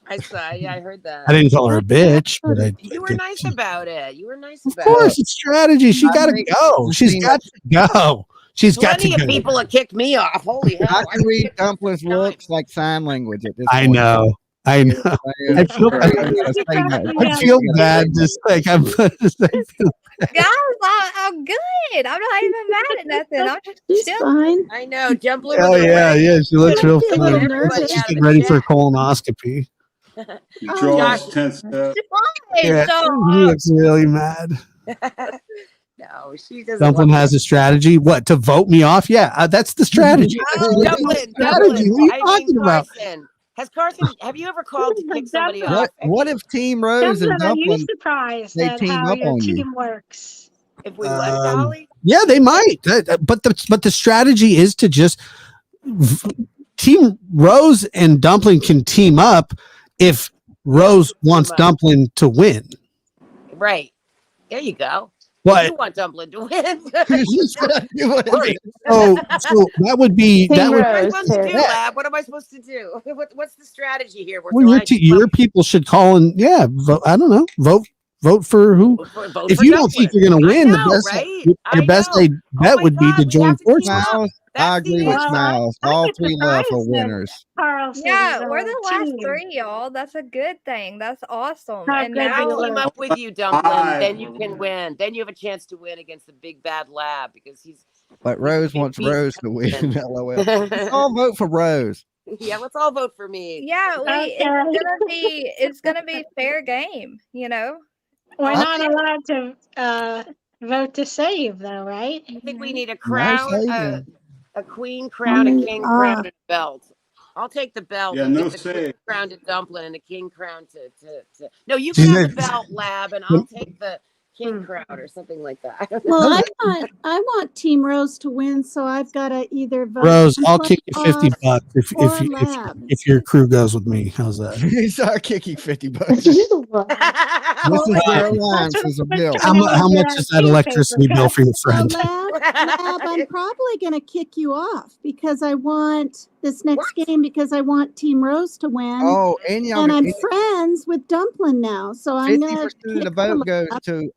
I saw. Yeah, I heard that. I didn't call her a bitch, but You were nice about it. You were nice Of about course, it. it's strategy. She got to go. She's got to go. She's got to Plenty of go. people have kicked me off. Holy hell! I can read Dumpling's looks like sign language at this I point. know. I know. I feel bad. Just like I'm. Guys, I'm good. I'm not even mad at nothing. I'm just chilling. Fine. I know. Dumpling. Oh yeah, yeah. She looks real I'm fun. feeling nervous. She's getting ready for colonoscopy. He draws tensed up. Yeah, he looks really mad. No, she doesn't. Dumpling has a strategy. What, to vote me off? Yeah, that's the strategy. Dumpling. What are you talking about? Carson, have you ever called to kick somebody off? What if Team Rose and Dumpling, are you Dumpling surprised they at team how up your on you? team works? If we let Dolly? Yeah, they might. But the strategy is to just Team Rose and Dumpling can team up if Rose wants Dumpling to win. Right. There you go. What? You want Dumpling to win. So that would be What that am I would. supposed to do, Lab? What am I supposed to do? What's the strategy here? Well, your people should call and vote, I don't know, vote for who. Vote If for you don't Dumpling. think you're going to win, I know, the best right? your best bet would be to join forces. Smiles, I agree with Smiles. All three love for winners. Yeah, we're the last three, y'all. That's a good thing. That's awesome. How And good now I'll team up with you, Dumpling. Then you can win. Then you have a chance to win against the big bad Lab because he's. But Rose wants Rose to win. LOL. Let's all vote for Rose. Yeah, let's all vote for me. yeah, it's gonna be fair game, you know. We're not allowed to vote to save, though, right? I think we need a crown, saving. a queen crown, a king crown, and a belt. I'll take the belt. Yeah, and no give the queen save. crown to Dumpling and a king crown to. No, you can have the belt, Lab, and I'll take the king crown or something like that. Well, I want Team Rose to win, so I've got to either vote. Rose, I'll Dumpling kick you $50 off if or if your crew goes with me. How's that? He's our kicking $50. This is their line, says a bill. How much is that electricity bill for your friend? Lab, I'm probably going to kick you off because I want this next game because I want Team Rose to win. Oh, and y'all, and I'm friends with Dumpling now, so I'm going 50% to of the vote goes to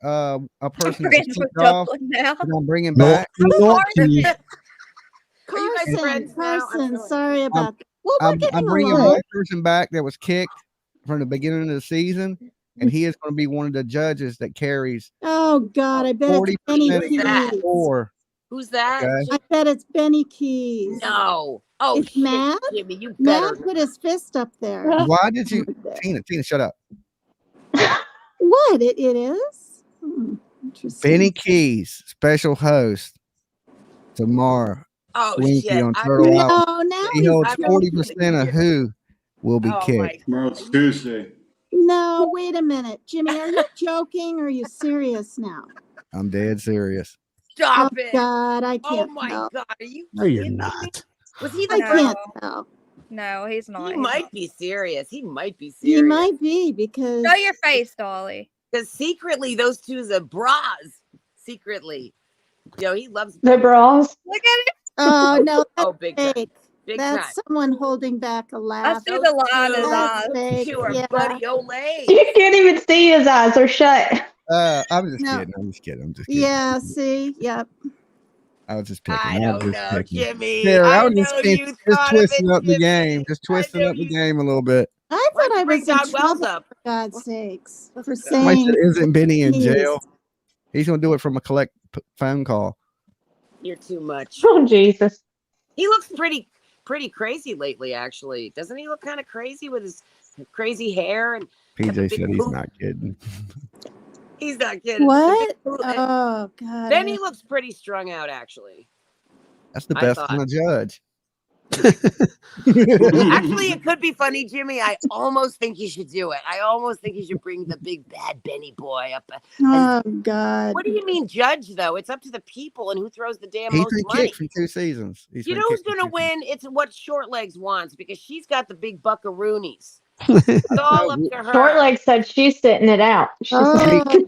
a person Friends that's with kicked off. Dumpling now. And I'm bringing No, back. no, can you- Are you guys friends now? Carson, sorry about that. Well, we're I'm getting bringing along. one person back that was kicked from the beginning of the season, and he is going to be one of the judges that carries Oh God, I bet 40% it's Benny of Keys. the score. Who's that? Okay. I bet it's Benny Keys. No. Oh, It's shit, Matt. Jimmy, you Matt better. put his fist up there. Why did you, Tina, shut up. What? It is? Interesting. Benny Keys, special host tomorrow. Oh, Winky shit. on I Turtle really- Island. No, now He he's holds joking. 40% of who will be Oh, kicked. my Tomorrow's Tuesday. No, wait a minute. Jimmy, are you joking or are you serious now? I'm dead serious. Stop Oh it. God, I Oh can't my tell. God. Are you No, you're kidding me? not. Was he I the can't tell. No, he's not. He He's might not. be serious. He might be He serious. might be because Show your face, Dolly. Because secretly, those two's are bras. Secretly. Yo, he loves. The bras. Look at it. oh no, that's Oh, big time. fake. Big That's time. someone holding back a I laugh. see the line in his That's eyes. fake. You are Yeah. buddy Olay. You can't even see his eyes; they're shut. I'm just No. kidding. I'm just kidding. I'm just kidding. Yeah, see, yep. I was just picking. I was don't just know, picking. Jimmy. Sarah, I I was just, know kidding, you just thought of twisting it, up the Jimmy. game. Just twisting know up the you- game a little bit. I thought I Bring was in Don Wells trouble, up. for God's sakes, for Somebody saying said, isn't Benny in Keys. jail? He's going to do it from a collect phone call. You're too much. Oh Jesus! He looks pretty crazy lately, actually. Doesn't he look kind of crazy with his crazy hair? And PJ big said he's poop. not kidding. he's not kidding. What? The big poop- Oh God. Then he looks pretty strung out, actually. That's the I best thought- kind of judge. Actually, it could be funny, Jimmy. I almost think you should do it. I almost think you should bring the big bad Benny boy up. Oh God. What do you mean, judge? Though it's up to the people and who throws the damn He's most been money. kicked from 2 seasons. He's You been know who's kicked from gonna 2 win? It's what Short Legs wants because she's got the big buckaroonies. It's all up to her. Short Leg said she's sitting it out. She's Oh, What? You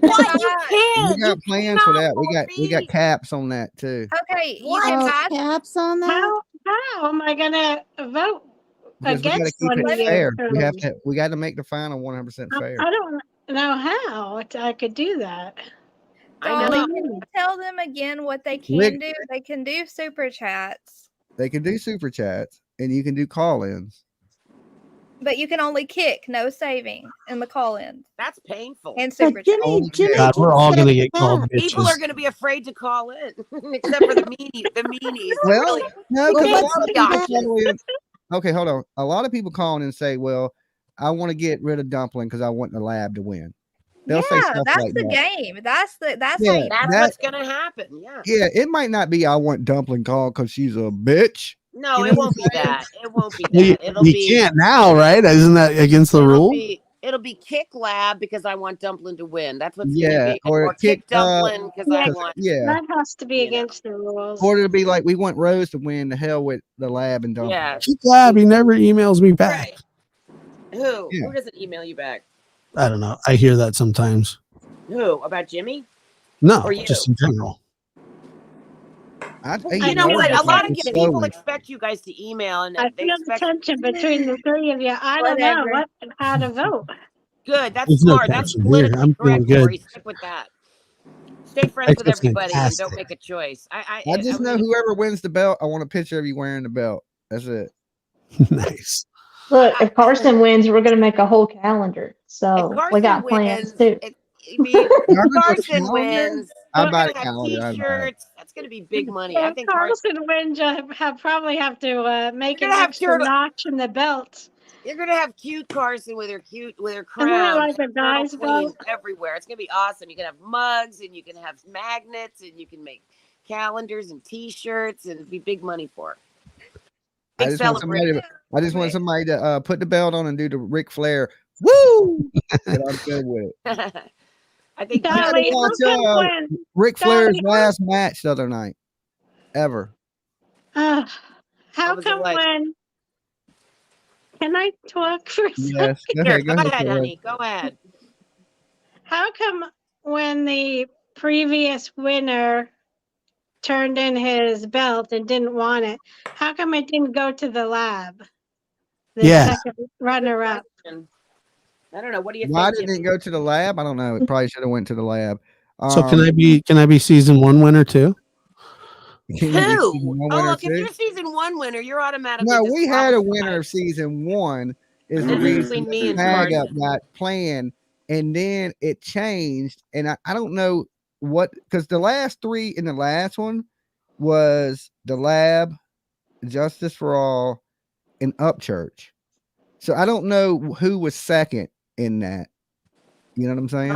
can't. We got You plans for that. cannot, We got Maureen. caps on that too. Okay, you oh, can pass. caps on that? How am I gonna vote Because we got to against keep one of it you? fair. We got to make the final 100% fair. I don't know how I could do that. I Dolly, know. can you tell them again what they can Rick- do? They can do super chats, They can do super chats and you can do call-ins. but you can only kick, no saving in the call-ins That's painful. and But super chats. Only Jimmy God, we're all gonna get called People bitches. are going to be afraid to call in, except for the meanies. The meanies. Well, Really, no, Well, because a let's lot of see people options. call in. Okay, hold on. A lot of people call in and say, "Well, I want to get rid of Dumpling because I want the lab to win." They'll say Yeah, stuff that's like the that. game. That's how Yeah, you That's that what's going to happen. Yeah. yeah, it might not be I want Dumpling called because she's a bitch. No, You know it what won't be I'm saying? that. It won't be You, that. It'll you be. can't now, right? Isn't that against the It'll rule? be. It'll be kick lab because I want Dumpling to win. That's what's Yeah, going to be. or Kick kick Dumpling because I 'cause- want. yeah, That has to be You know. against the rules. or it'll be like we want Rose to win. The hell with the lab and Dumpling. Yeah. Keep Lab, he never emails me back. Right. Who? Yeah. Who doesn't email you back? I don't know. I hear that sometimes. Who? About Jimmy? No, Or you? just in general. You know what? A lot of it's people slowly. expect you guys to email, and I they feel the expect tension between the three of you. I don't know Whatever. how to vote. good. That's There's no smart. That's tension here. politically I'm feeling correct, good. Lori. Stick with that. Stay friends with That's everybody and fantastic. don't make a choice. I just know whoever wins the belt, I want a picture of you wearing the belt. That's it. Nice. Look, if Carson wins, we're gonna make a whole calendar. So Carson we got plans wins, too. I mean, Carson calendar? wins. I'll We're buy gonna the have calendar, I'll buy it. T-shirts. That's gonna be big money. I If think Carson. Carlson wins, you'll probably have to make You're an gonna have extra turtle- notch in the belt. You're gonna have cute Carson with her Isn't that crown, like the and Turtle guys Queen vote? everywhere. It's gonna be awesome. You can have mugs and you can have magnets and you can make calendars and T-shirts and it'd be big money for it. I Big just want somebody celebration. want somebody to put the belt on and do the Ric Flair. Woo! And I'm good with it. I think I had to Dolly, who watch can win? Ric Flair's Dolly, last match the other night, ever. How was it come like? when? Can I talk for a second? Yes, go Sure, ahead, go ahead, Taylor. honey. Go ahead. How come when the previous winner turned in his belt and didn't want it, how come it didn't go to the lab? The Yeah. second runner-up. I don't know. What do you Why think? didn't it go to the lab? I don't know. It probably should have went to the lab. So can I be season 1 winner too? Can you be Who? season one Oh, winner look, if too? you're season 1 winner, you're automatically. No, we had a disqualified. winner of season 1. Is the It's reason between me the and tag up Carson. got planned, and then it changed, and I don't know what, because the last 3 in the last one was the lab, Justice for All, and Upchurch. So I don't know who was second in that. You know what I'm saying?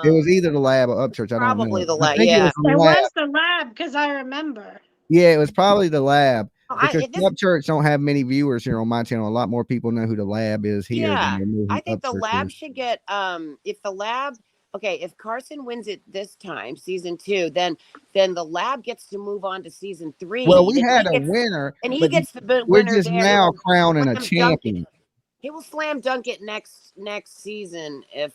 It was either the lab or Upchurch. I don't know. Probably the I lab, think yeah. It was the It lab. was the lab because I remember. Yeah, it was probably the lab. Because this- Upchurch don't have many viewers here on my channel. A lot more people know who the lab is here. Yeah, than they know who I think the Upchurch lab is. should get if the lab if Carson wins it this time, season 2, then the lab gets to move on to season 3. Well, we and had he a gets- winner, and he but gets the we're winner just there. now crowning a Slam dunk champion. it. He will slam dunk it next season if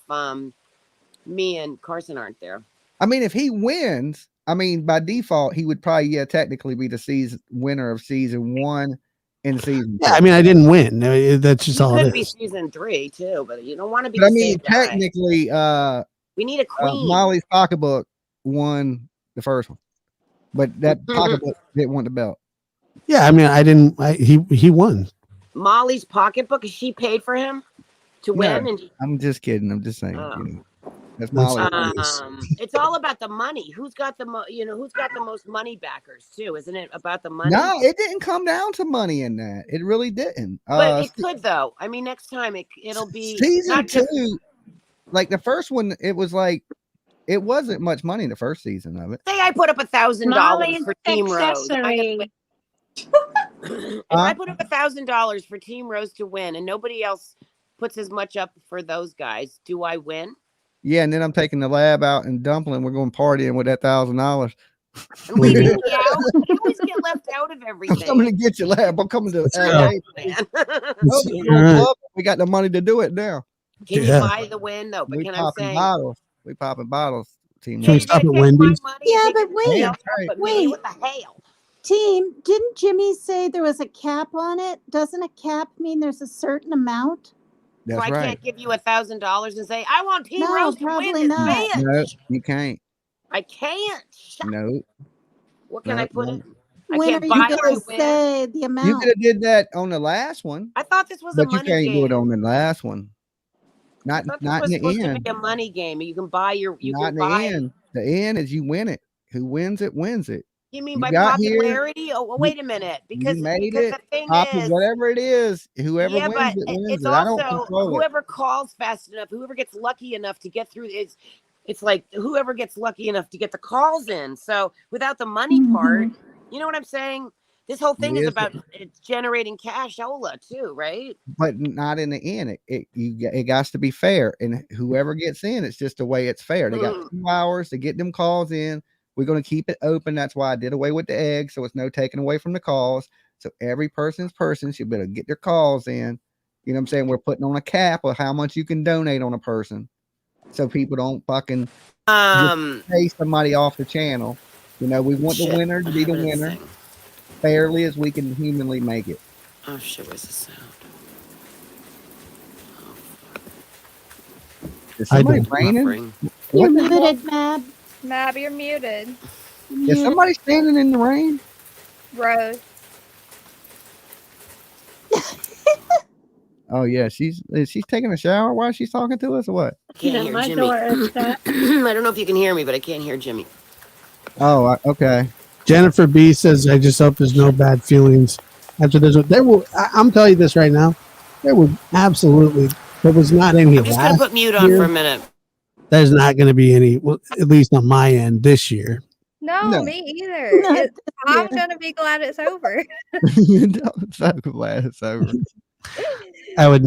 me and Carson aren't there. I mean, if he wins, I mean, by default, he would probably, technically be the season winner of season 1 and season 2. Yeah, I mean I didn't win. That's just He all could it be is. season 3 too, but you don't want to be. But I the mean, same guy. technically, we need a queen. Molly's pocketbook won the first one, but that pocketbook didn't want the belt. Yeah, I mean I didn't. He won. Molly's pocketbook, is she paid for him to win? No, And I'm just kidding. I'm just saying. Oh. That's That's Molly. hilarious. it's all about the money. Who's got the who's got the most money backers too? Isn't it about the money? No, it didn't come down to money in that. It really didn't. But it could though. I mean, next time it'll be season not just- 2. Like the first one, it was like it wasn't much money the first season of it. Say I put up $1,000 Molly's for Team Rose. accessory. If I put up $1,000 for Team Rose to win, and nobody else puts as much up for those guys, do I win? Yeah, and then I'm taking the lab out and Dumpling. We're going partying with that $1,000. I'm leaving me out. You always get left out of I'm everything. coming to get you, lab. I'm coming to LA. Man. Oh, you gonna love it. We got the money to do it now. Can Yeah. you buy the win though? But We can I popping say? bottles. We popping bottles. Team. Can we you stop gotta at take my Wendy's? money, Yeah, take but it wait, yourself, right. but wait. what the hell? Team, didn't Jimmy say there was a cap on it? Doesn't a cap mean there's a certain amount? That's So I right. can't give you $1,000 and say I want Team No, Rose to win probably this not. match. No, you can't. I can't. No. What can No, I put no. in? I When can't are buy you my gonna win. say the You amount? could have did that on the last one, I thought this was a but you money can't do it game. on the last one. I Not thought this not in was the supposed to end. be a money game. You can buy your. You Not can in the buy. end. The end is you win it. Who wins it wins it. You mean You by got here. popularity? Oh, well, You, wait a minute. you made Because it. the thing Popular, is, whatever it is. Whoever yeah, wins but it wins it's it. I don't also control it. whoever calls fast enough, whoever gets lucky enough to get through. It's like whoever gets lucky enough to get the calls in. So without the money part, you know what I'm saying? This whole thing is Yes, about it's generating cashola too, right? but not in the end. It got to be fair, and whoever gets in, it's just the way it's fair. They got 2 hours to get them calls in. We're going to keep it open. That's why I did away with the egg, so it's no taking away from the calls. So every person should better get their calls in. You know what I'm saying? We're putting on a cap of how much you can donate on a person, so people don't fucking just pay somebody off the channel. You know, we want the winner to be the winner, fairly as we can humanly make it. Oh shit! Where's the sound? Is somebody raining? You're What the hell? muted, Mab. Mab, you're muted. Is somebody standing in the rain? Rose. Oh yeah, she's taking a shower while she's talking to us, or what? Can't hear Jimmy. I don't know if you can hear me, but I can't hear Jimmy. Oh, okay. Jennifer B says, "I just hope there's no bad feelings after this." There will. I'm telling you this right now. There would absolutely. There was not any. I'm just gonna put mute on for a minute. There's not going to be any. Well, at least on my end this year. No, me either. I'm gonna be glad it's over. I'm so glad it's over. I would.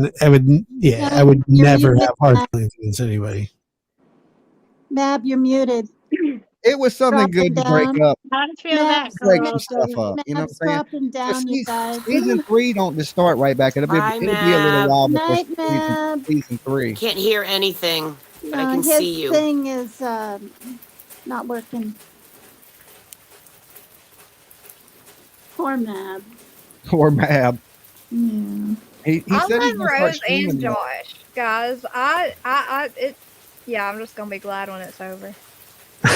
Yeah, I would never have hard feelings against anybody. Mab, you're muted. It was something good to break up. I don't feel that Break girl. some stuff up. You know what I'm saying? Dropping down, you guys. Season 3 don't just start right back. It'll be a little while before season 3. Can't hear anything, but I can his see you. thing is not working. Poor Mab. Poor Mab. Yeah. He I said he's love gonna start Rose streaming and now. Josh, guys. I'm just gonna be glad when it's over. I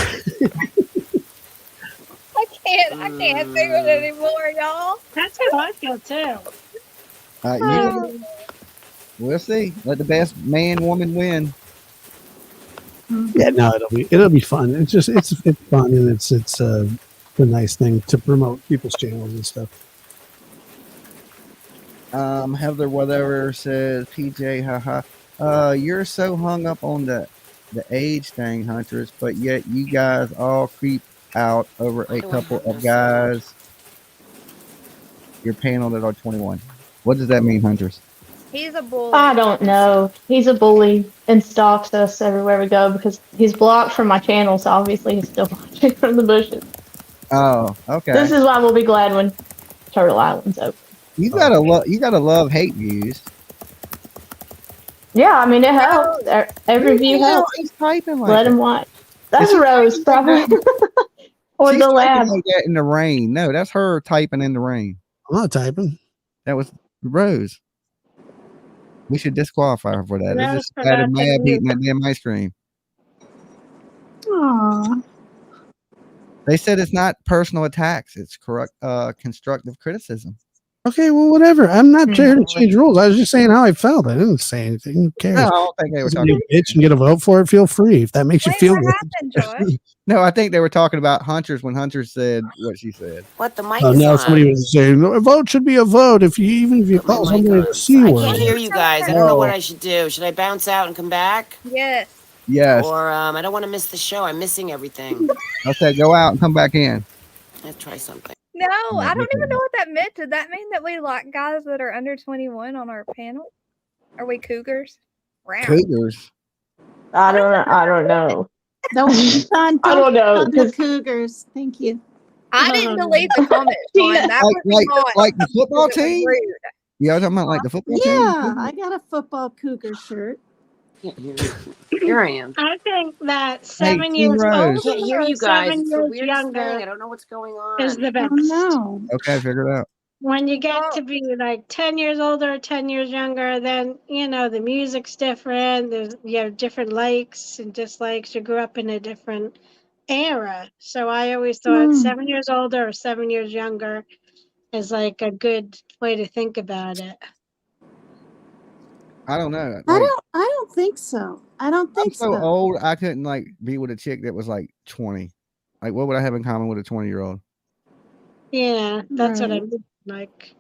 can't do it anymore, y'all. That's how I feel too. We'll see. Let the best man, woman win. Yeah, no, it'll be fun. It's fun, and it's a nice thing to promote people's channels and stuff. Heather whatever says PJ, haha. You're so hung up on the age thing, Huntress, but yet you guys all creep out over a couple of guys. Your panel that are 21. What does that mean, Huntress? He's a bully. I don't know. He's a bully and stalks us everywhere we go because he's blocked from my channel, so obviously he's still watching from the bushes. Oh, okay. This is why we'll be glad when Turtle Island's open. You gotta love hate views. Yeah, I mean it helps. Every view helps. He's typing like Let that. him watch. That's Rose, probably. Or She's the typing lab. like that in the rain. No, that's her typing in the rain. I'm not typing. That was Rose. We should disqualify her for that. Rose It's just forgot that to Mab mute. eating that damn ice cream. Aw. They said it's not personal attacks. It's correct, constructive criticism. Okay, well, whatever. I'm not here to change rules. I was just saying how I felt. I didn't say anything. Who cares? No, I don't think they were If talking. you bitch and get a vote for it, feel free. If that makes you feel good. No, I think they were talking about Hunters when Hunter said what she said. What the mic Oh, is now on? somebody was saying a vote should be a vote. Even if you call somebody a C I word. can't hear you guys. I don't know what Oh. I should do. Should I bounce out and come back? Yes. Yes. Or I don't want to miss the show. I'm missing everything. Okay, go out and come back in. Let's try something. No, Yeah, I don't we even know what that meant. Did that mean that we like guys that are under 21 on our panel? Are we cougars? Round. Cougars. I don't know. Don't, Sean, I don't know, on the 'cause- Cougars. Thank you. I didn't delete the comment, Sean. That Like the football because it was team? rude. You all talking about like the football team? Yeah, I got a football Cougar shirt. Here I am. I think that Hey, 7 Team years Rose. older I can't hear or you guys. 7 It's the years weirdest thing. I younger don't know what's going on. is the best. Oh no. Okay, figure it out. When you get to be like 10 years older, 10 years younger, then, the music's different. You have different likes and dislikes. You grew up in a different era. So I always thought Hmm. 7 years older or 7 years younger is like a good way to think about it. I don't know. I Like, don't think so. I don't I'm think so so. old. I couldn't like be with a chick that was like 20. Like, what would I have in common with a 20-year-old? Yeah, that's what I Right. mean. Like,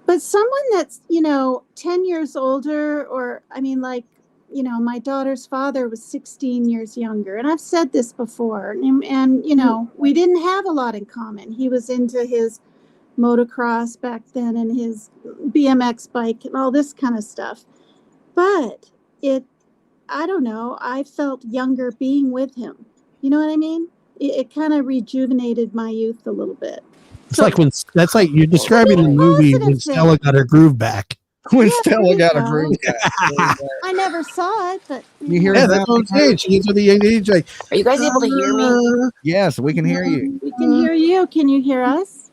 But someone that's, 10 years older, or I mean, like, my daughter's father was 16 years younger. And I've said this before, and we didn't have a lot in common. He was into his motocross back then and his BMX bike and all this kind of stuff. But I don't know, I felt younger being with him. You know what I mean? It kind of rejuvenated my youth a little bit. It's like when that's like you're describing the movie when Stella got her groove back. When Yeah, there Stella you got a go. groove back. I never saw it, but You hear Yeah, it that's now? what I'm saying. She gets with a young age. Like, Are you guys able to hear me? Yes, we can hear you. we can hear you. Can you hear us?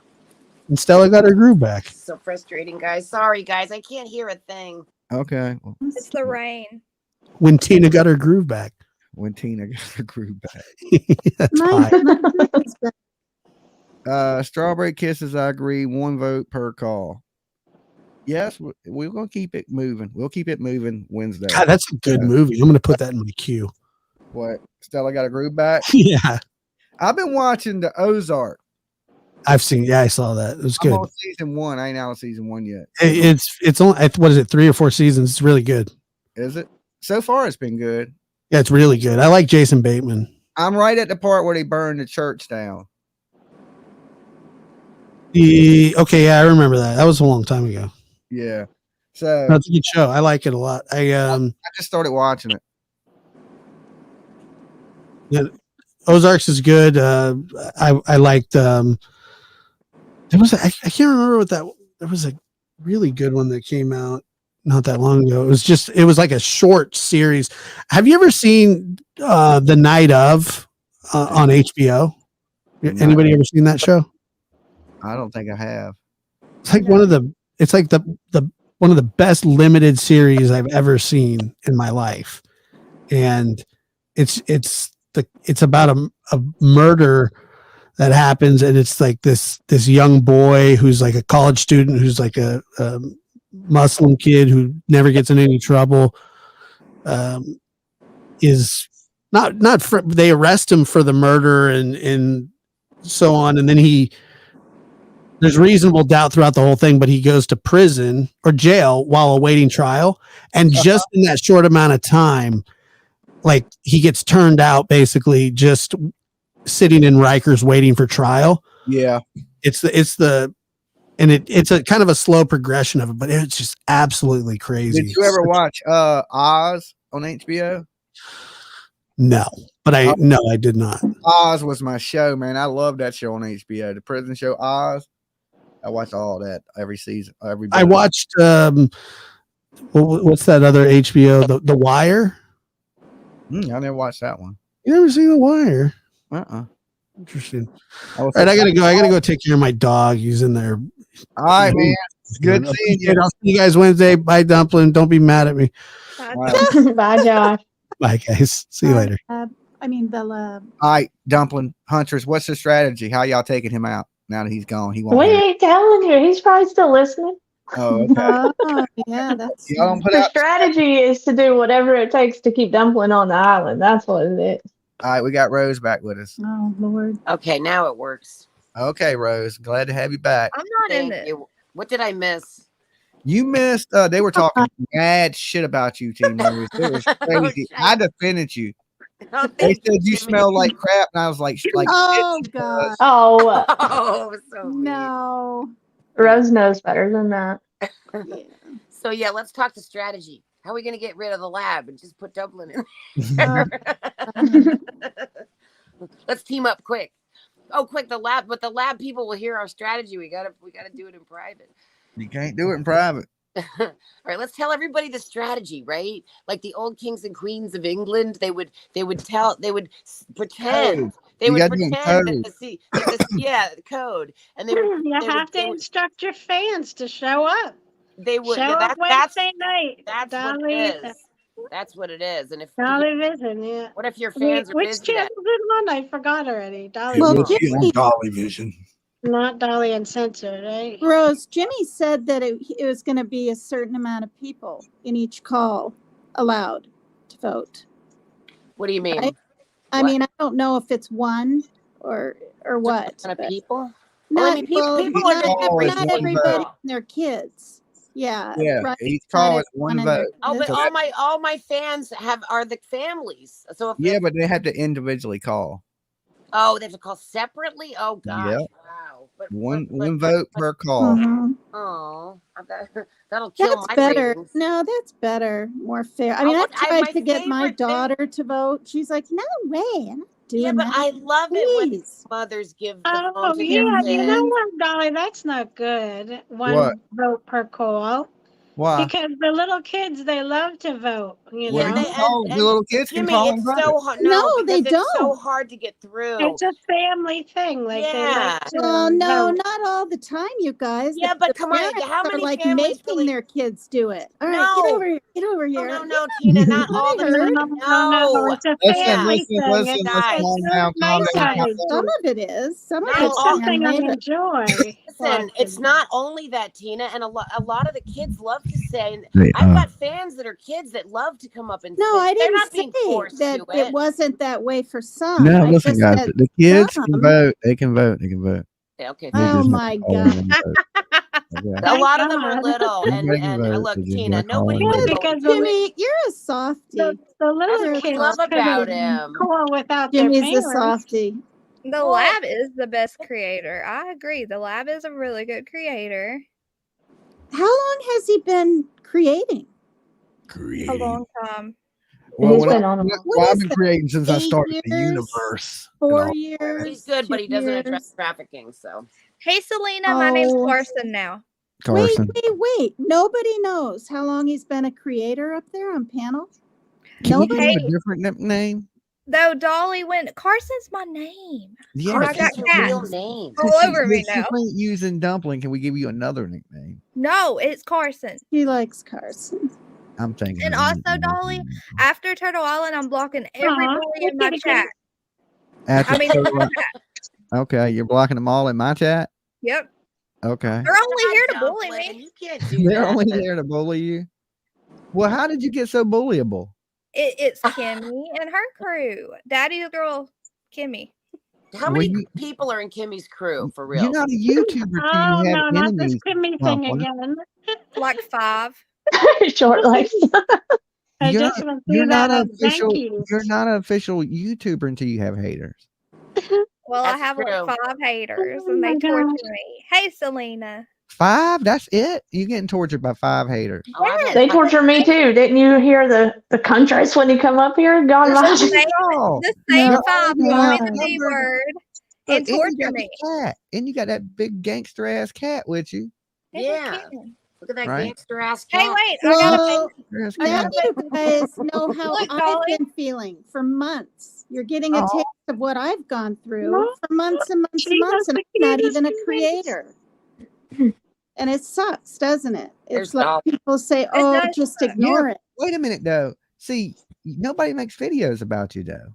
and Stella got her groove back. So frustrating, guys. Sorry, guys. I can't hear a thing. Okay. Well, It's the rain. When Tina got her groove back. when Tina got her groove back. That's My fine. groove is back. Strawberry Kisses, I agree. 1 vote per call. Yes, we're going to keep it moving. We'll keep it moving Wednesday. God, that's a good movie. I'm going to put that in my queue. What? Stella got a groove back? Yeah, I've been watching the Ozark. I've seen. Yeah, I saw that. It was I'm good. on season 1. I ain't out of season 1 yet. It's only what is it? 3 or 4 seasons. It's really good. Is it? So far, it's been good. Yeah, it's really good. I like Jason Bateman. I'm right at the part where they burned the church down. Okay, yeah, I remember that. That was a long time ago. Yeah. So That's a good show. I like it a lot. I just started watching it. Yeah, Ozarks is good. I liked there was I can't remember what that there was a really good one that came out not that long ago. It was like a short series. Have you ever seen The Night Of on HBO? Anybody ever seen that show? I don't think I have. It's like one of the one of the best limited series I've ever seen in my life. And it's about a murder that happens, and it's like this young boy who's like a college student who's like a Muslim kid who never gets in any trouble, is not for, they arrest him for the murder and so on, and then there's reasonable doubt throughout the whole thing, but he goes to prison or jail while awaiting trial, and just in that short amount of time, like he gets turned out basically just sitting in Rikers waiting for trial. Yeah. It's a kind of a slow progression of it, but it's just absolutely crazy. Did you ever watch Oz on HBO? No, but I did not. Oz was my show, man. I love that show on HBO. The prison show Oz. I watch all that every season. I watched what's that other HBO? The Wire. I never watched that one. You never seen The Wire? Interesting. All right, I gotta go take care of my dog. He's in there. All right, man. Good seeing you. I'll see you guys Wednesday. Bye, Dumpling. Don't be mad at me. Bye, Josh. Bye, guys. See you later. Bella. All right, Dumpling Hunters. What's the strategy? How y'all taking him out now that he's gone? He won't. We ain't telling you. He's probably still listening. Oh, okay. Oh, yeah, that's Y'all don't put The out. strategy is to do whatever it takes to keep Dumpling on the island. That's what it is. All right, we got Rose back with us. Oh, Lord. Okay, now it works. Okay, Rose. Glad to have you back. I'm not in Thank it. you. What did I miss? You missed. They were talking mad shit about you, Team Rose. It was crazy. I defended you. Oh, They thank you, said you Jimmy. smell like crap, and I was like Oh, God. Oh, Oh, so mean. No. Rose knows better than that. So yeah, let's talk to strategy. How are we gonna get rid of the lab and just put Dumpling in? Uh, Let's team up quick. Oh, quick! The lab people will hear our strategy. We gotta do it in private. You can't do it in private. All right, let's tell everybody the strategy, right? Like the old kings and queens of England, they would pretend. They You would gotta do it in pretend code. the code, and they would. You have to instruct your fans to show up. They would. Show Yeah, up that's Wednesday night. that's Don't what it leave. is. That's what it is. And if Dolly Vision, yeah. what if your Wait, fans are which busy? channel is it on? I forgot already. Dolly Well, Vision, Jimmy, Dolly Vision. not Dolly Uncensored, right? Rose, Jimmy said that it was going to be a certain amount of people in each call allowed to vote. What do you mean? Right? I What? mean, I don't know if it's one or what. Kind of but people? Well, I Not, mean, people, well, people are not, making always not one everybody vote. and their kids. Yeah, Yeah, right. each Not call is everyone one and their vote. Oh, but kids. all my fans are the families. So if Yeah, but they have to individually call. oh, they have to call separately. Oh gosh, Yep. wow. But One vote per call. Mhm. oh, that'll kill That's my better. ratings. No, that's better. More fair. I mean, Oh, I've but tried my to get my favorite thing- daughter to vote. She's like, no way. I'm not doing Yeah, but that. I love it when Please. mothers give the Oh, phone to yeah. their You know kids. what, Dolly? That's not good. What? One vote per call. Why? Because the little kids, they love to vote, you Well, know? you call the little kids can Jimmy, call and it's vote. so hard. No, No, they because it's so don't. hard to get through. It's a family thing. Like they Yeah. like to Well, no, vote. not all the time, you guys. Yeah, The but come on, parents how are many like families making really? their kids do it. All right, No. get over here. Get over No, here. no, no, Tina, not all the I heard. time. No, No. it's a Listen, family listen, thing. listen, It's let's guys. calm it's down, nice calm down. guys. Some of it is. Some of Not it's It's all- something I man-made. enjoy. Listen, it's not only that, Tina, and a lot of the kids love to say, and They, I've got fans that are kids that love to come up and No, say, I they're didn't not say being forced that to it it. wasn't that way for some. No, I listen, just guys. said The kids can some. vote. They can vote. They can vote. Yeah, okay, They Oh just have my to call God. in and vote. Okay. a lot of them are God. little, and Everybody can vote. look, They just Tina, gotta call nobody in and Yeah, can vote. vote. because Jimmy, you're a softy. the That's little what I kids love about couldn't him. call without their Jimmy's a parents. softy. The Well- lab is the best creator. I agree. The lab is a really good creator. How long has he been creating? A long time. Well, He's when been I, on a when- while. What well, I've is been that, creating since I 8 started the years? universe. and 4 all. years? He's good, but 2 he doesn't address years? trafficking, so. Hey, Selena, my name's Oh. Carson now. Carson. Wait. Nobody knows how long he's been a creator up there on panel. Can you give Nobody. him Hey. a different name? Though Dolly went, Carson's my name. Yeah, I but got Carson's your cats real name. all over me now. Since you ain't using dumpling, can we give you another nickname? No, it's Carson. He likes Carson. I'm thinking. And of also, anything else. Dolly, after Turtle Island, I'm blocking every Aw, bully in my kitty, chat. After I mean, Turtle Island- okay, you're blocking them all in my chat. yep. Okay, They're only here to bully Dumpling, me. You can't do they're that. only there to bully you. Well, how did you get so bullyable? It's Kimmy and her crew. Daddy's girl, Kimmy. How Well, many you- people are in Kimmy's crew for real? You're not a YouTuber till Oh, you no, have not this enemies. Kimmy thing Dumpling. again. Like 5. Short legs. I You're just not- want to You're see not that an on official. thank you. You're not an official YouTuber until you have haters. Well, I That's have true. like 5 haters, Oh and they my torture gosh. me. Hey, Selena. 5? That's it? You're getting tortured by 5 haters. Oh, I Yes. They don't- torture me too. Didn't you hear the contrast when you come up here? God, The my same, Oh, the same no, 5 no, call me no. the B word Look, and you torture got me. the cat, and you got that big gangster ass cat with you. Hey, Yeah. Kim. Look at that Right. gangster ass Hey, cat. wait. I got a Well, Gangster ass now cat. you guys know how Look, I've Dolly. been feeling for months. You're getting a Oh. taste of what I've gone through No. for months and months and She months, and I'm not doesn't even a do this. creator. And it sucks, doesn't it? There's It's like Dolly. people say, "Oh, does just suck. ignore it." Wait a minute though. See, nobody makes videos about you though.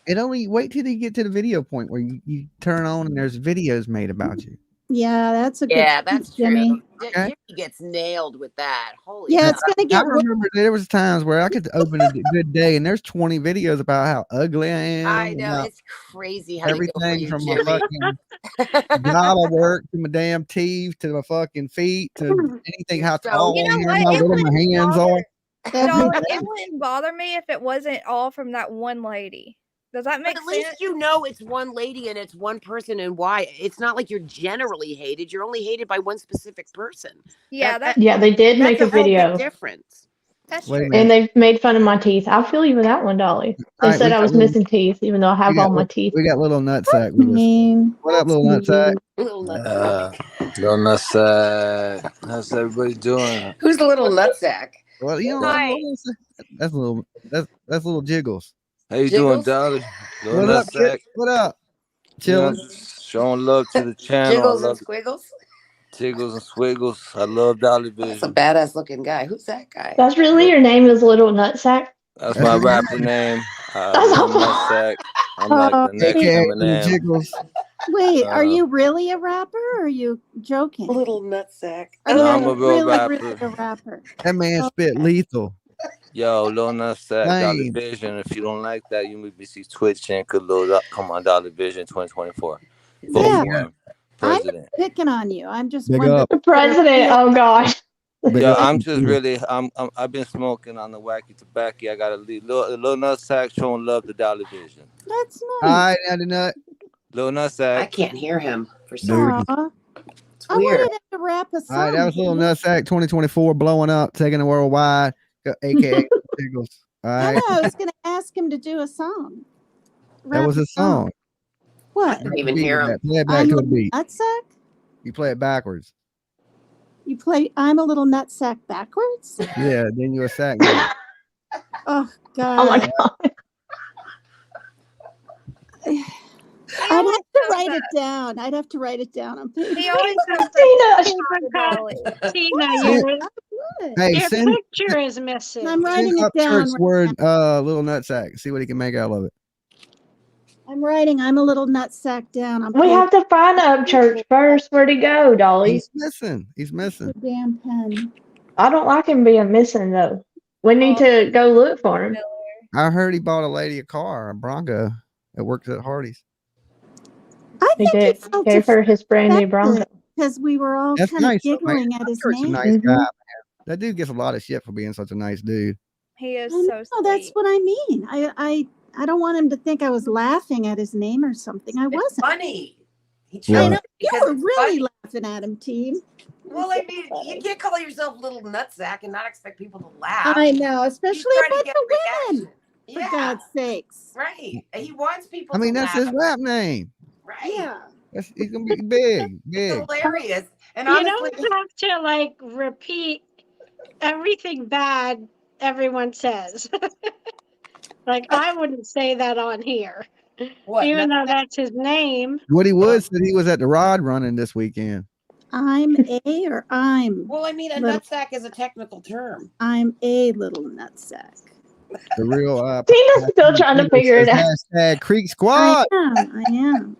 It only wait till you get to the video point where you turn on and there's videos made about you. Yeah, that's a good Yeah, point, that's Jimmy. true. Okay. Jimmy gets nailed with that. Holy Yeah, cow. it's gonna I get worse. remember there was times where I could open a good day and there's 20 videos about how ugly I am. I know. about It's crazy how they go for everything you, from my Jimmy. fucking job I work to my damn teeth to my fucking feet to anything how So- tall You I know am, what? how It little my wouldn't hands bother- are. Dolly, Everything. it wouldn't bother me if it wasn't all from that one lady. Does that But make at least sense? you know it's one lady and it's one person and why. It's not like you're generally hated. You're only hated by one specific person. Yeah, that- Yeah, they did make That's a whole big video, difference. that's Wait a true. minute. and they made fun of my teeth. I feel you with that one, Dolly. They All right, said we I got was little- missing teeth, even though I have we got all my li- teeth. We got little nutsack with us. Mean. What up, little nutsack? Little nutsack. Little nutsack. How's everybody doing? Who's the little nutsack? Well, you know, Hi. that's little jiggles. How you doing, Jiggles? Dolly? Little What up, nutsack. kid? What up? You know, Chilling. just showing love to the channel. I Jiggles and love, squiggles. Tiggles and Swiggles. I love Dolly That's a Vision. badass looking guy. Who's that guy? That's really your name is Little Nutsack? That's my rapper name. That's Little awful. Nutsack. I'm like the next AKA Eminem. Jiggles. Wait, are Uh, you really a rapper or are you joking? Little nutsack. Are No, you I'm a real really rapper. a rapper? That man spit lethal. Yo, Lil Nutsack, Dolly Lame. Vision. If you don't like that, you maybe see Twitch and could load up. Come on, Dolly Vision 2024. Vote Yeah, for him. I'm President. not picking on you. I'm just Big wondering. up. The president. Oh gosh. Big Yo, up. I'm just really, I've been smoking on the wacky tobacco. I got a Lil Nutsack showing love to Dolly Vision. That's All nice. right, Nut. Lil I Nutsack. can't hear him for some Dude. reason. Aw, It's I weird. wanted him to rap a song. All right, that was Little didn't Nutsack 2024 blowing up, taking the worldwide, AKA Jiggles. All he? I right, know. I was going to ask him to do a song. that Rap was a song. What? I didn't even hear him. Play it back I'm to a a beat. nutsack? You play it backwards. You play I'm a little nutsack backwards? Yeah, then you're a sack nut. Oh, God. Oh my god. I'd have to write it down. I'd have to write it down on paper. He always has Tina. Tina, What? Hey, your send picture is missing. I'm writing send it up down. Church's word, Little Nutsack. See what he can make out of it. I'm writing I'm a little nutsack down. We have to find Upchurch first. Where'd he go, Dolly? He's missing. He's missing. the damn pen. I don't like him being missing though. We need to go look for him. I heard he bought a lady a car, a Bronco, that works at Hardee's. I He think did. he felt Gave her his brand new Bronco. because we were all That's kind of nice, though, man. giggling at his Church's a name. nice guy, Mhm. man. That dude gets a lot of shit for being such a nice dude. He is I know, so sweet. that's what I mean. I don't want him to think I was laughing at his name or something. I It's wasn't. funny. He Yeah. I chose know it you because were it's really funny. laughing at him, team. Well, I mean, you can't call yourself Little Nutsack and not expect people to laugh. I know, He's especially trying a to bunch get of a women. reaction. For Yeah, God's sakes. right. He wants people I mean, to that's laugh. his rap name. Right. Yeah. He's gonna be big, It's big. hilarious. And You honestly, don't have to like repeat everything bad everyone says. Like I wouldn't say that on here, what? even though Nutsack? that's his name. Woody Wood said he was at the rod running this weekend. I'm a or I'm. Well, I mean, a Little- nutsack is a technical term. I'm a little nutsack. The real Tina's still trying to figure it out. Hashtag Creek I Squad. am.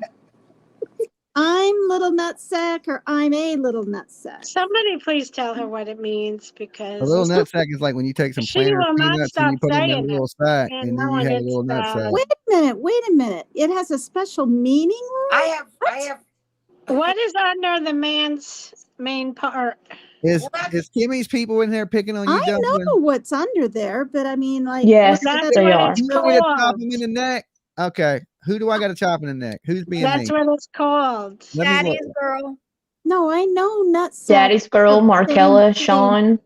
I'm little nutsack or I'm a little nutsack. Somebody please tell her what it means A because little nutsack is like when you take some She planter will not peanuts and stop you put them in a saying little it, sack, and and no then one you have a gets little nutsack. Wait a minute. It has a special meaning, Laura? I have. what is under the man's main part? Is Kimmy's people in there picking on you, I Dumpling? know what's under there, but I mean, like, Yes, what- That's they what are. it's You want me to chop called. him in the neck? Okay. Who do I got to chop in the neck? Who's being That's mean? what it's called. Let me Daddy's look. girl, No, I know nutsack. Daddy's girl, Same Markella, thing. Sean.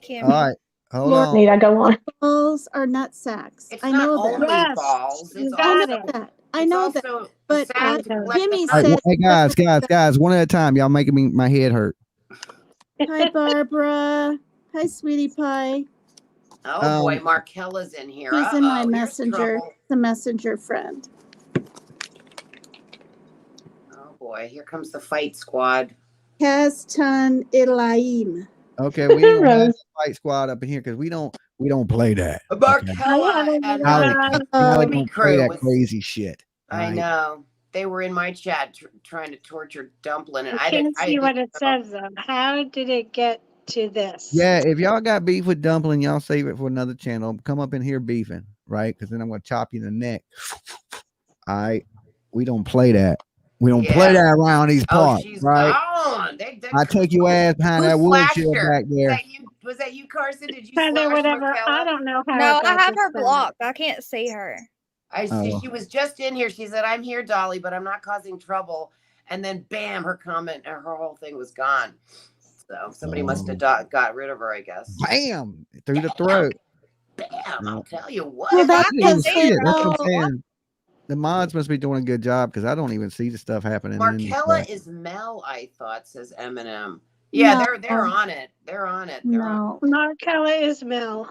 Kimmy. All right. Hold Lord- on. Need I go on? Balls are nutsacks. It's I not know only that. Yes, balls. you It's got I also, know that. I it's know that. also But the sound to Jimmy collect the All right, said- hey guys, one at a time. Y'all making me my head hurt. Hi, Barbara. Hi, sweetie pie. Oh boy, Markella's in here. He's in my Uh-oh, here's messenger. trouble. The messenger friend. Oh boy, here comes the fight squad. Kastan Elaim. Okay, we don't have Rose. a fight squad up in here because we don't play that. Markella and Alec Oh, don't play crew that was- crazy shit. I right? know. They were in my chat trying to torture Dumpling, and I I didn't. can't see what it says though. How did it get to this? Yeah, if y'all got beef with Dumpling, y'all save it for another channel. Come up in here beefing, right? Because then I'm gonna chop you in the neck. All right, we don't play that. We don't play Yeah. that around these Oh, parts, she's right? gone. I take your ass behind Who that wood flashed shield her? back there. Was that you, Carson? Did you Heather, slash whatever. Markella? I don't know how. No, it I got have this her far. blocked. I can't see her. Oh. She was just in here. She said, "I'm here, Dolly, but I'm not causing trouble." And then, bam, her comment, her whole thing was gone. So somebody must have got rid of her, I guess. Bam! Through the throat. Bam! I'll tell you what. Well, if that I didn't even was see it. That's what I'm so- saying. The mods must be doing a good job because I don't even see the stuff happening. in this Markella stuff. is Mel, I thought, says Eminem. Yeah, No. they're on it. They're on it. They're on No. Markella is Mel.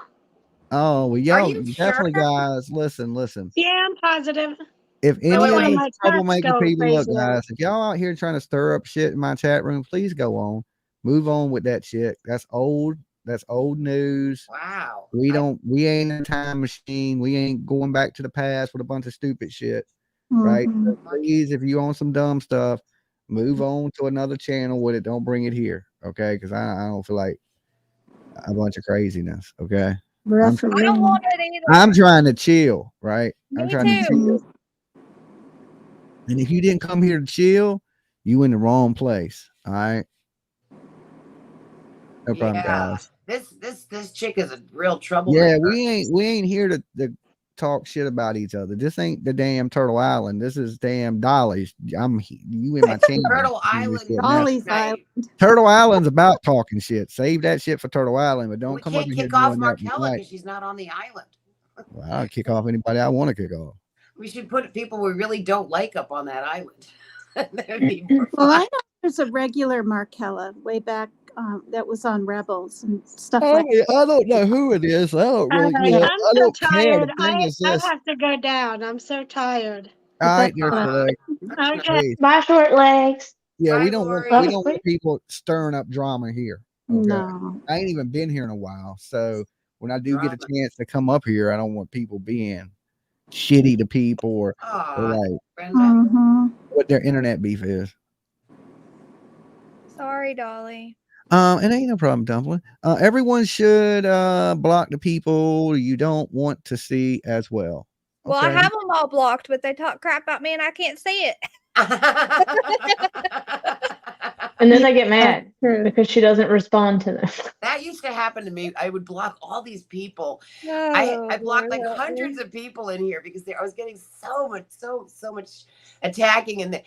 Oh, well, y'all you definitely, sure? guys, listen. Yeah, I'm positive. If any wait, of wait. these My cat's troublemaker going people, look, crazy. guys, if y'all out here trying to stir up shit in my chat room, please go on. Move on with that shit. That's old. That's old news. Wow. We ain't a time machine. We ain't going back to the past with a bunch of stupid shit. Right? Mhm. So please, if you own some dumb stuff, move on to another channel with it. Don't bring it here. Okay? Because I don't feel like a bunch of craziness. Okay. I don't want it either. I'm trying to chill, right? I'm Me trying to too. chill. And if you didn't come here to chill, you in the wrong place. All right. No problem, Yeah. guys. This chick is a real troublemaker. Yeah, we ain't here to talk shit about each other. This ain't the damn Turtle Island. This is damn Dolly's. You in my channel. Turtle Island. Dolly's Island. Turtle Island's about talking shit. Save that shit for Turtle Island, but don't We come up can't in here kick off doing that. Markella because she's not on the island. Well, I'll kick off anybody I want to kick off. We should put people we really don't like up on that island. That would be more Well, I fun. know there's a regular Markella way back that was on Rebels and stuff I like don't know who it is. I don't really All right, care. I'm I so don't care. tired. The thing is I this. have to go down. I'm so tired. All right, dear Select. Okay. Please. Bye, short legs. Yeah, Bye, we don't want Lori. we don't want people stirring up drama here. Okay. No. I ain't even been here in a while, so when I do get a Drama. chance to come up here, I don't want people being shitty to people or Aw, like Brenda. Mm-hmm. what their internet beef is. Sorry, Dolly. It ain't no problem, Dumpling. Everyone should block the people you don't want to see as well. Well, I Okay? have them all blocked, but they talk crap about me and I can't see it. And then they get mad true. because she doesn't respond to them. That used to happen to me. I would block all these people. No, I blocked like Lord, help me. hundreds of people in here because I was getting so much attacking and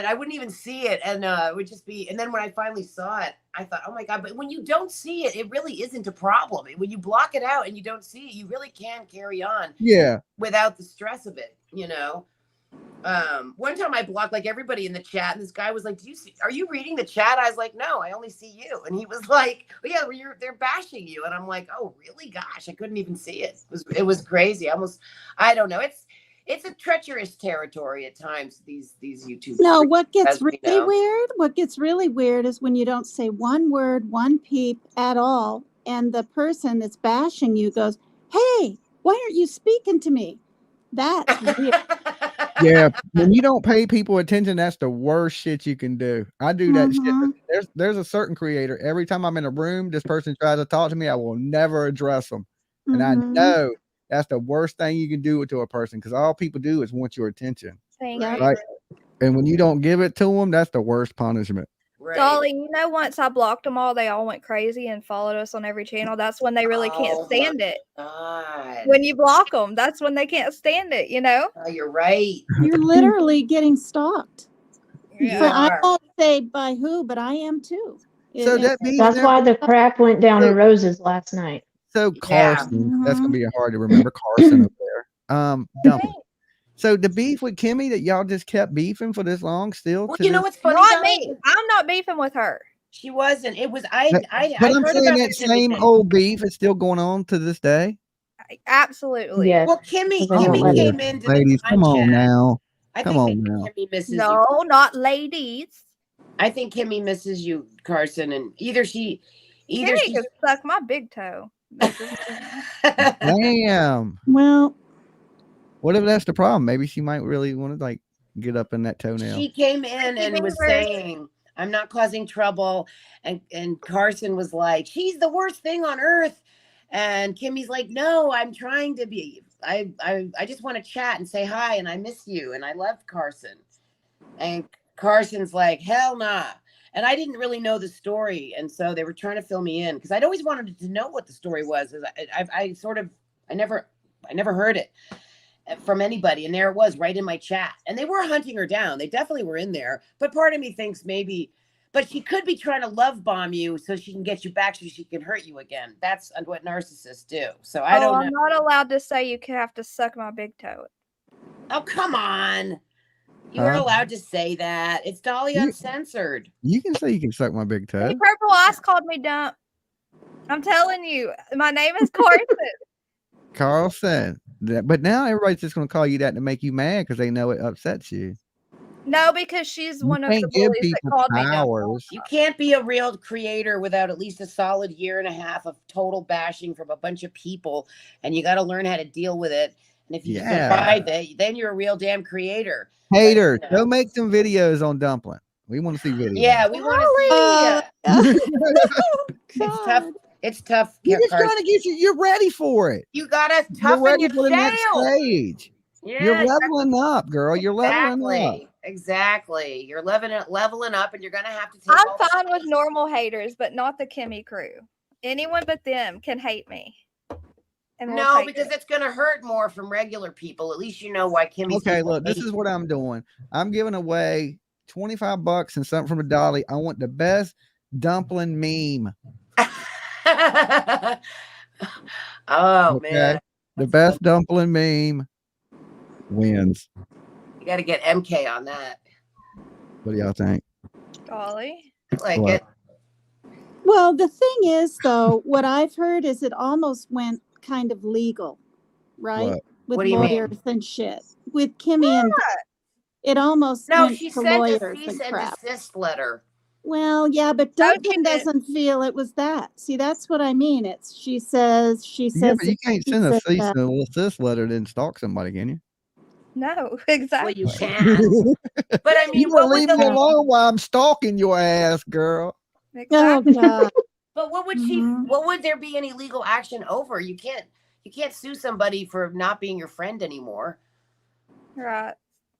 I wouldn't even see it, and it would just be. And then when I finally saw it, I thought, oh my god! But when you don't see it, it really isn't a problem. When you block it out and you don't see it, you really can carry on Yeah. without the stress of it. You know. One time I blocked like everybody in the chat, and this guy was like, are you reading the chat? I was like, no, I only see you. And he was like, oh, yeah, they're bashing you. And I'm like, oh, really? Gosh, I couldn't even see it. It was crazy. I don't know. It's a treacherous territory at times, these YouTube. No, what gets as we really know. weird, what gets really weird is when you don't say one word, one peep at all, and the person that's bashing you goes, "Hey, why aren't you speaking to me?" That's weird. Yeah, when you don't pay people attention, that's the worst shit you can do. I do that Mhm. shit. There's a certain creator. Every time I'm in a room, this person tries to talk to me, I will never address them. And I Mhm. know that's the worst thing you can do to a person because all people do is want your attention. Thank Yeah. you. Right. And when you don't give it to them, that's the worst punishment. Right. Dolly, you know, once I blocked them all, they all went crazy and followed us on every channel. That's when they really can't Oh, stand it. God. When you block them, that's when they can't stand it, you know? Oh, you're right. You're literally getting stalked. Yeah. But I are. won't say by who, but I am too. So It- that means That's why the crap went down in Roses last night. So Carson, that's Mhm. gonna be hard to remember. Carson over there. Dumpling. So the beef with Kimmy that y'all just kept beefing for this long still. Well, to you know this- what's funny? Not Dolly? me. I'm not beefing with her. She wasn't. It was But I but I'm heard saying about that the Kimmy same thing. old beef is still going on to this day. Absolutely. Yes. Well, Kimmy They won't let came her. into Ladies, the come on chat. now. I Come think on maybe now. Kimmy misses you. No, not ladies. I think Kimmy misses you, Carson, and either Kimmy she's could suck my big toe. Damn. Well, What if that's the problem? Maybe she might really want to like get up in that toenail. she came in Ricky and was Beaver. saying, I'm not causing trouble. And Carson was like, she's the worst thing on earth. And Kimmy's like, no, I'm trying to be. I just want to chat and say hi, and I miss you, and I love Carson. And Carson's like, hell nah. And I didn't really know the story, and so they were trying to fill me in because I'd always wanted to know what the story was. I never heard it from anybody, and there it was right in my chat. And they were hunting her down. They definitely were in there. But part of me thinks maybe, but she could be trying to love bomb you so she can get you back so she can hurt you again. That's what narcissists do. So I don't know. I'm not allowed to say you have to suck my big toe. Oh, come on. You're Huh? allowed to say that. It's Dolly You- Uncensored. You can say you can suck my big toe. Hey, Purple Ice called me dumb. I'm telling you, my name is Carson. Carlson. But now everybody's just going to call you that to make you mad because they know it upsets you. No, because she's You one of the can't give bullies that people called me dumb. powers. You can't be a real creator without at least a solid year and a half of total bashing from a bunch of people, and you got to learn how to deal with it. And if you Yeah. survive it, then you're a real damn creator. Haters, But, you know. go make some videos on Dumpling. We want to see videos. Yeah, we want to see. It's tough. It's tough. You're just Carson. trying to get you. You're ready for it. You gotta You're toughen ready your for the next tail. stage. Yeah, You're leveling up, girl. You're leveling up. Exactly. You're leveling up, and you're gonna have to take. all I'm fine with normal haters, but not the Kimmy crew. Anyone but them can hate me. And we'll No, take because it. it's gonna hurt more from regular people. At least you know why Kimmy. Okay, look, this is what I'm doing. I'm giving away $25 and something from a dolly. I want the best dumpling meme. Oh Okay? man, The best dumpling meme wins. you got to get MK on that. What do y'all think? Golly. Like What? it. Well, the thing is, though, what I've heard is it almost went kind of legal, right? What? With What do you mean? lawyers and shit. With Kimmy and it almost No, went she to sent a lawyers cease and and crap. desist letter. Well, yeah, but No, she Dumpling didn't. doesn't feel it was that. See, that's what I mean. It's she says Yeah, but you it, can't she send a says cease that. and desist letter and then stalk somebody, can you? No, Well, exactly. you can. But I mean, You what gonna would leave me the? alone while I'm stalking your ass, girl. Oh Exactly. God. But what would she? Mhm. What would there be any legal action over? You can't sue somebody for not being your friend anymore, Right.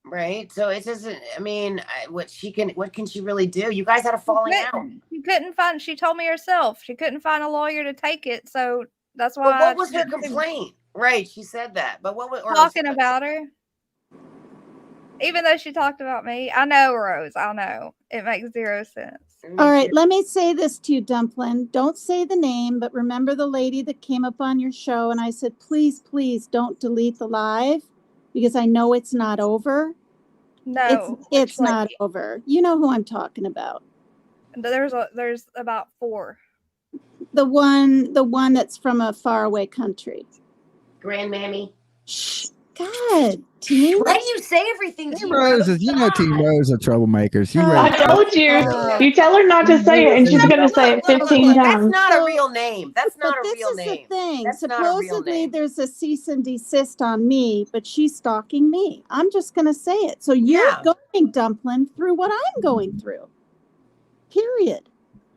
right? So it doesn't. I mean, what can she really do? You guys had a falling out. You couldn't find. She told me herself she couldn't find a lawyer to take it, so that's But why. what was she her didn't sue me. complaint? Right, she said that. But what was Talking about her? Even though she talked about me, I know, Rose. I know it makes zero sense. All right, let me say this to you, Dumpling. Don't say the name, but remember the lady that came up on your show and I said, please, please don't delete the live because I know it's not over. No, It's which not lady? over. You know who I'm talking about. There's about 4. The one that's from a faraway country. Grandmammy. Shh, God, Team. Why do you say everything? Team Rose is, you know, Team Rose are troublemakers. She I ready. told you. You tell her not to say it, and she's going to say it 15 That's times. not a real name. That's not a But real this is name. the thing. That's not a real Supposedly name. there's a cease and desist on me, but she's stalking me. I'm just going to say it. So you're Yeah. going, Dumpling, through what I'm going through. Period.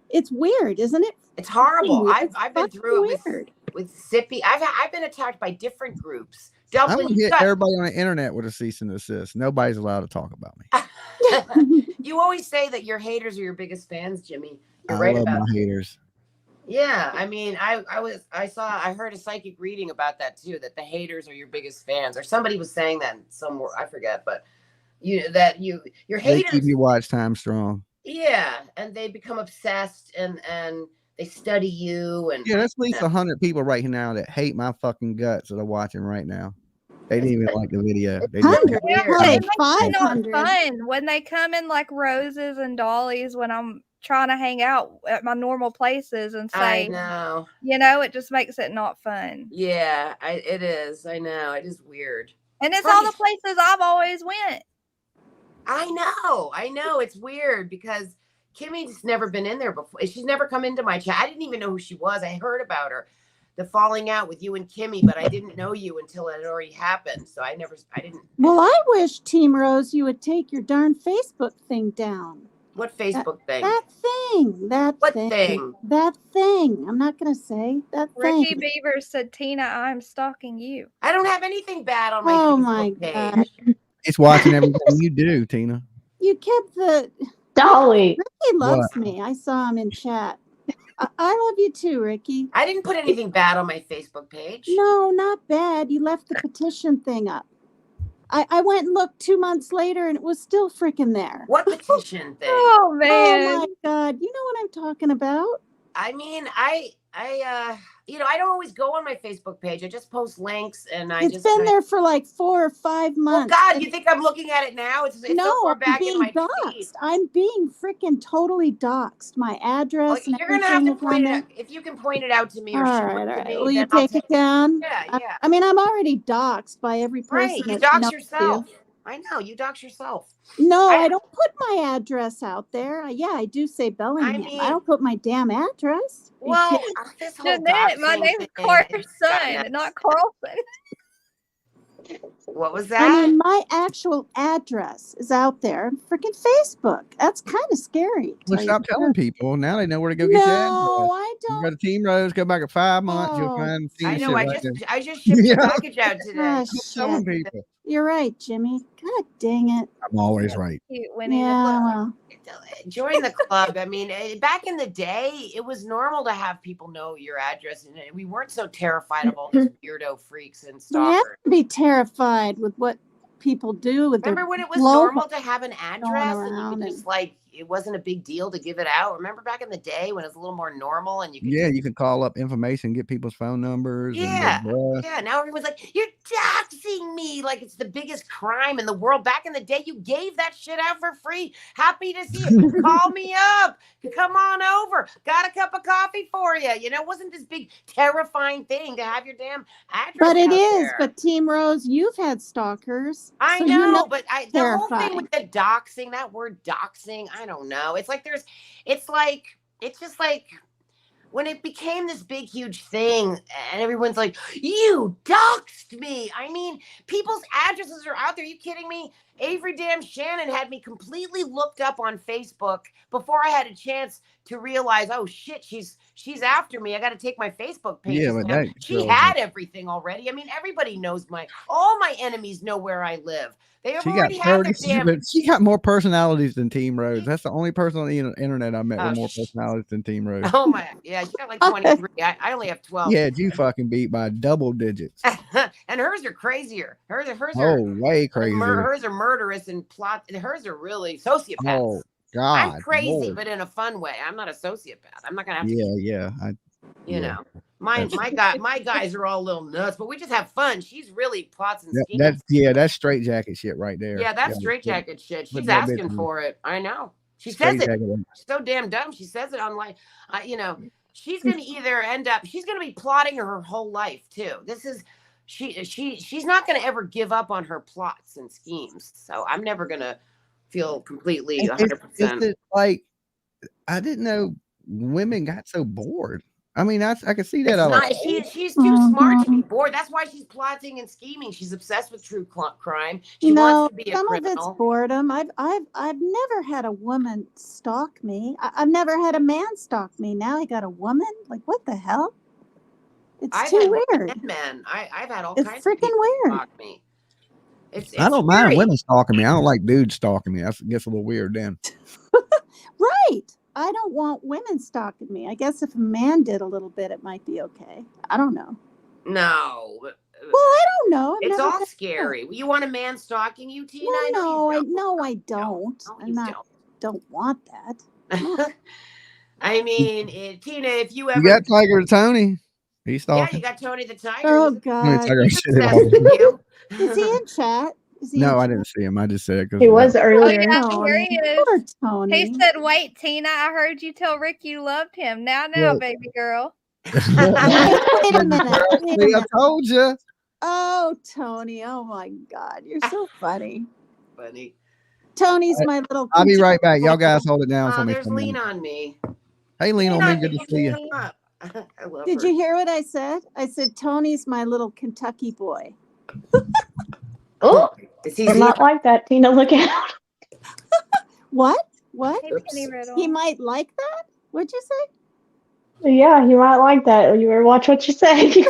It's weird, isn't it? It's horrible. It's I've been fucking through it weird. with Sippy. I've been attacked by different groups. I'm Dumpling, gonna hit everybody on the internet with a cease and desist. Nobody's allowed to talk about me. you always say that your haters are your biggest fans, Jimmy. You're I right love about my that. haters. Yeah, I mean, I heard a psychic reading about that too, that the haters are your biggest fans, or somebody was saying that somewhere, I forget, but your They haters, keep your watch time strong. yeah, and they become obsessed and they study you and Yeah, that's at least 100 people right now that hate my fucking guts that are watching right now. They didn't even like the video. They just 100. Yeah, Hey, but it makes it not 500. fun when they come in like roses and dollies when I'm trying to hang out at my normal places and I say, know. it just makes it not fun. Yeah, it is. I know. It is weird. And it's all the places I've always went. I know. It's weird because Kimmy's never been in there before. She's never come into my chat. I didn't even know who she was. I heard about her, the falling out with you and Kimmy, but I didn't know you until it had already happened. So I didn't. Well, I wish, Team Rose, you would take your darn Facebook thing down. What Facebook thing? That thing. What thing? That thing. I'm not going to say that Ricky thing. Beaver said, Tina, I'm stalking you. I don't have anything bad on my Oh Facebook my page. God. It's watching everything you do, Tina. You kept the... Dolly. Ricky loves me. I saw him in chat. I love you too, Ricky. I didn't put anything bad on my Facebook page. No, not bad. You left the petition thing up. I went and looked 2 months later and it was still freaking there. What petition thing? Oh, man. Oh my God. You know what I'm talking about? I mean, I don't always go on my Facebook page. I just post links, and It's been there for like 4 or 5 months. Oh God, you think I'm looking at it now? It's no, so far I'm back in being my feed. doxxed. I'm being freaking totally doxxed. My address and You're gonna have everything to is on point it there. out. If you can point it out to me, or All show right, it all to right. me, Will you then I'll take it down? Yeah. I mean, I'm already doxxed by every person. Right, you that dox knows yourself. you. I know you dox yourself. No, I don't put my address out there. Yeah, I do say Bellingham. I mean- don't put my damn address. Are you Well, kidding? this whole Jeanette, my doxing name's thing, Carson, it's gotten not Carlson. What was I that? mean, my actual address is out there on freaking Facebook. That's kind of scary. to Well, tell you stop the telling truth. people. Now they know where to go get your address. No, I You don't. go to Team Rose, go back at 5 months, you'll Oh, find I shit know. right there. I just shipped Yeah. the package out today. Ah, Stop telling shit. people. You're right, Jimmy. God dang it. I'm always right. Cute Winnie the Yeah, Pooh. well, Join the club. I mean, back in the day, it was normal to have people know your address, and we weren't so terrified of all these weirdo freaks and we have stalkers. to be terrified with what people do with Remember their when it was blow normal to have an address and you around could and- just it wasn't a big deal to give it out? Remember back in the day when it was a little more normal and you could Yeah, you can call up information, get people's phone numbers. Yeah, and their address. yeah. Now everyone's like, "You're doxing me!" Like it's the biggest crime in the world. Back in the day, you gave that shit out for free. Happy to see you. Call me up. Come on over. Got a cup of coffee for you. It wasn't this big terrifying thing to have your damn address. But it out is. there. But Team Rose, you've had stalkers. I so know, you know but it's the whole thing terrifying. with the doxing, that word doxing, I don't know. It's just like when it became this big, huge thing and everyone's like, "You doxed me." I mean, people's addresses are out there. Are you kidding me? Avery Damn Shannon had me completely looked up on Facebook before I had a chance to realize, oh shit, she's after me. I got to take my Facebook page. Yeah, but that She kills had everything already. I mean, everybody knows all my enemies know where I live. They have already had their damn. She got more personalities than Team Rose. That's the only person on the internet I met Oh, with more personalities than Team Rose. Oh my, yeah, she got like 23. I only have 12. Yeah, you fucking beat by double digits. And hers are crazier. Hers Oh, are way crazier. hers are murderous and plot. And hers are really sociopaths. Oh God, I'm crazy, Lord. but in a fun way. I'm not a sociopath. I'm not gonna have to. Yeah. You know, my guys are all a little nuts, but we just have fun. She's really plots and schemes. That's straight jacket shit right there. Yeah, that's straitjacket shit. put She's that bitch asking in. for it. I know. She says it. Straitjacket. She's so damn dumb. She says it online. She's gonna either she's gonna be plotting her whole life too. She's not gonna ever give up on her plots and schemes. So I'm never gonna feel completely 100%. It's like I didn't know women got so bored. I mean, I could see that. She's too smart to be bored. That's why she's plotting and scheming. She's obsessed with true crime. She wants to be a some criminal. of it's boredom. I've never had a woman stalk me. I've never had a man stalk me. Now I got a woman. Like what the hell? It's I've too had weird. women and men. I've had all It's kinds of freaking people weird. stalk me. It's I don't mind scary. women stalking me. I don't like dudes stalking me. That gets a little weird then. Right. I don't want women stalking me. I guess if a man did a little bit, it might be okay. I don't know. No. Well, I don't know. I've It's never all had- scary. You want a man stalking you, Tina? Well, I know I don't. I don't want that. I mean, Tina, if you ever You got Tiger Tony. He's yeah, stalking. you got Tony the Tiger. Oh He's- God. Tiger he's shit it obsessed all. with you. Is he in chat? Is he No, in I chat? didn't see him. I just said it because He was Oh earlier. yeah, Tony. here he is. Poor Tony. He said, "Wait, Tina, I heard you tell Rick you loved him. Now, Well- baby girl." Wait a minute. Wait a I minute. told you. Oh, Tony. Oh my God. You're so funny. Funny. Tony's my little. I'll be right back. Y'all Kentucky guys hold it down Oh, for me. there's for a Lean minute. on me. Hey, lean on me. on Good me, to see you. Lean up. I love Did her. you hear what I said? I said Tony's my little Kentucky boy. Oh, Is he I'm not like that, Tina. Look out. What? What? Hey, Penny Riddle. He might like that? What'd you say? Yeah, you might like that. You better watch what you say.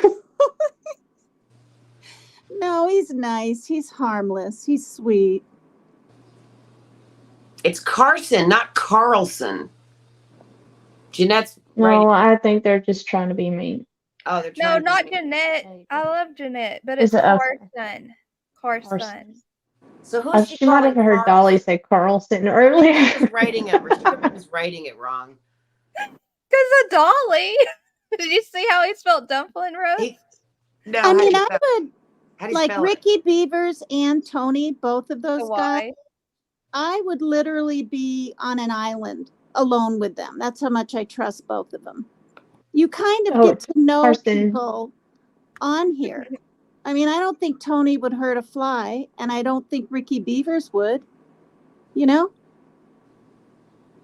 No, he's nice. He's harmless. He's sweet. It's Carson, not Carlson. Jeanette's right. No, I think they're just trying to be mean. Oh, they're No, trying to not be- Jeanette. I love Jeanette, but Is it's it okay? Carson. Carson. Carson. So who's she She might have calling heard Carlson? Dolly say Carlson earlier. She was writing it. She was writing it wrong. Because of Dolly. Did you see how he spelled dumpling, Rose? No, I mean, how I would do you like spell it? Ricky Beavers and Tony, both of those guys. Why? I would literally be on an island alone with them. That's how much I trust both of them. You kind of get to know Carson. people on here. I mean, I don't think Tony would hurt a fly, and I don't think Ricky Beavers would. You know?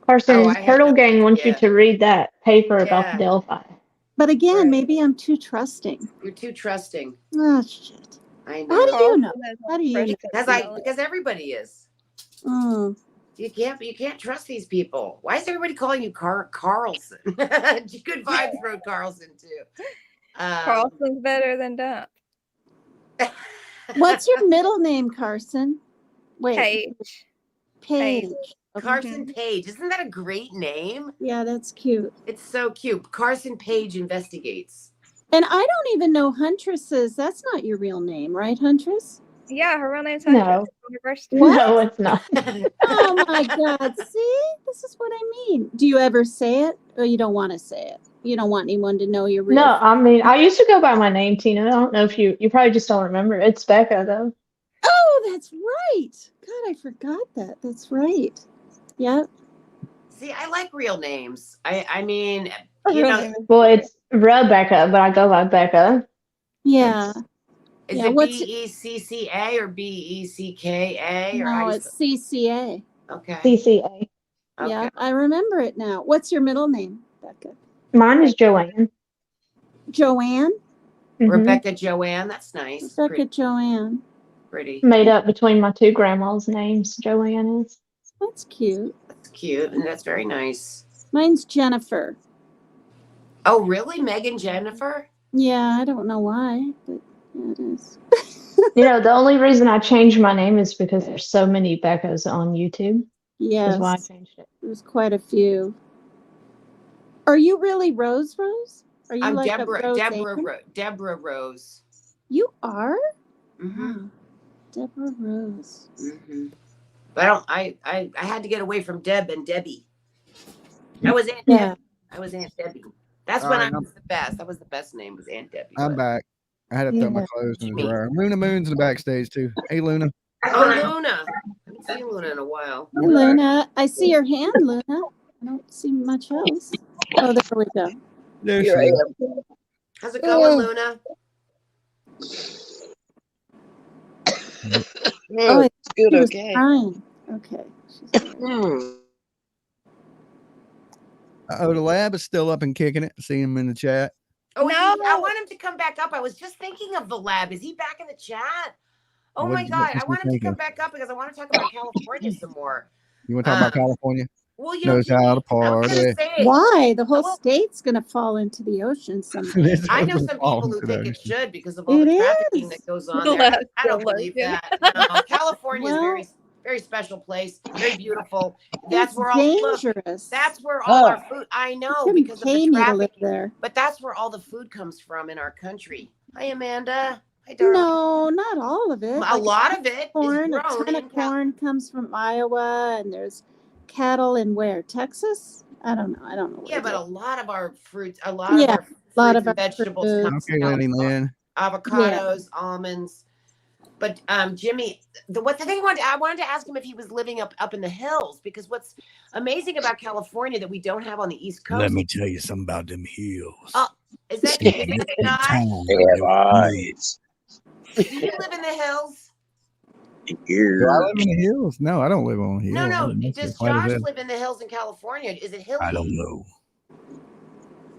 Carson, I have Turtle no Gang wants you idea. to read that paper about Yeah. the Delphi. But again, maybe I'm too trusting. You're too trusting. Oh shit! I know. How do you know? How do you know? Because everybody is. Mm. You can't trust these people. Why is everybody calling you Carlson? Good vibes wrote Carlson too. Carlson's better than Dump. What's your middle name, Carson? Wait. Page. Paige. Okay. Carson Page. Isn't that a great name? Yeah, that's cute. It's so cute. Carson Page Investigates. And I don't even know Huntress's. That's not your real name, right, Huntress? Yeah, her real name's No. Huntress. University. No, it's not. Oh my God. See? This is what I mean. Do you ever say it or you don't want to say it? You don't want anyone to know your real No, I mean, I used to go by my name, Tina. I don't know if you probably just don't remember. It's Becca, though. Oh, that's right. God, I forgot that. That's right. Yep. See, I like real names. I mean, Well, it's Rebecca, but I go by Becca. Yeah. Is Yeah, it what's- BECCA or BECKA? Or how No, do you it's CCA. Okay. CCA. Yeah, I remember it now. What's your middle name, Becca? Mine is Joanne. Joanne? Mhm. Rebecca Joanne. That's nice. Rebecca Joanne. Pretty. Made up between my two grandmas' names, Joanne is. That's cute. That's cute, and that's very nice. Mine's Jennifer. Oh, really? Megan Jennifer? Yeah, I don't know why, but yeah, it is. You know, the only reason I changed my name is because there's so many Beccas on YouTube. Yes. That's why I changed it. There's quite a few. Are you really Rose? Are you I'm like Deborah. a Rose Deborah. Ann? Deborah Rose. You are? Mm-hmm. Deborah Rose. Mm-hmm. But I had to get away from Deb and Debbie. I was Aunt Yeah. Debbie. I was Aunt Debbie. That's All when right, I was the best. That was the best name, was Aunt Debbie. I'm back. I had to throw my Yeah. clothes in the dryer. Luna Moon's in the backstage too. Hey, Luna. Oh, Luna. I haven't seen Luna in a while. Hey, Luna. I see your hand, Luna. I don't see much else. Oh, there we go. There she Here I is. am. How's it going, Luna? Oh, it's good, she was okay. crying. Okay. Oh, the lab is still up and kicking it. See him in the chat. Oh, I want him to come back up. I was just thinking of the lab. Is he back in the chat? Oh What my did you- God. what's I want he him to come thinking? back up because I want to talk about California some more. You want to talk about California? Well, you know, Knows how to party. Why? The whole state's going to fall into the ocean someday. I know some people who think it should because of all the It trafficking is. that goes on Well, there. that's I don't so believe lucky. that. No, California is Well- very, very special place, very beautiful. That's It's where all look, dangerous. that's where all our food. I know Couldn't because of pay the me to live trafficking, there. but that's where all the food comes from in our country. Hi, Amanda. Hi, darling. No, not all of it. A lot of it is corn. A grown ton in of corn comes from Iowa, and there's cattle in where? Texas? I don't know. I don't know. Yeah, where but they- a lot of our fruits, a lot of Yeah, our a lot fruits of and our vegetables fruit. come Okay, from Lenny Lynn. avocados, almonds. But Jimmy, the thing I wanted to ask him if he was living up in the hills, because what's amazing about California that we don't have on the East Coast. Let me tell you something about them hills. Oh, is that guy? Do you live in the hills? Do I live in the hills? No, I don't live on hills. No, I no. live next to Does quite a Josh bit. live in the hills in California? Is it hilly? I don't know.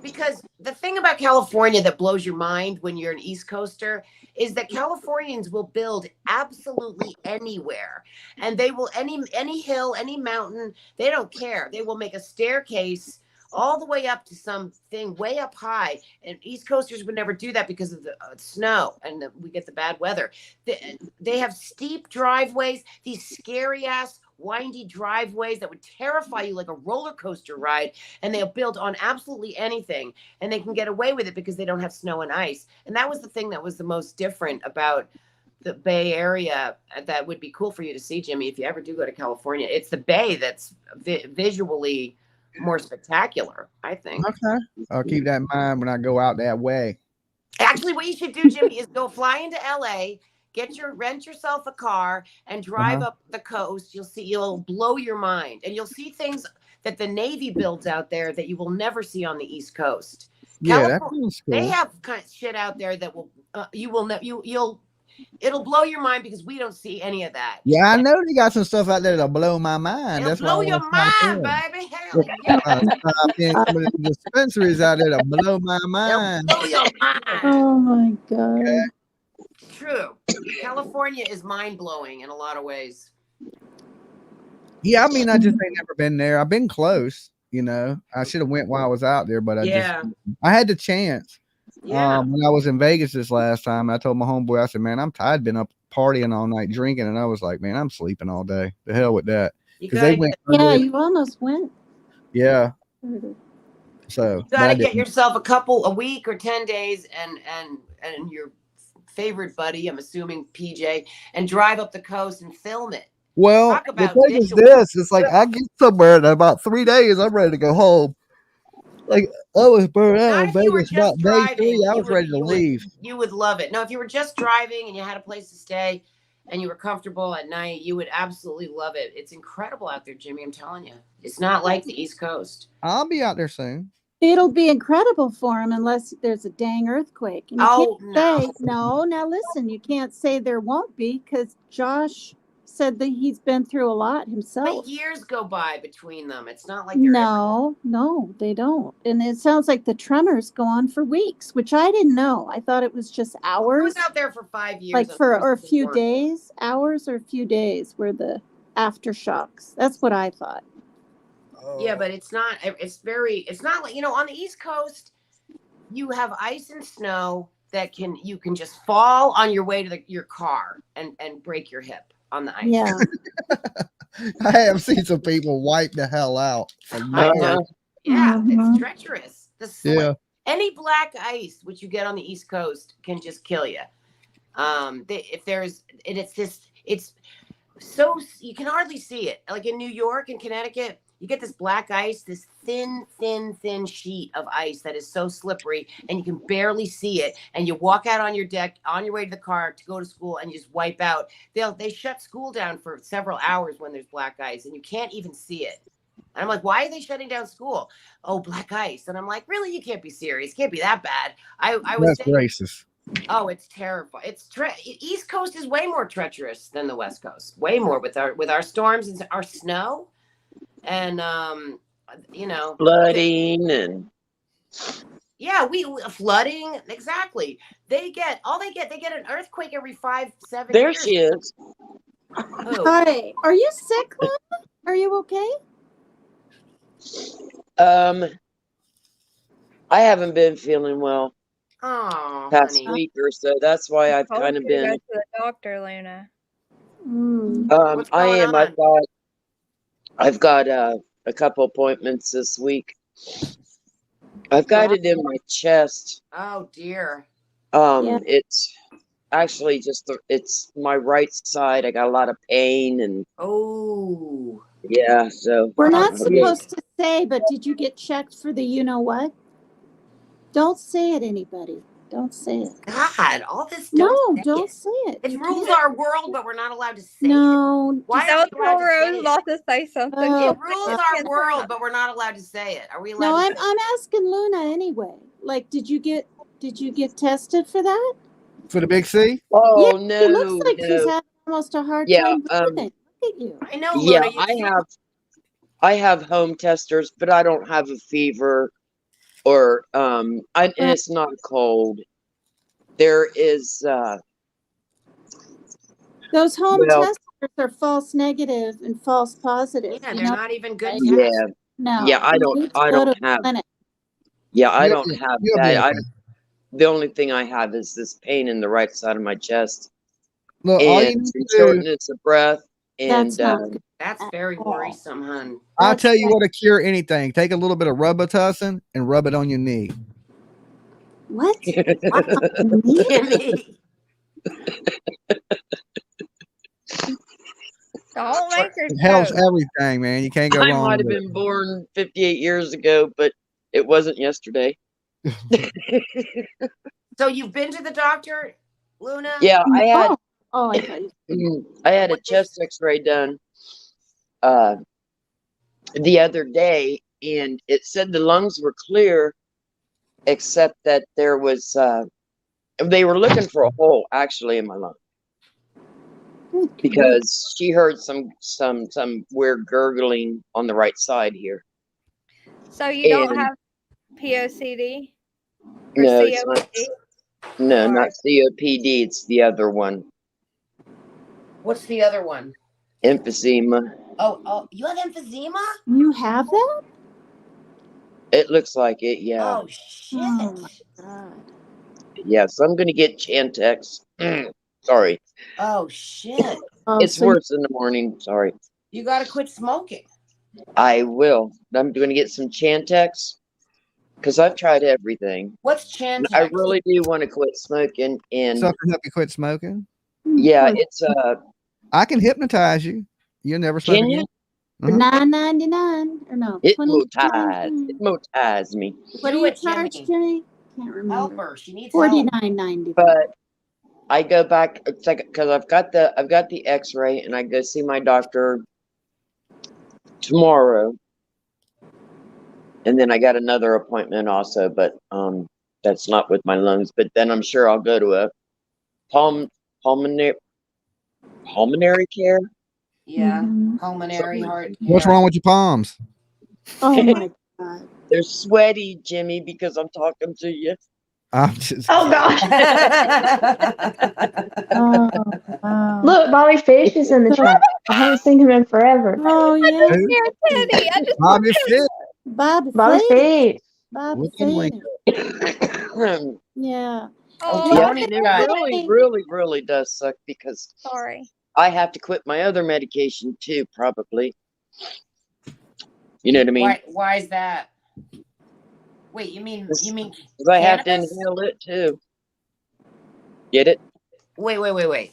Because the thing about California that blows your mind when you're an East Coaster is that Californians will build absolutely anywhere, and they will any hill, any mountain. They don't care. They will make a staircase all the way up to something way up high. And East Coasters would never do that because of the snow and we get the bad weather. They have steep driveways, these scary ass windy driveways that would terrify you like a roller coaster ride, and they'll build on absolutely anything, and they can get away with it because they don't have snow and ice. And that was the thing that was the most different about the Bay Area that would be cool for you to see, Jimmy, if you ever do go to California. It's the Bay that's visually more spectacular, I think. Okay. I'll keep that in mind when I go out that way. Actually, what you should do, Jimmy, is go fly into LA, rent yourself a car, and drive up the coast. You'll blow your mind, and you'll see things that the Navy builds out there that you will never see on the East Coast. Yeah, that feels cool. They have kind of shit out there that will it'll blow your mind because we don't see any of that. Yeah, I know they got some stuff out there that'll blow my mind. That's blow why your mind, baby. Hell yeah. Stop in some of the dispensaries out there to blow my mind. Blow your mind. Oh my God. Okay. True. California is mind blowing in a lot of ways. Yeah, I mean, I just ain't never been there. I've been close, you know. I should have went while I was out there, but I had the chance. Yeah. When I was in Vegas this last time, I told my homeboy, I said, man, I'm tired, been up partying all night drinking, and I was like, man, I'm sleeping all day. The hell with that. Because they went. Yeah, you almost went. Yeah. So You gotta get yourself a week or 10 days and your favorite buddy, I'm assuming PJ, and drive up the coast and film it. Well, the thing is this, it's like I get somewhere in about 3 days, I'm ready to go home. Like I was burned out in Vegas about day 3. I was ready to leave. You would love it. Now, if you were just driving and you had a place to stay and you were comfortable at night, you would absolutely love it. It's incredible out there, Jimmy. I'm telling you. It's not like the East Coast. I'll be out there soon. It'll be incredible for him unless there's a dang earthquake. And you can't say, no, now listen, you can't say there won't be because Josh said that he's been through a lot himself. But years go by between them. It's not like No, they don't. And it sounds like the tremors go on for weeks, which I didn't know. I thought it was just hours. I was out there for 5 years. Like or a few days, hours or a few days were the aftershocks. That's what I thought. Yeah, but it's not like, on the East Coast, you have ice and snow that you can just fall on your way to your car and break your hip on the ice. Yeah. I have seen some people wipe the hell out. Yeah, it's treacherous. Yeah. Any black ice which you get on the East Coast can just kill you. It's so you can hardly see it. Like in New York and Connecticut, you get this black ice, this thin sheet of ice that is so slippery and you can barely see it. And you walk out on your deck on your way to the car to go to school and you just wipe out. They shut school down for several hours when there's black ice and you can't even see it. And I'm like, why are they shutting down school? Oh, black ice. And I'm like, really? You can't be serious. It can't be that bad. I was That's racist. Oh, it's terrible. East Coast is way more treacherous than the West Coast. Way more with our storms and our snow. And flooding and we flooding, exactly. They get an earthquake every 5-7 there years. she is. Oh. Hi, are you sick, Luna? Are you okay? I haven't been feeling well past honey. week or so. That's why I've Told kind of you to been go to the doctor, Luna. I am. I've got a couple appointments this week. I've got it in my chest. Oh dear. It's actually it's my right side. I got a lot of pain and yeah. So We're not supposed to say, but did you get checked for the you know what? Don't say it, anybody. Don't say it. God, all this. Don't say it. It rules our world, but we're not allowed to say No. it. Why Don't are we allowed tell to say Rose it? not to say something. It rules our world, but we're not allowed to say it. Are we allowed? No, to I'm asking Luna anyway. Like, did you get tested for that? For the big C? Oh Yeah, no, it looks like no. she's having almost a hard Yeah, time breathing. Look at you. I know. Yeah, Luna, I have home testers, but I don't have a fever or and it's not cold. There is those home testers are false negative and false positive. Yeah, you they're know? not even good tests. yeah. No. Yeah, I you don't need to go to the have clinic. yeah, I You'll don't be- have you'll be that. okay. The only thing I have is this pain in the right side of my chest Look, all you and need some to do, shortness of breath and That's not good. That's very worrisome, hun. I'll tell you what to cure anything. Take a little bit of Robitussin and rub it on your knee. What? Jimmy. Don't make her It helps choke. everything, man. You can't go I wrong might have with it. been born 58 years ago, but it wasn't yesterday. So you've been to the doctor, Luna? Yeah, I had Oh, I thought you. I had a chest X-ray done the other day, and it said the lungs were clear, except that there was they were looking for a hole actually in my lung because she heard some weird gurgling on the right side here. So you don't And have POCD or no, it's not. COPD? No, not COPD. It's the other one, What's the other one? emphysema. Oh, you have emphysema? You have that? It looks like it. Yeah, Oh shit! Oh my god. yeah. So I'm gonna get Chantix. Sorry, Oh shit! Oh, it's so worse in the morning. Sorry. You gotta quit smoking. I will. I'm going to get some Chantix because I've tried everything. What's And I Chantix? really do want to quit smoking. And Something to help you quit smoking. yeah, it's I can hypnotize you. You'll never smoke can you? again. for $9.99 or no? Hypnotize me. What do Do you it, charge, Jimmy. Jimmy? Can't remember. Help her. She needs help. $49.90. But I go back because I've got the X-ray, and I go see my doctor tomorrow, and then I got another appointment also, but that's not with my lungs. But then I'm sure I'll go to a pulmonary care. Yeah, pulmonary heart. What's wrong with your palms? Oh my god. They're sweaty, Jimmy, because I'm talking to you. I'm just. Oh God! Oh, wow. Look, Bobby Fish is in the chat. I haven't seen him in forever. Oh yeah. Who? Teddy, I just Bobby Fish. Bobby Bobby Fish. Fish. Bobby Look at Fish. Link. Yeah. Oh, Yeah, Tony, it really does suck because sorry. I have to quit my other medication too, probably. You know what I mean? Why is that? Wait, you mean Because I have to cannabis? inhale it too. Get it? Wait.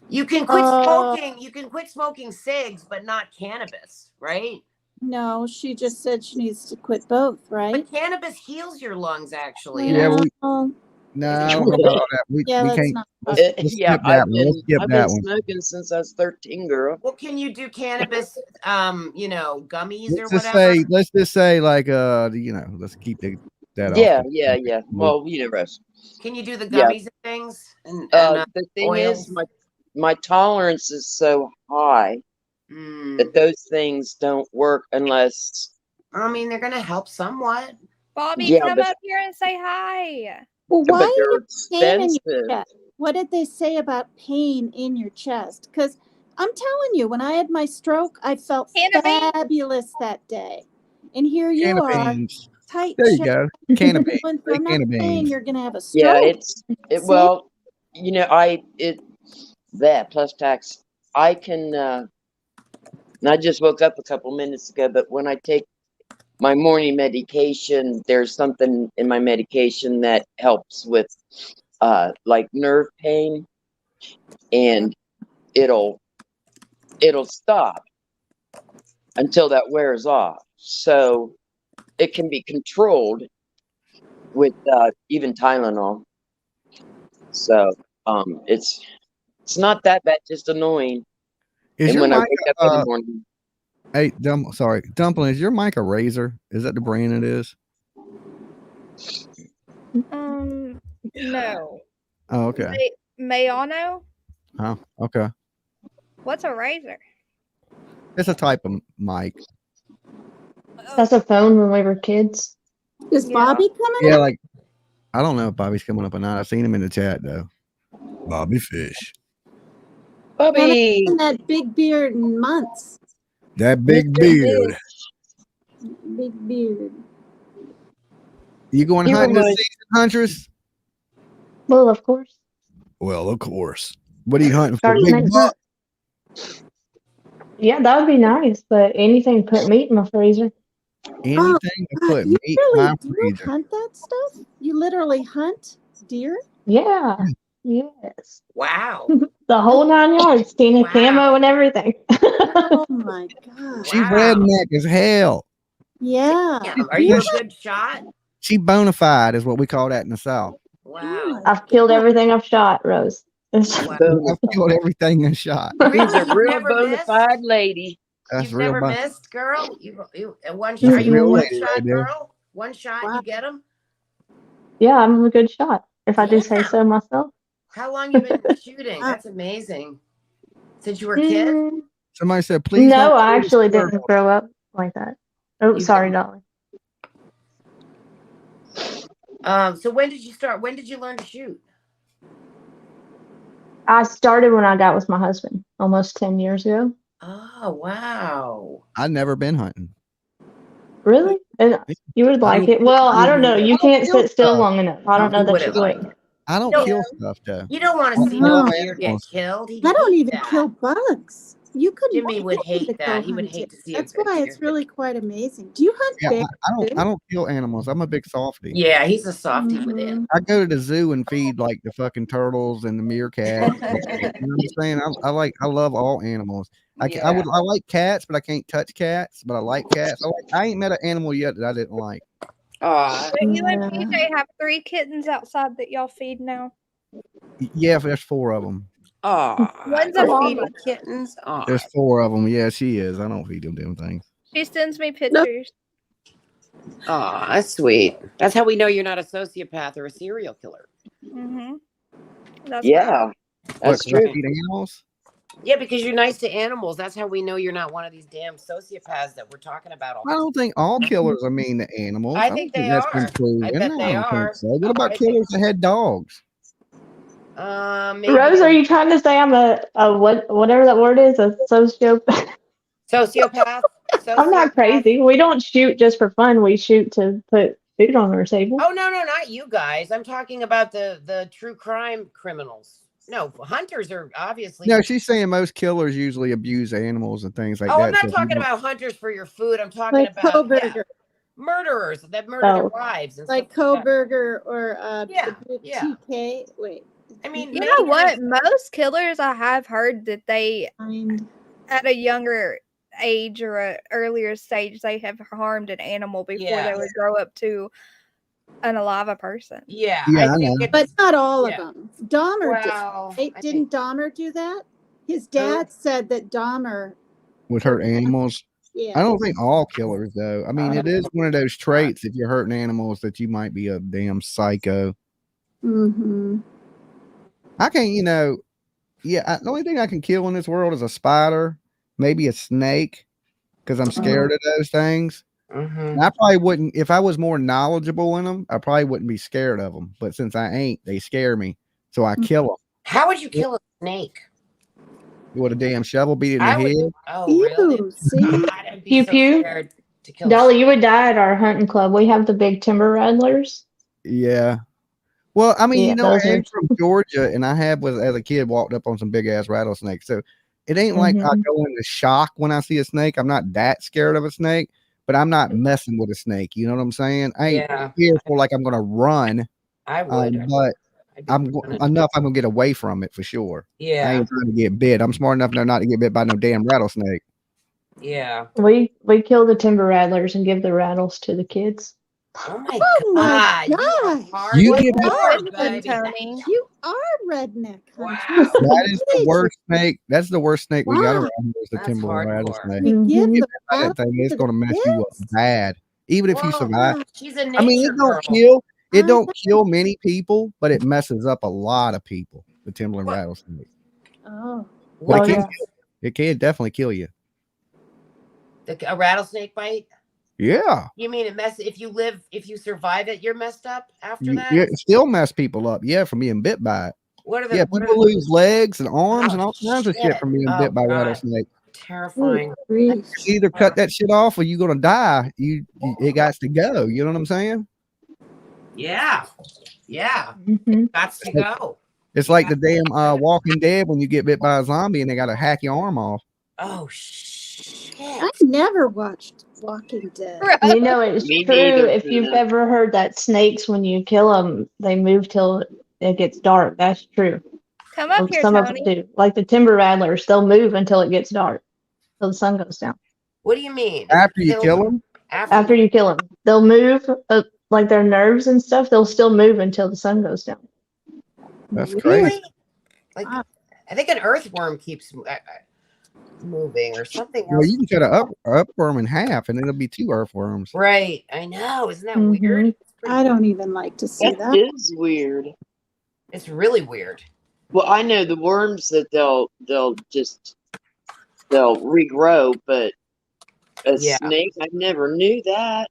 You can quit Oh. smoking. You can quit smoking cigs, but not cannabis, right? No, she just said she needs to quit both, right? But cannabis heals your lungs, actually. Yeah, we, Oh, no, I don't know about that. We that's can't. not. Let's Yeah, skip that one. Let's skip I've that been one. smoking since I was 13, girl. Well, can you do cannabis, gummies or Let's just whatever? say, like, let's keep that Yeah, off. yeah. Well, Russ. Can you do the Yeah. gummies and things? And The thing oils? is, my tolerance is so high that those things don't work unless. I mean, they're gonna help somewhat. Bobby, Yeah, come but- up here and say hi. Well, But why are they're you pain in your expensive. chest? What did they say about pain in your chest? Because I'm telling you, when I had my stroke, I felt Cannabis? fabulous that day. And here you Can of are, beans. tight There you chest. go. Can of beans. Going Say through- I'm not can of saying beans. you're going to have a stroke. Yeah, See? well, that plus tax. I can. And I just woke up a couple minutes ago, but when I take my morning medication, there's something in my medication that helps with like nerve pain, and it'll stop until that wears off. So it can be controlled with even Tylenol. So it's not that bad, just annoying. Is And your when I mic wake up in the morning, Hey, Dumpling, is your mic a Razor? Is that the brand it is? No. Oh, okay. Mayano? Oh, okay. What's a razor? It's a type of mic. That's a phone when we were kids. Is Bobby coming Yeah, up? like I don't know if Bobby's coming up or not. I've seen him in the chat though. Bobby Fish. Bobby, And that big beard in months. That big beard. Big beard. You going You hunting this remind- season, Huntress? Well, of course. Well, of course. What are you hunting for? Shark Big snake buck? Yeah, that would be nice, but anything to put meat in my freezer. Anything to put You meat in really my do freezer. hunt that stuff? You literally hunt deer? Yeah. Yes. Wow. The whole 9 yards, Tina, camo and everything. Oh my god. She redneck as hell. Yeah. Are you a good shot? She bona fide is what we call that in the South. Wow. I've killed everything I've shot, Rose. I've killed everything in shot. She's a real never bona missed? fide lady. That's You've real. never bona- missed, girl? You one She's shot? Are a you a real one lady shot right there. girl? One shot, you get them? Yeah, I'm a good shot, if I do say so myself. How long you been shooting? That's amazing. Since you were a kid? Somebody said, please. No, don't I kill the actually squirrel." didn't grow up like that. Oh, sorry, Dolly. So when did you start? When did you learn to shoot? I started when I got with my husband almost 10 years ago. Oh, wow. I've never been hunting. Really? And you would like it? Well, I don't know. You can't sit still long enough. I don't know that you would. I don't No. kill stuff though. You don't want to see No. no deer get Animals. killed. He I don't hate even that. kill bugs. You couldn't. Jimmy would get me hate to go that. He would hunting. hate to see That's a good why deer it's really quite amazing. Do you hunt Yeah, bears? I don't kill animals. I'm a big softie. Yeah, he's a softie with it. Mm-hmm. I go to the zoo and feed like the fucking turtles and the meerkats. You know what I'm saying? I love all animals. I like cats, but I can't touch cats. But I like cats. I ain't met an animal yet that I didn't like. Aw. So you and PJ have 3 kittens outside that y'all feed now. Yeah, there's 4 of them. One's a mama. Kittens. Aw. There's 4 of them. Yeah, she is. I don't feed them damn things. She sends me pictures. Aw, that's sweet. That's how we know you're not a sociopath or a serial killer. Mm-hmm. That's Yeah, that's What, 'cause I true. feed animals? Yeah, because you're nice to animals. That's how we know you're not one of these damn sociopaths that we're talking about all I don't think all killers are mean to animals. I don't think they that's are. been proven. I bet No, they don't think are. so. What about I think- killers that had dogs? Maybe Rose, are you trying to say I'm a whatever that word is, a sociopath? Sociopath? I'm not crazy. We don't shoot just for fun. We shoot to put food on our table. Oh no, not you guys. I'm talking about the true crime criminals. No, hunters are obviously. No, she's saying most killers usually abuse animals and things like that. I'm not so if you talking don't- about hunters for your food. I'm talking Like about Koberger. murderers that murder their wives and Like stuff like that. Koberger or Yeah. TK. Wait. I mean, You know what? Most killers I have heard that they, at a younger age or a earlier stage, they have harmed an animal before Yeah. they would grow up to unalive a person. Yeah, Yeah, I know. But not all Yeah. of them. Dahmer Well, did. Didn't Dahmer do that? His dad said that Dahmer. Would hurt animals. Yeah. I don't think all killers though. I mean, it is one of those traits if you're hurting animals that you might be a damn psycho. Mm-hmm. I can't, the only thing I can kill in this world is a spider, maybe a snake, because I'm scared of those things. And I probably wouldn't, if I was more knowledgeable in them, I probably wouldn't be scared of them. But since I ain't, they scare me, so I kill them. How would you kill a snake? With a damn shovel, beat it in the head. Oh, really? See? I'd be Pew so pew. scared to kill. Dolly, you would die at our hunting club. We have the big timber rattlers. Yeah. Well, I mean, Yeah, I those are- am from Georgia, and I have, as a kid, walked up on some big ass rattlesnakes. So it ain't like I go into shock when I see a snake. I'm not that scared of a snake, but I'm not messing with a snake. You know what I'm saying? I ain't Yeah. fearful like I'm gonna run. I would. But I'm enough. I'm gonna get away from it for sure. I Yeah. ain't trying to get bit. I'm smart enough not to get bit by no damn rattlesnake. Yeah. We kill the timber rattlers and give the rattles to the kids. Oh my my God. You are gosh. hard You with give me- words, Good, baby. Tony. You are redneck. That is the worst snake. That's the worst snake we got Wow. around here is the That's timber hardcore. rattlesnake. You give You the bit by that thing, it's gonna mess you up bad. Even if you Whoa, survive. she's a nature I mean, it girl. don't kill. It don't kill many people, but it messes up a lot of people. The Timberland rattlesnake. Oh. But Oh, it can, yeah. it can definitely kill you. A rattlesnake bite? Yeah. You mean if you survive it, you're messed up after that? It still mess people up. Yeah, from being bit by it. What are the Yeah, what are people the- lose legs and arms Oh, and all kinds of shit shit. from being Oh, bit by God. rattlesnake. terrifying? You either cut that shit off or you're gonna die. It got to go. You know what I'm saying? Yeah. Yeah. That's to go. It's like the damn Walking Dead when you get bit by a zombie and they got to hack your arm off. Oh shit. I've never watched Walking Dead. You know, it's Me true. neither, If you've Tina. ever heard that snakes, when you kill them, they move till it gets dark. That's true. Come up here, Some of Tony. them do. Like the timber rattlers, they'll move until it gets dark, till the sun goes down. What do you mean? After you kill them? After you kill them, they'll move like their nerves and stuff. They'll still move until the sun goes down. That's crazy. Really? Like, I think an earthworm keeps moving or something Well, else. you can cut an upworm in half, and it'll be 2 earthworms. Right. I know. Isn't that weird? I don't even like to see that. That is weird. It's really weird. Well, I know the worms that they'll regrow, but a snake, I never knew that.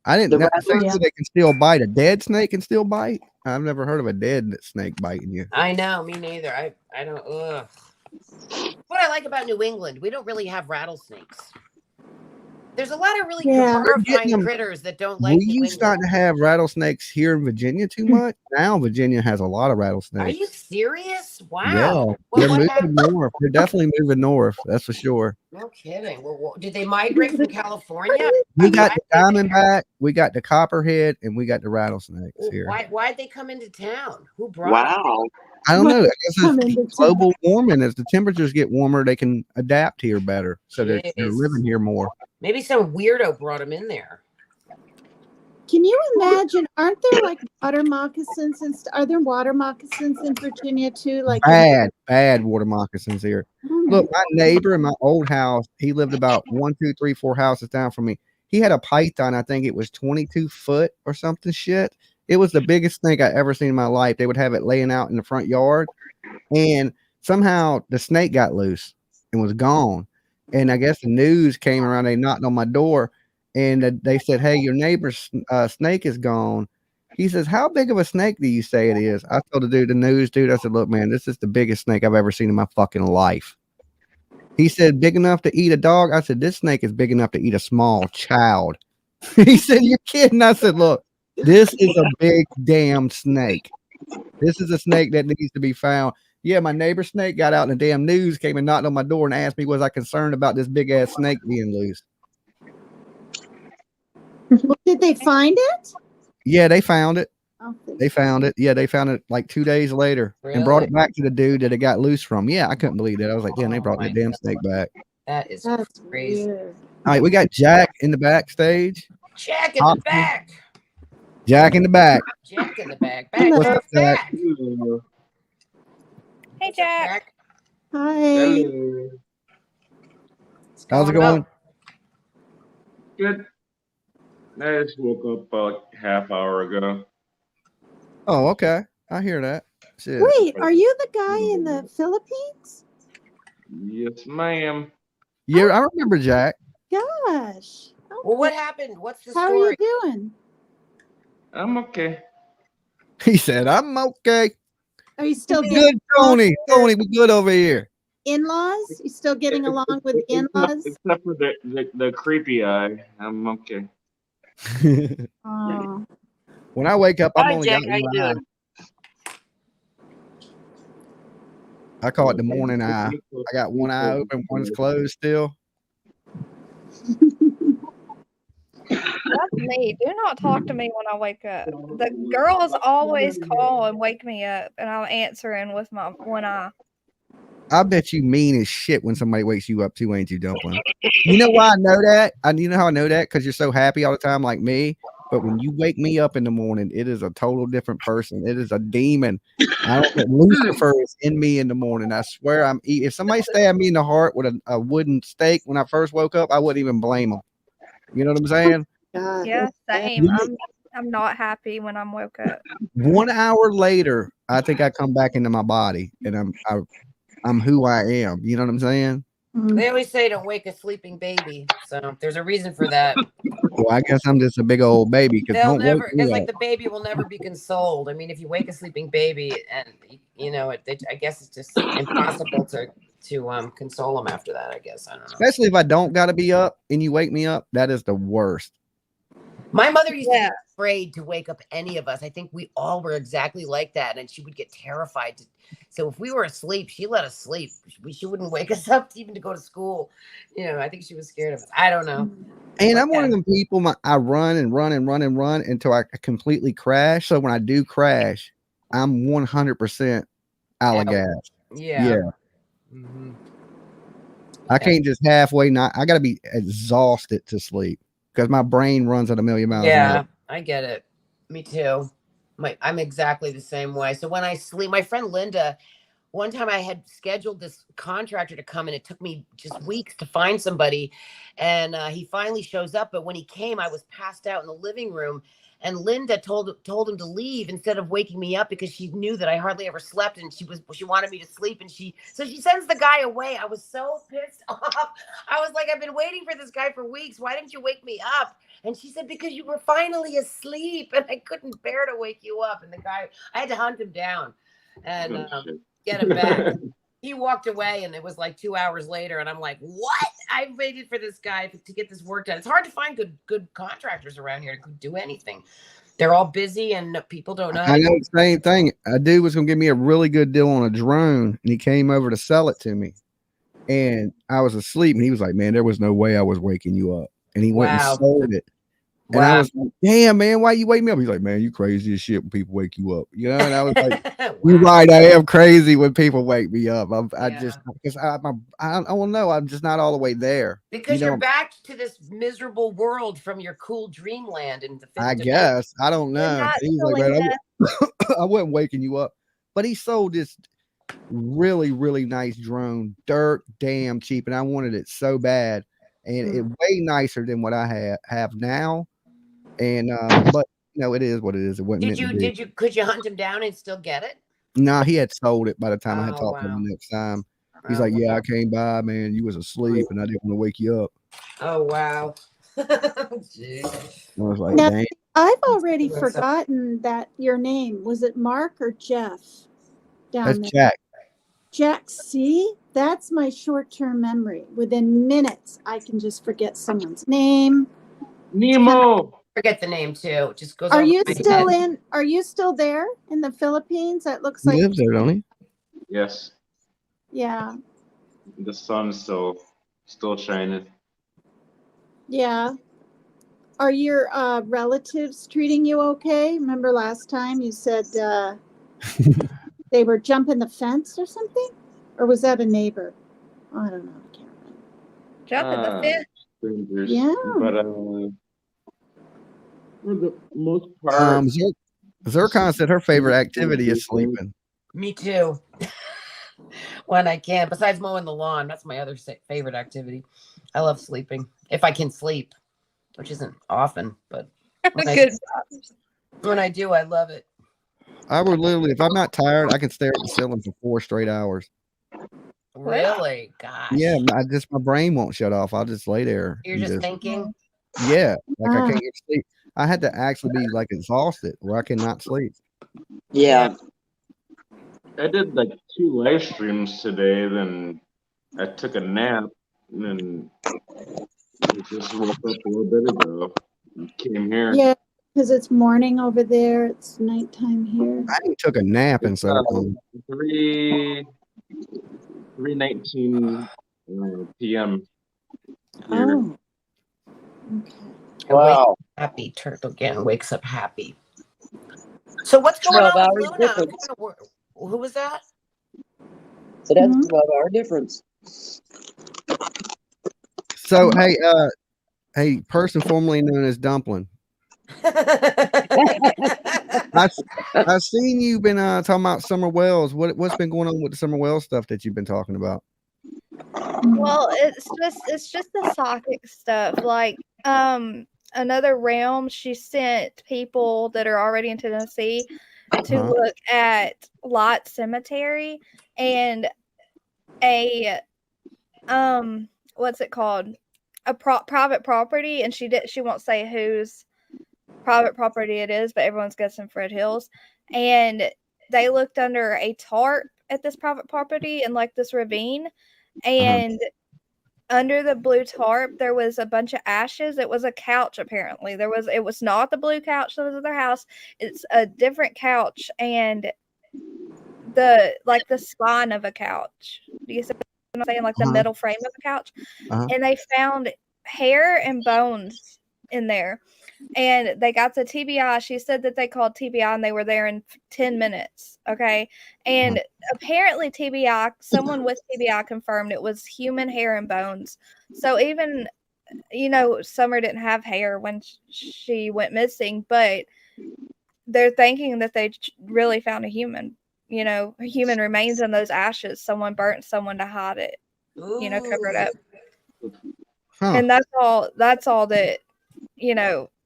I didn't know rattlers? they can still bite. A dead snake can still bite. I've never heard of a dead snake biting you. I know. Me neither. I don't. Ugh. What I like about New England, we don't really have rattlesnakes. There's a lot of really horrifying critters that don't like We New used not England. to have rattlesnakes here in Virginia too much. Now Virginia has a lot of Are rattlesnakes. you serious? Wow. Yeah, Well, they're what moving happened? north. They're definitely moving north. That's for sure. No kidding. Well, did they migrate from California? We got the diamondback, we got the copperhead, and we got the rattlesnakes here. Why'd they come into town? Who brought them? Wow. I don't know. I guess it's global warming. As the temperatures get warmer, they can adapt here better. So they're Jeez. living here more. Maybe some weirdo brought them in there. Can you imagine? Aren't there like water moccasins and are there water moccasins in Virginia too? Like Bad water moccasins here. Look, my neighbor in my old house, he lived about 1, 2, 3, 4 houses down from me. He had a python. I think it was 22 foot or something shit. It was the biggest snake I ever seen in my life. They would have it laying out in the front yard, and somehow the snake got loose and was gone. And I guess the news came around. They knocked on my door, and they said, "Hey, your neighbor's snake is gone." He says, "How big of a snake do you say it is?" I told the news dude, I said, "Look, man, this is the biggest snake I've ever seen in my fucking life." He said, "Big enough to eat a dog?" I said, "This snake is big enough to eat a small child." He said, "You're kidding?" I said, "Look, this is a big damn snake. This is a snake that needs to be found." Yeah, my neighbor snake got out in the damn news, came and knocked on my door and asked me, was I concerned about this big ass snake being loose? Well, did they find it? Yeah, they found it. Oh, They found it. Yeah, they found it like 2 days later and brought it back to the dude that it got loose from. Yeah, I couldn't believe that. I was like, damn, they brought that damn snake back. That is That's crazy. weird. All right, we got Jack in the backstage. Jack in the back. Jack in the back. Jack in the back. Back. What's up, Jack? Hey, Jack. Hi. How's it going? Good. I just woke up about half hour ago. Oh, okay. I hear that. Shit. Wait, are you the guy in the Philippines? Yes, ma'am. Yeah, I remember Jack. Gosh. Well, what happened? What's the How story? are you doing? I'm okay. He said, "I'm okay." Are you still We getting good, Tony. Tony, we good over here. in-laws? You still getting along with in-laws? Except for the creepy eye. I'm okay. Oh. When I wake up, I've Hi, only Jack. got How you one eye. doing? I call it the morning eye. I got one eye open, one's closed still. That's me. Do not talk to me when I wake up. The girls always call and wake me up, and I'll answer in with my one eye. I bet you mean as shit when somebody wakes you up too, ain't you, Dumpling? You know why I know that? You know how I know that? Because you're so happy all the time like me. But when you wake me up in the morning, it is a total different person. It is a demon. I don't get Lucifer is in me in the morning. I swear I'm if somebody stabbed me in the heart with a wooden stake when I first woke up, I wouldn't even blame them. You know what I'm saying? God. Yeah, same. I'm not happy when I'm woke up. 1 hour later, I think I come back into my body and I'm who I am. You know what I'm saying? They always say don't wake a sleeping baby. So there's a reason for that. Well, I guess I'm just a big old baby because They'll don't never, wake me because like up. the baby will never be consoled. I mean, if you wake a sleeping baby, and you know, I guess it's just impossible to console them after that. I guess I don't know. Especially if I don't gotta be up and you wake me up, that is the worst. My mother used to be afraid to wake up any of us. I think we all were exactly like that, and she would get terrified. So if we were asleep, she let us sleep. She wouldn't wake us up even to go to school. You know, I think she was scared of us. I don't know. And I'm one of them people. I run and run and run and run until I completely crash. So when I do crash, I'm 100%. Allagash. Yeah. I can't just halfway not. I got to be exhausted to sleep because my brain runs at a million miles an Yeah, hour. I get it. Me too. I'm exactly the same way. So when I sleep, my friend Linda, one time I had scheduled this contractor to come and it took me just weeks to find somebody. And he finally shows up. But when he came, I was passed out in the living room. And Linda told him to leave instead of waking me up because she knew that I hardly ever slept and she wanted me to sleep. And she sends the guy away. I was so pissed off. I was like, I've been waiting for this guy for weeks. Why didn't you wake me up? And she said, because you were finally asleep and I couldn't bear to wake you up. And the guy, I had to hunt him down and get him back. He walked away and it was like 2 hours later. And I'm like, what? I waited for this guy to get this work done. It's hard to find good contractors around here to do anything. They're all busy and people don't know. I know the same thing. A dude was going to give me a really good deal on a drone and he came over to sell it to me. And I was asleep and he was like, man, there was no way I was waking you up. And he went and sold it. And I was like, damn, man, why you wake me up? He's like, man, you crazy as shit when people wake you up. You know, and I was like, you're right. I am crazy when people wake me up. I don't know. I'm just not all the way there. Because you're back to this miserable world from your cool dreamland. I guess. I don't know. He's like, man, I wasn't waking you up. But he sold this really, really nice drone, dirt damn cheap. And I wanted it so bad. And it's way nicer than what I have now. And but you know, it is what it is. It wasn't. Could you hunt him down and still get it? No, he had sold it by the time I had talked to him the next time. He's like, yeah, I came by, man. You was asleep and I didn't want to wake you up. Oh wow. I was like, now, dang. I've already forgotten that your name. Was it Mark or Jeff? That's Jack. Jack, see? That's my short-term memory. Within minutes, I can just forget someone's name. Nemo. Forget the name too. It just goes. Are you still in? Are you still there in the Philippines? That looks like. He lives there, don't he? Yes. Yeah. The sun's still shining. Yeah. Are your relatives treating you okay? Remember last time you said they were jumping the fence or something? Or was that a neighbor? I don't know. I can't remember. Jumping the fence? Strangers. Yeah. But for the most part. Zircon said her favorite activity is sleeping. Me too. When I can, besides mowing the lawn, that's my other favorite activity. I love sleeping if I can sleep, which isn't often, but when I do, I love it. I would literally, if I'm not tired, I can stare at the ceiling for 4 straight hours. Really? Gosh. Yeah, my brain won't shut off. I'll just lay there. You're just thinking. Yeah, like I can't get sleep. I had to actually be like exhausted where I cannot sleep. Yeah. I did like 2 live streams today, then I took a nap, and then I just woke up a little bit ago and came here. Yeah, because it's morning over there. It's nighttime here. I took a nap and so 3:19 p.m. here. Oh. Okay. Wow. Happy turtle again wakes up happy. So what's going on with Luna? Who was that? So that's 12-hour difference. So hey, person formerly known as Dumpling. I've seen you been talking about Summer Wells. What's been going on with the Summer Wells stuff that you've been talking about? Well, it's just the socket stuff. Like Another Realm, she sent people that are already in Tennessee to look at Lot Cemetery and a what's it called? A private property, and she won't say whose private property it is, but everyone's guessing Fred Hills. And they looked under a tarp at this private property in like this ravine, and under the blue tarp there was a bunch of ashes. It was a couch, apparently. It was not the blue couch that was at their house. It's a different couch, and the spine of a couch. Do you see what I'm saying? Like the metal frame of a couch. And they found hair and bones in there. and they got to TBI. She said that they called TBI and they were there in 10 minutes. Okay. And apparently someone with TBI confirmed it was human hair and bones. So even, Summer didn't have hair when she went missing, but they're thinking that they really found a human, human remains in those ashes. Someone burnt someone to hide it, cover it up. Huh. And that's all that,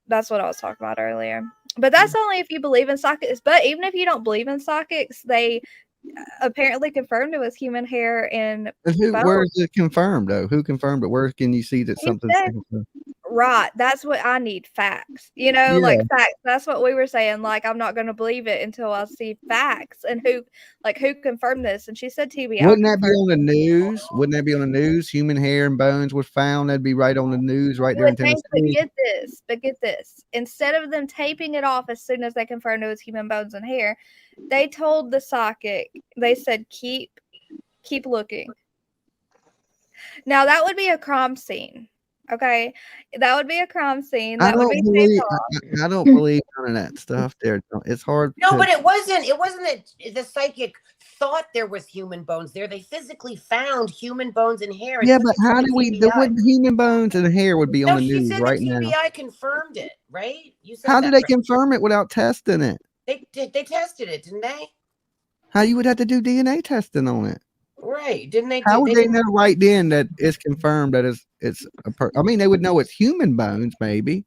that's what I was talking about earlier. But that's only if you believe in psychics. But even if you don't believe in psychics, they apparently confirmed it was human hair and Where is it confirmed though? Who confirmed it? Where can you see that something's confirmed? Right. That's what I need, facts. Like facts. That's what we were saying. Like, I'm not going to believe it until I see facts and who confirmed this. And she said TBI. Wouldn't that be on the news? Wouldn't that be on the news? Human hair and bones was found. That'd be right on the news right there in Tennessee. But get this. Instead of them taping it off as soon as they confirmed it was human bones and hair, they told the psychic, they said, keep looking. Now, that would be a crime scene. Okay, that would be a crime scene. I don't believe none of that stuff there. It's hard. No, but it wasn't that the psychic thought there was human bones there. They physically found human bones and hair. Yeah, but how do we? The human bones and hair would be on the news right now. TBI confirmed it, right? You said how did they confirm it without testing it? They tested it, didn't they? How you would have to do DNA testing on it? Right? Didn't they? How would they know right then that it's confirmed that it's a I mean, they would know it's human bones, maybe.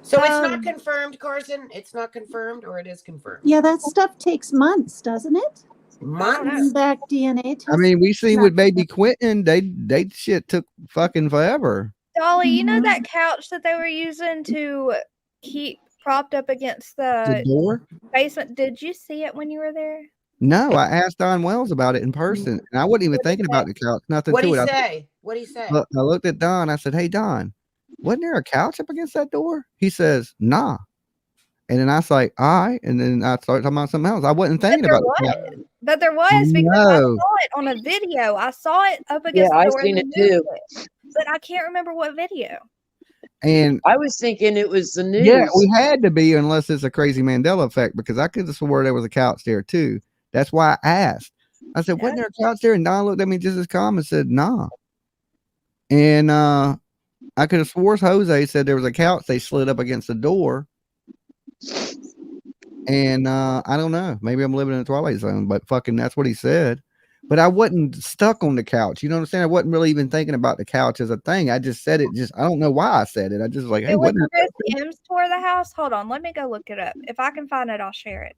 So it's not confirmed, Carson. It's not confirmed, or it is confirmed. Yeah, that stuff takes months, doesn't it? Months. Back DNA test. I mean, we see with baby Quentin, they shit took fucking forever. Dolly, you know that couch that they were using to keep propped up against the door basement? Did you see it when you were there? No, I asked Don Wells about it in person, and I wasn't even thinking about the couch. Nothing What'd to he it. say? What'd he say? I looked at Don. I said, "Hey, Don, wasn't there a couch up against that door?" He says, "Nah." And then I was like, "All right." And then I started talking about something else. I wasn't thinking about it. But there was, because I saw it on a video. I saw it up against the door. I've seen it too. But I can't remember what video. And I was thinking it was the news. yeah, we had to be, unless it's a crazy Mandela effect, because I could have swore there was a couch there too. That's why I asked. I said, wasn't there a couch there? And Don looked at me just as calm and said, nah. And I could have swore Jose said there was a couch they slid up against the door. And I don't know. Maybe I'm living in the Twilight Zone, but fucking that's what he said. But I wasn't stuck on the couch. You know what I'm saying? I wasn't really even thinking about the couch as a thing. I just said it. I don't know why I said it. I just like, hey, It was wasn't Chris M's tour the house. Hold on, let me go look it up. If I can find it, I'll share it.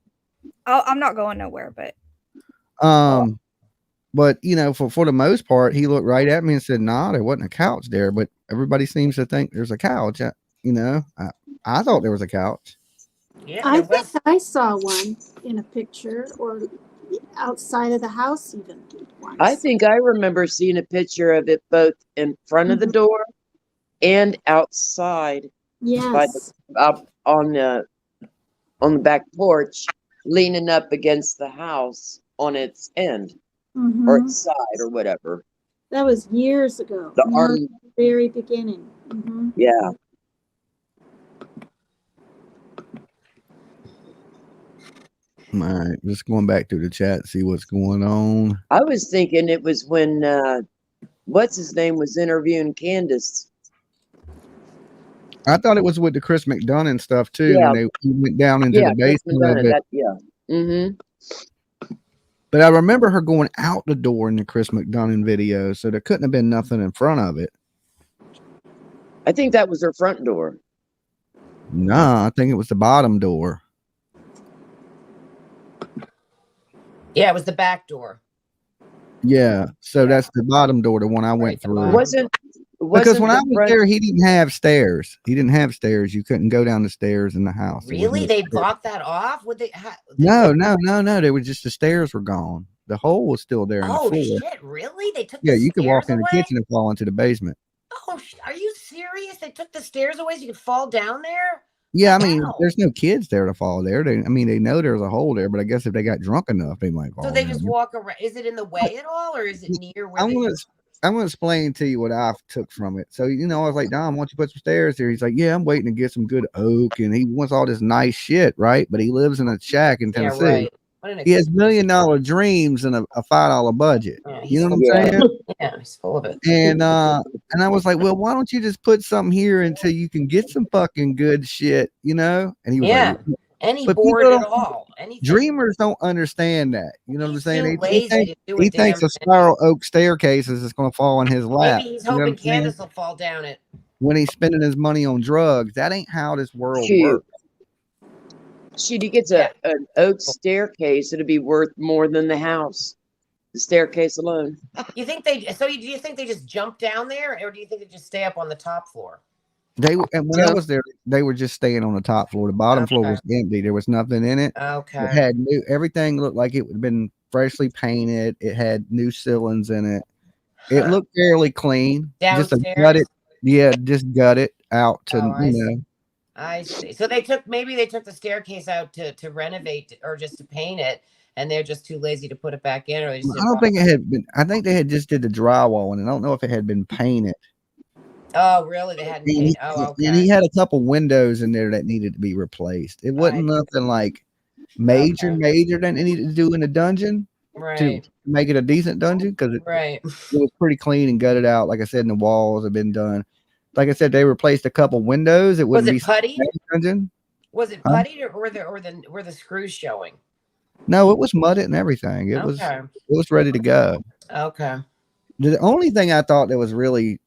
I'm not going nowhere, but you know, for the most part, he looked right at me and said, "Nah, there wasn't a couch there." But everybody seems to think there's a couch. You know, I thought there was a couch. Yeah, I think I saw one in a picture or outside of the house even once. I think I remember seeing a picture of it both in front of the door and outside. Yes. On the back porch, leaning up against the house on its end or its side or whatever. That was years ago. The arm, very beginning. yeah. All right, just going back to the chat, see what's going on. I was thinking it was when what's his name was interviewing Candace. I thought it was with the Chris McDonough and stuff too. Yeah. When he went down into the basement a little bit. Mm-hmm. But I remember her going out the door in the Chris McDonough video, so there couldn't have been nothing in front of it. I think that was her front door. Nah, I think it was the bottom door. Yeah, it was the back door. Yeah, so that's the bottom door, the one I went through. Because when I was there, he didn't have stairs. He didn't have stairs. You couldn't go down the stairs in the house. Really? They blocked that off? Would they? No. They were just the stairs were gone. The hole was still there. In the floor. Shit! Really? They took. Yeah, the you could walk stairs in the away? kitchen and fall into the basement. Oh, are you serious? They took the stairs away so you could fall down there? Yeah, I mean, there's no kids there to fall there. They know there's a hole there, but I guess if they got drunk enough, they might fall. So they down just there. walk around. Is it in the way at all, or is it near where? I'm gonna explain to you what I took from it. So I was like, Dom, why don't you put some stairs here? He's like, yeah, I'm waiting to get some good oak, and he wants all this nice shit, right? But he lives in a shack in Yeah, Tennessee. right. What an He has $1 million dreams and a $5 budget. Yeah, You know what I'm Yeah. saying? Yeah, he's full of it. And I was like, well, why don't you just put something here until you can get some fucking good shit, And he was Yeah. like, Any but board people at don't- all. Anything. dreamers don't understand that. You know what I'm saying? too He lazy thinks, to do a he thinks damn a spiral oak staircase is just going to fall in his lap. Maybe he's You know what hoping I'm saying? Candace will fall down it. When he's spending his money on drugs, that ain't how this world Shoot. works. Shoot, he gets an oak staircase, it'll be worth more than the house. The staircase alone. You think they? So do you think they just jump down there, or do you think they just stay up on the top floor? And when I was there, they were just staying on the top floor. The bottom floor Okay. was empty. There was nothing in it. Okay. It had everything looked like it would have been freshly painted. It had new ceilings in it. It Huh. looked fairly clean. Just a Downstairs? gutted, just gut it out to Oh, I see. I see. So maybe they took the staircase out to renovate or just to paint it, and they're just too lazy to put it back in, or they just I don't think it had been. I think they had just did the drywall, and I don't know if it had been painted. Oh, really? They hadn't And painted. he, Oh, okay. and he had a couple windows in there that needed to be replaced. It wasn't nothing like major that they needed to do in the dungeon to Right. make it a decent dungeon, because it Right. was pretty clean and gutted out. Like I said, and the walls have been done. Like I said, they replaced a couple windows. It Was wouldn't it be putty? dungeon. Was it Huh? putty, or were the screws showing? No, it was mudded and everything. It was ready to go. Okay. The only thing I thought that was really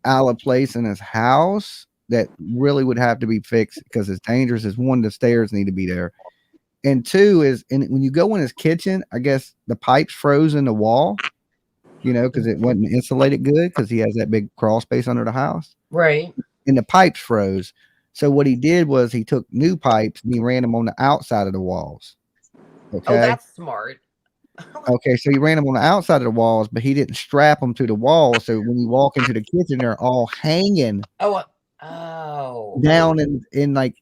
out of place in his house that really would have to be fixed because it's dangerous is one, the stairs need to be there, and two is when you go in his kitchen, I guess the pipes froze in the wall, because it wasn't insulated good because he has that big crawl space under the house, Right. and the pipes froze. So what he did was he took new pipes and he ran them on the outside of the walls. Okay. Oh, that's smart. Okay, so he ran them on the outside of the walls, but he didn't strap them to the walls. So when you walk into the kitchen, they're all hanging down in like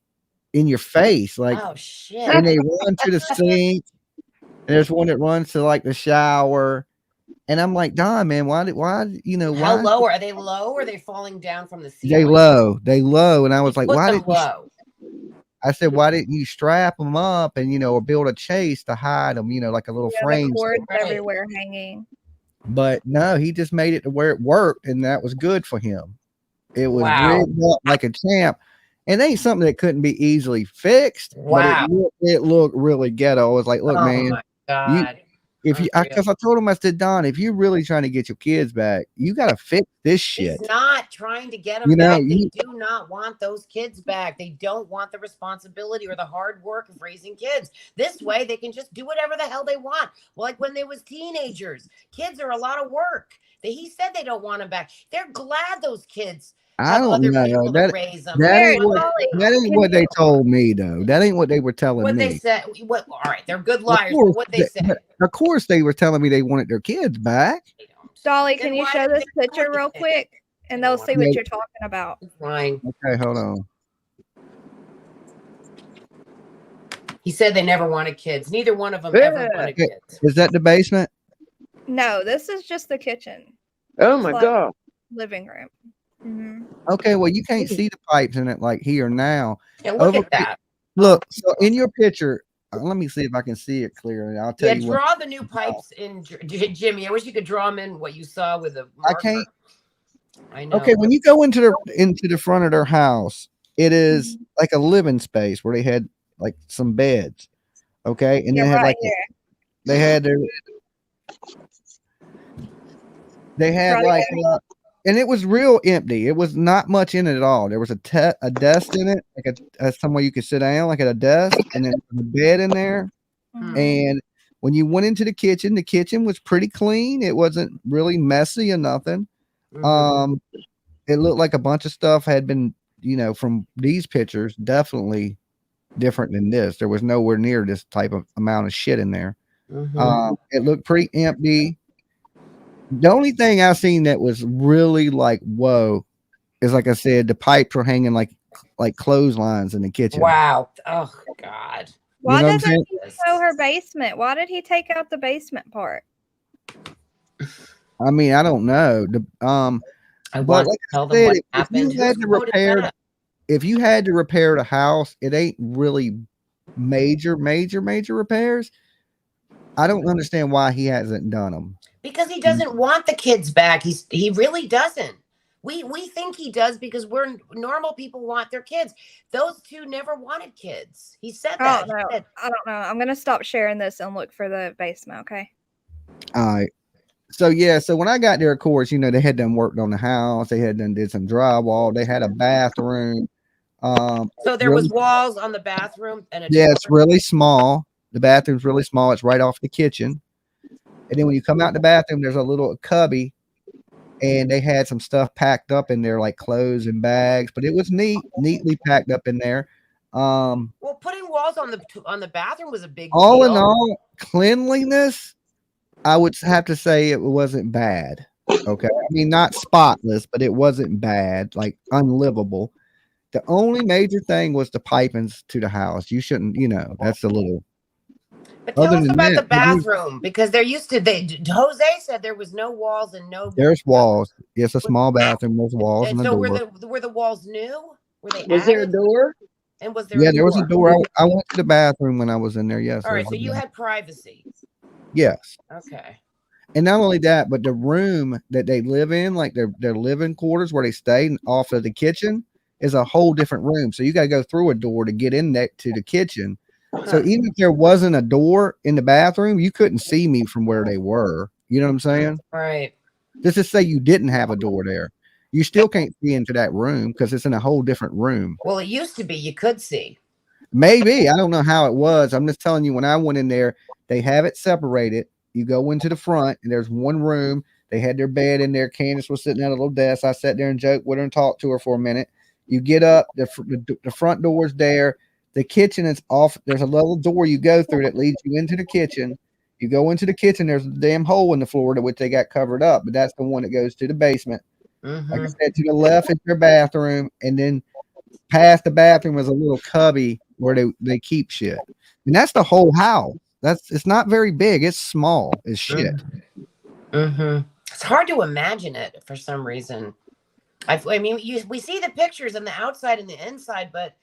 in your face, like. Oh shit! And they run to the sink. And there's one that runs to like the shower, and I'm like, Don, man, why? How low are they? Low, or are they falling down from the ceiling? They low, and I was like, Put why them didn't you? low. I said, why didn't you strap them up and or build a chase to hide them, like a little frame? The cords everywhere hanging. But no, he just made it to where it worked, and that was good for him. It was Wow. rigged up like a champ. And it ain't something that couldn't be easily fixed. Wow. But it looked really ghetto. I was like, look, Oh man, my God. because I told him, I said, Don, if you're really trying to get your kids back, you got to fix this shit. He's not trying to get them You know, back. They you- do not want those kids back. They don't want the responsibility or the hard work of raising kids. This way, they can just do whatever the hell they want. Like when they was teenagers. Kids are a lot of work. He said they don't want them back. They're glad those kids I have don't other know. people That, to raise them. that ain't what they told me, though. That ain't what they were telling What me. they said. All right, they're good Of liars. But course, what they said. of course, they were telling me they wanted their kids back. Dolly, can Then you why show did this they picture real quick? And they'll see Yeah. what you're talking about. Lying. Okay, hold on. He said they never wanted kids. Neither one of them ever wanted Okay, kids. is that the basement? No, this is just the kitchen. Oh It's my like God. living room. Mhm. Okay, well, you can't see the pipes in it like here now. Yeah, look at that. Look, so in your picture, let me see if I can see it clearly. I'll tell Yeah, you draw what. the new pipes in, Jimmy. I wish you could draw them in what you saw with a I marker. can't. I know. Okay, when you go into the front of their house, it is like a living space where they had like some beds. Okay, and Yeah, they had right like here. they had their they had Right like there. and it was real empty. It was not much in it at all. There was a desk in it, like somewhere you could sit down, like at a desk, and then a bed in there. And when you went into the kitchen was pretty clean. It wasn't really messy or nothing. It looked like a bunch of stuff had been, from these pictures, definitely different than this. There was nowhere near this type of amount of shit in there. It looked pretty empty. The only thing I've seen that was really like, whoa, is like I said, the pipes were hanging like clotheslines in the kitchen. Wow. Oh God. Why know what I'm doesn't saying? he show her basement? Why did he take out the basement part? I mean, I don't know. I But want like to tell I them said, what if happened. you had Whose to quote is repair, that? if you had to repair the house, it ain't really major repairs. I don't understand why he hasn't done them. Because he doesn't want the kids back. He really doesn't. We think he does because we're normal people want their kids. Those two never wanted kids. He said I that. don't know. He said, I don't know. I'm gonna stop sharing this and look for the basement. Okay. All right. So yeah, so when I got there, of course, you know, they had done worked on the house. They had done did some drywall. They had a bathroom. so there was Really, walls on the bathroom and a yeah, door. it's really small. The bathroom's really small. It's right off the kitchen. And then when you come out the bathroom, there's a little cubby, and they had some stuff packed up in there, like clothes and bags. But it was neatly packed up in there. Well, putting walls on the bathroom was a big All deal. in all, cleanliness, I would have to say it wasn't bad. Okay, I mean not spotless, but it wasn't bad, like unlivable. The only major thing was the pipings to the house. You shouldn't, you know, that's a little. But tell Other us than about the that, bathroom because there used to Jose said there was no walls and no. there's walls. It's a small bathroom. There's walls And and a so door. were the walls new? Were they Was there a added? door? And was there Yeah, a there was a door? door. I went to the bathroom when I was in there. Yes. All there right, was so a you bathroom. had privacy. Yes. Okay. And not only that, but the room that they live in, like their living quarters where they stay off of the kitchen, is a whole different room. So you got to go through a door to get in there to the kitchen. So even if there wasn't a door in the bathroom, you couldn't see me from where they were. You know what I'm saying? Right. Let's just say you didn't have a door there. You still can't see into that room because it's in a whole different room. Well, it used to be you could see. Maybe. I don't know how it was. I'm just telling you, when I went in there, they have it separated. You go into the front, and there's one room. They had their bed in there. Candace was sitting at a little desk. I sat there and joked with her and talked to her for a minute. You get up, the front door's there. The kitchen is off. There's a little door you go through that leads you into the kitchen. You go into the kitchen. There's a damn hole in the floor to which they got covered up, but that's the one that goes to the basement. Like I said, to the left is your bathroom, and then past the bathroom is a little cubby where they keep shit. And that's the whole house. It's not very big. It's small as shit. It's hard to imagine it for some reason. I mean, we see the pictures on the outside and the inside, but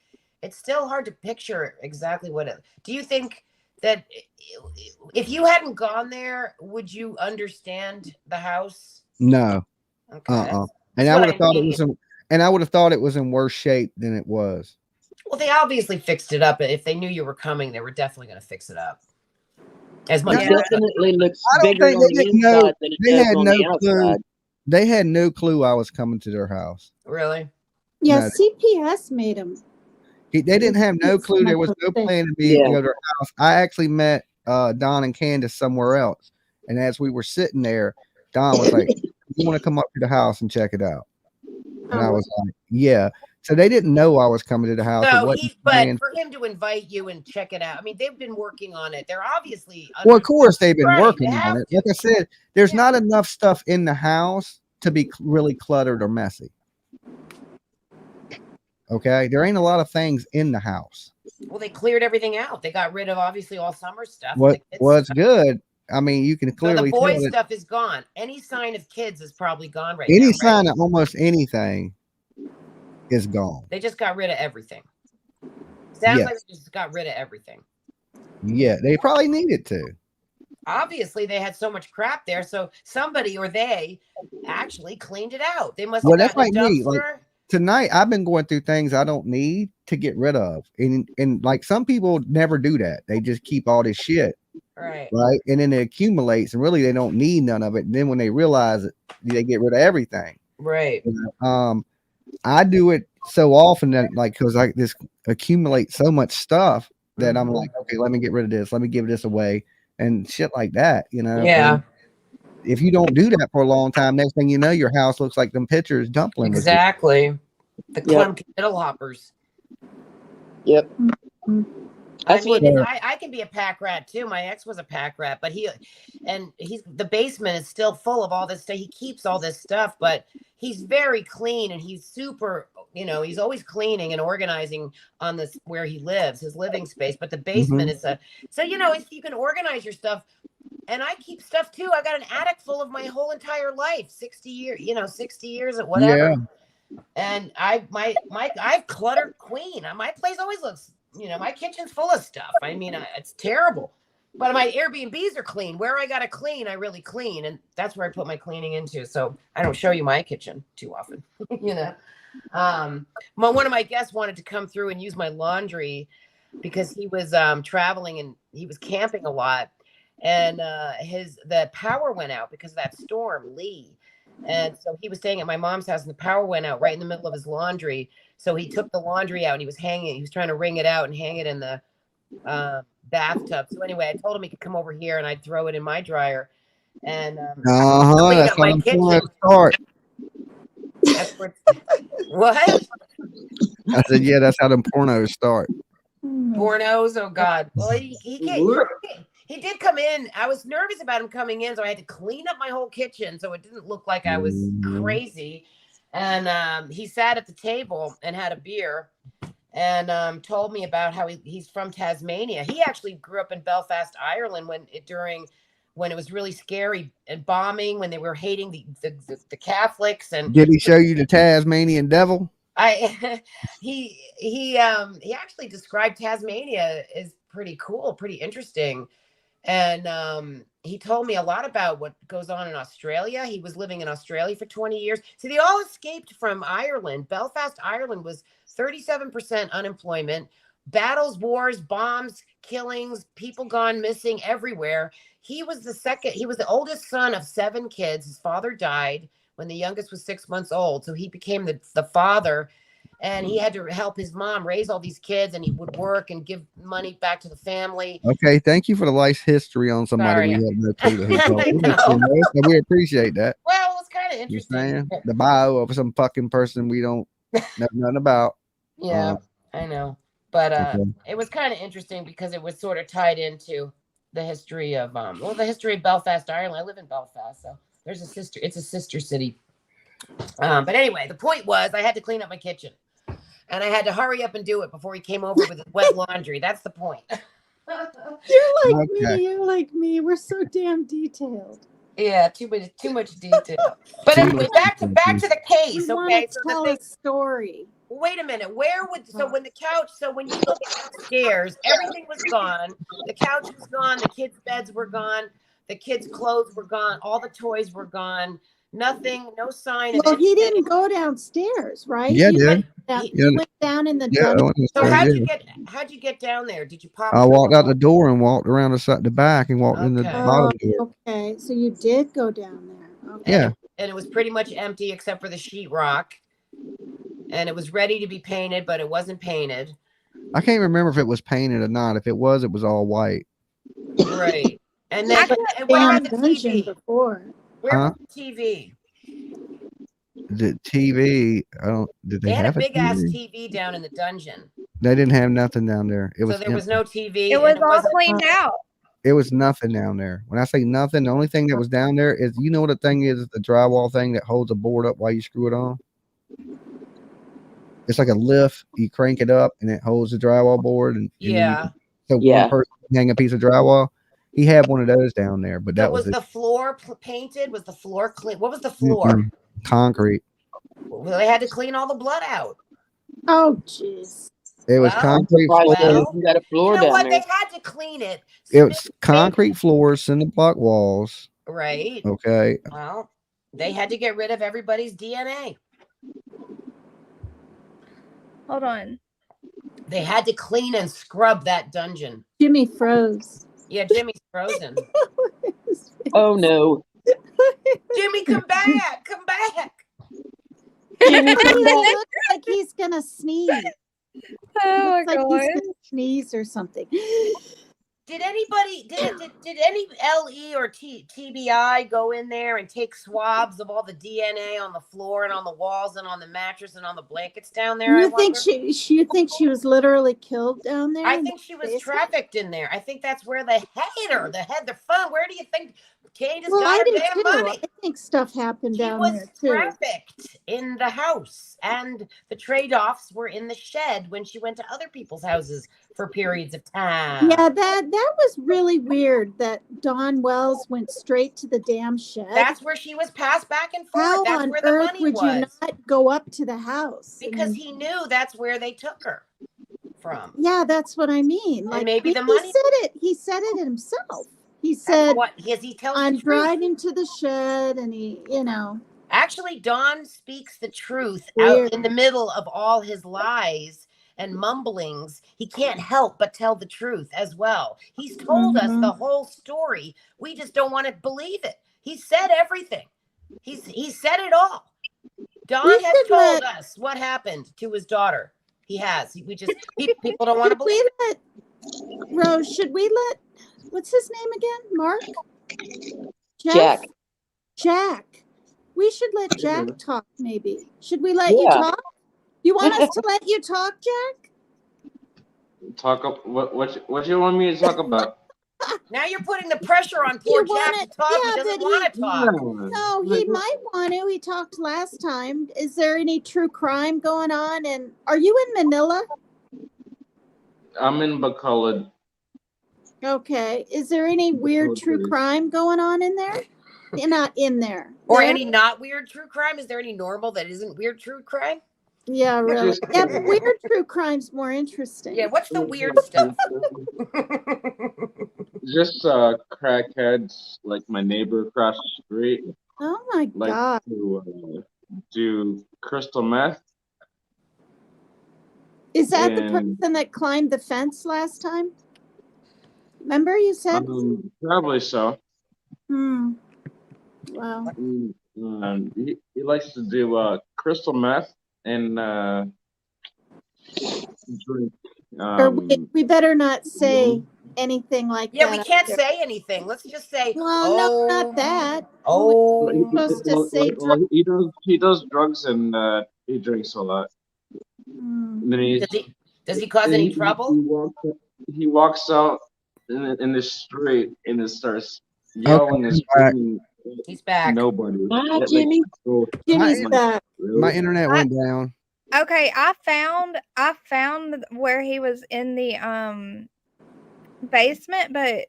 it's still hard to picture exactly what it. Do you think that if you hadn't gone there, would you understand the house? No. Okay. And I would have thought it was I would have thought it was in worse shape than it was. Well, they obviously fixed it up. If they knew you were coming, they were definitely going to fix it up. As much It definitely looks I don't bigger think on they the didn't know. inside than it They does had on no the clue. outside. They had no clue I was coming to their house. Really? Yeah, No. CPS made them. They didn't have no clue. There was no plan to be to go to their house. I actually met Don and Candace somewhere else, and as we were sitting there, Don was like, "You want to come up to the house and check it out?" And I was like, "Yeah." So they didn't know I was coming to the house. It So wasn't but planned. for him to invite you and check it out, I mean, they've been working on it. They're obviously Well, of course they've been Right, working they on have it. Like I said, there's not enough stuff in the house to be really cluttered or messy. Okay, there ain't a lot of things in the house. Well, they cleared everything out. They got rid of obviously all summer stuff. What The kids' was stuff. good? I mean, you can So clearly the boys' tell that stuff is gone. Any sign of kids is probably gone right any now. Right? sign of almost anything is gone. They just got rid of everything. Sounds Yes. like they just got rid of everything. Yeah, they probably needed to. Obviously, they had so much crap there, so somebody or they actually cleaned it out. They must have Well, that's gotten like a me. Like dumpster. tonight, I've been going through things I don't need to get rid of, and like some people never do that. They just keep all this shit, Right. right? And then it accumulates, and really they don't need none of it. And then when they realize it, they get rid of everything. Right. I do it so often that like because I just accumulate so much stuff that I'm like, okay, let me get rid of this. Let me give this away and shit like that. You know? Yeah. And if you don't do that for a long time, next thing you know, your house looks like them pictures dumpling. Exactly. The Yep. Clem Middle Hoppers. Yep. I mean, I can be a pack rat too. My ex was a pack rat, but he's the basement is still full of all this stuff. He keeps all this stuff, but he's very clean and he's super, he's always cleaning and organizing on this where he lives, his living space. But the basement is so if you can organize your stuff, And I keep stuff too. I got an attic full of my whole entire life, 60 years at whatever. Yeah. And I've cluttered queen. My place always looks, my kitchen's full of stuff. I mean, it's terrible. But my Airbnbs are clean. Where I got to clean, I really clean. And that's where I put my cleaning into. So I don't show you my kitchen too often, One of my guests wanted to come through and use my laundry because he was traveling and he was camping a lot. And the power went out because of that storm, Lee. And so he was staying at my mom's house and the power went out right in the middle of his laundry. So he took the laundry out and he was trying to wring it out and hang it in the bathtub. So anyway, I told him he could come over here and I'd throw it in my dryer and clean That's up my how kitchen. start. That's where what? I said, yeah, that's how them pornos start. Pornos, oh God. Well, he did come in. I was nervous about him coming in, so I had to clean up my whole kitchen so it didn't look like I was crazy. And he sat at the table and had a beer and told me about how he's from Tasmania. He actually grew up in Belfast, Ireland when it was really scary and bombing, when they were hating the Catholics. And did he show you the Tasmanian devil? He actually described Tasmania as pretty cool, pretty interesting. And he told me a lot about what goes on in Australia. He was living in Australia for 20 years. So they all escaped from Ireland. Belfast, Ireland was 37% unemployment, battles, wars, bombs, killings, people gone missing everywhere. He was the oldest son of 7 kids. His father died when the youngest was 6 months old. So he became the father. And he had to help his mom raise all these kids, and he would work and give money back to the family. Okay, thank you for the life history on somebody we have no clue who so we appreciate that. Well, it was kind of interesting. The bio of some fucking person we don't know nothing about. Yeah, I know. But it was kind of interesting because it was sort of tied into the history of the history of Belfast, Ireland. I live in Belfast, so it's a sister city. But anyway, the point was I had to clean up my kitchen. And I had to hurry up and do it before he came over with his wet laundry. That's the point. You're like me. We're so damn detailed. Yeah, too much detail. But anyway, back to the case. Okay, so tell a story. Wait a minute. When you look downstairs, everything was gone. The couch was gone. The kids' beds were gone. The kids' clothes were gone. All the toys were gone. Nothing, no sign of Well, anything. he didn't go downstairs, right? Yeah, he dude. went down in the dungeon. So how'd you get down there? Did you pop? I walked out the door and walked around the back and walked in the bottom door. Okay, so you did go down there. Okay. Yeah. And it was pretty much empty except for the sheetrock. And it was ready to be painted, but it wasn't painted. I can't remember if it was painted or not. If it was white. Right. And then where was the TV? Before. Where was the TV? The TV, did they had have a big TV? ass TV down in the dungeon. They didn't have nothing down there. It was so there was no TV. It was all cleaned out. It was nothing down there. When I say nothing, the only thing that was down there is, you know what the thing is, the drywall thing that holds a board up while you screw it on. It's like a lift. You crank it up and it holds the drywall board. And one person can hang a piece of drywall. He had one of those down there, but that was the floor painted? Was the floor clean? What was the floor? Concrete. Well, they had to clean all the blood out. Oh, jeez. It was concrete floors. You got a floor you know down what? there. They had to clean it. It was concrete floors, cinder block walls. Right. Okay. Well, they had to get rid of everybody's DNA. Hold on. They had to clean and scrub that dungeon. Jimmy froze. Yeah, Jimmy's frozen. Oh no. Jimmy, come back. Come back. Jimmy, he looks like he's gonna sneeze. Oh my He's god. gonna sneeze or something. Did anybody, did any LE or TBI go in there and take swabs of all the DNA on the floor and on the walls and on the mattress and on the blankets down there? You think she was literally killed down there? I think she was trafficked in there. I think that's where they had her. They had the fun. Where do you think Candace got her damn money? I think stuff happened down there too. She was trafficked in the house, and the trade-offs were in the shed when she went to other people's houses for periods of time. Yeah, that was really weird that Dawn Wells went straight to the damn shed. That's where she was passed back and forth. How That's on where the earth money would was. you not go up to the house? Because he knew that's where they took her from. Yeah, that's what I mean. And Like maybe the he money. said it. He said it himself. He said, What? He tells I'm the truth. driving to the shed, and he, Actually, Don speaks the truth Weird. out in the middle of all his lies and mumblings. He can't help but tell the truth as well. He's told us the whole story. We just don't want to believe it. He said everything. He said it all. Don has told us what happened to his daughter. He has. People don't want to believe it. Rose, should we let, what's his name again? Mark? Jack. Jack. We should let Jack talk, maybe. Should we let you talk? You want us to let you talk, Jack? What you want me to talk about? Now you're putting the pressure on poor Jack to talk. He doesn't want to talk. No, he might want to. He talked last time. Is there any true crime going on? And are you in Manila? I'm in Bacolod. Okay. Is there any weird true crime going on in there? Not in there. Or There? any not weird true crime? Is there any normal that isn't weird true crime? Yeah, really. Yeah, but weird true crime's more interesting. Yeah, what's the weird stuff? Just crackheads like my neighbor across the street. Oh my Like God. to do crystal meth. Is that the And- person that climbed the fence last time? Remember you said? Probably so. Wow. He likes to do crystal meth and drink. Or we better not say anything like that. Yeah, we up can't there. say anything. Let's just say, Well, no, not that. Oh, We're supposed to say he does drugs and he drinks a lot. And then Does he cause any trouble? He walks out in the street and it starts yelling and screaming. He's back. Nobody. Hi, Like, Jimmy. Jimmy's like, back. really? My internet went down. Okay, I found where he was in the basement, but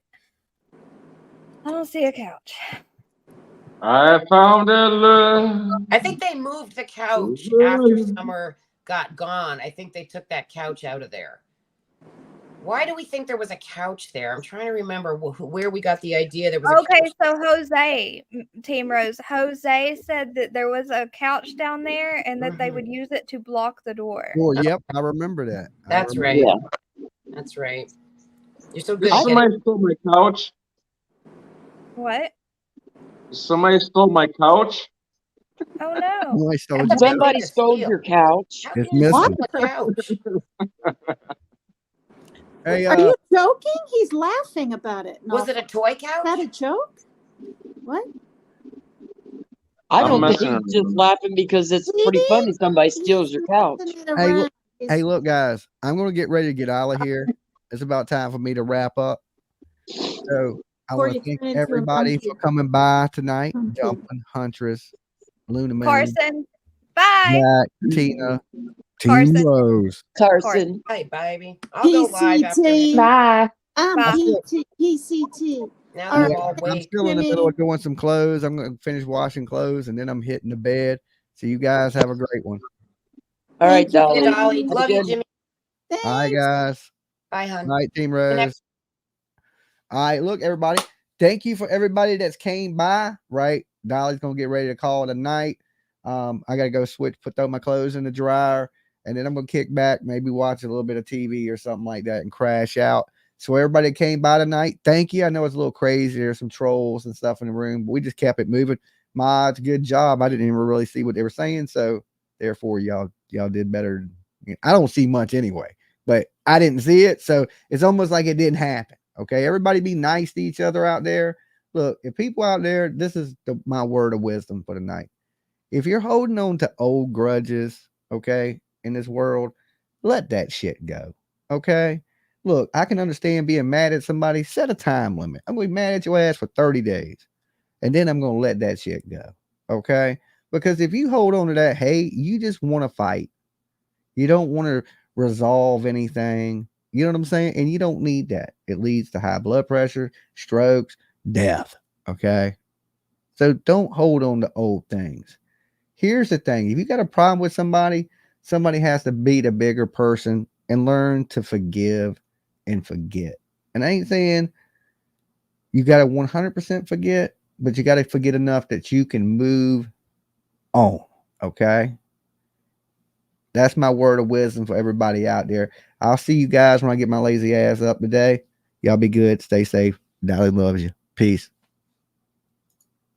I don't see a couch. I found a love. I think they moved the couch after Summer got gone. I think they took that couch out of there. Why do we think there was a couch there? I'm trying to remember where we got the idea there was a Okay, couch. so Jose, Team Rose, Jose said that there was a couch down there and that they would use it to block the door. Well, yep, I remember that. That's right. That's right. You're so good. Somebody stole my couch. What? Somebody stole my couch. Oh no. Somebody stole your couch. It's missing. Couch. Hey, Are you joking? He's laughing about it. Was it a toy couch? Is that a joke? What? I I'm don't think messing he's just laughing because it's pretty funny somebody steals your couch. Hey, look, guys, I'm going to get ready to get out of here. It's about time for me to wrap up. So I Before want you to thank turn into a everybody monkey. for coming by tonight. Jumping, Huntress, Luna Moon, Carson, bye. Jack, Tina, Carson. Team Rose. Carson. Hi, baby. I'll go live after PCT. this. Bye. PCT. Now All they're right. all I'm waiting. still in the middle of doing some clothes. I'm going to finish washing clothes and then I'm hitting the bed. So you guys have a great one. All right, Thank you, Dolly. Dolly. Have a Love you, good- Jimmy. All right, guys. Bye, hon. Night, Team Good Rose. night. All right, look, everybody. Thank you for everybody that's came by. Right, Dolly's gonna get ready to call tonight. I gotta go throw my clothes in the dryer, and then I'm gonna kick back, maybe watch a little bit of TV or something like that, and crash out. So everybody that came by tonight, thank you. I know it's a little crazy. There's some trolls and stuff in the room, but we just kept it moving. Mods, good job. I didn't even really see what they were saying, so therefore y'all did better. I don't see much anyway, but I didn't see it, so it's almost like it didn't happen. Okay, everybody be nice to each other out there. Look, if people out there, this is my word of wisdom for the night. If you're holding on to old grudges, okay, in this world, let that shit go. Okay. Look, I can understand being mad at somebody. Set a time limit. I'm going to be mad at your ass for 30 days. And then I'm going to let that shit go. Okay. Because if you hold on to that hate, you just want to fight. You don't want to resolve anything. You know what I'm saying? And you don't need that. It leads to high blood pressure, strokes, death. Okay. So don't hold on to old things. Here's the thing. If you got a problem with somebody, somebody has to be the bigger person and learn to forgive and forget. And I ain't saying you got to 100% forget, but you got to forget enough that you can move on. Okay. That's my word of wisdom for everybody out there. I'll see you guys when I get my lazy ass up today. Y'all be good. Stay safe. Dolly loves you. Peace.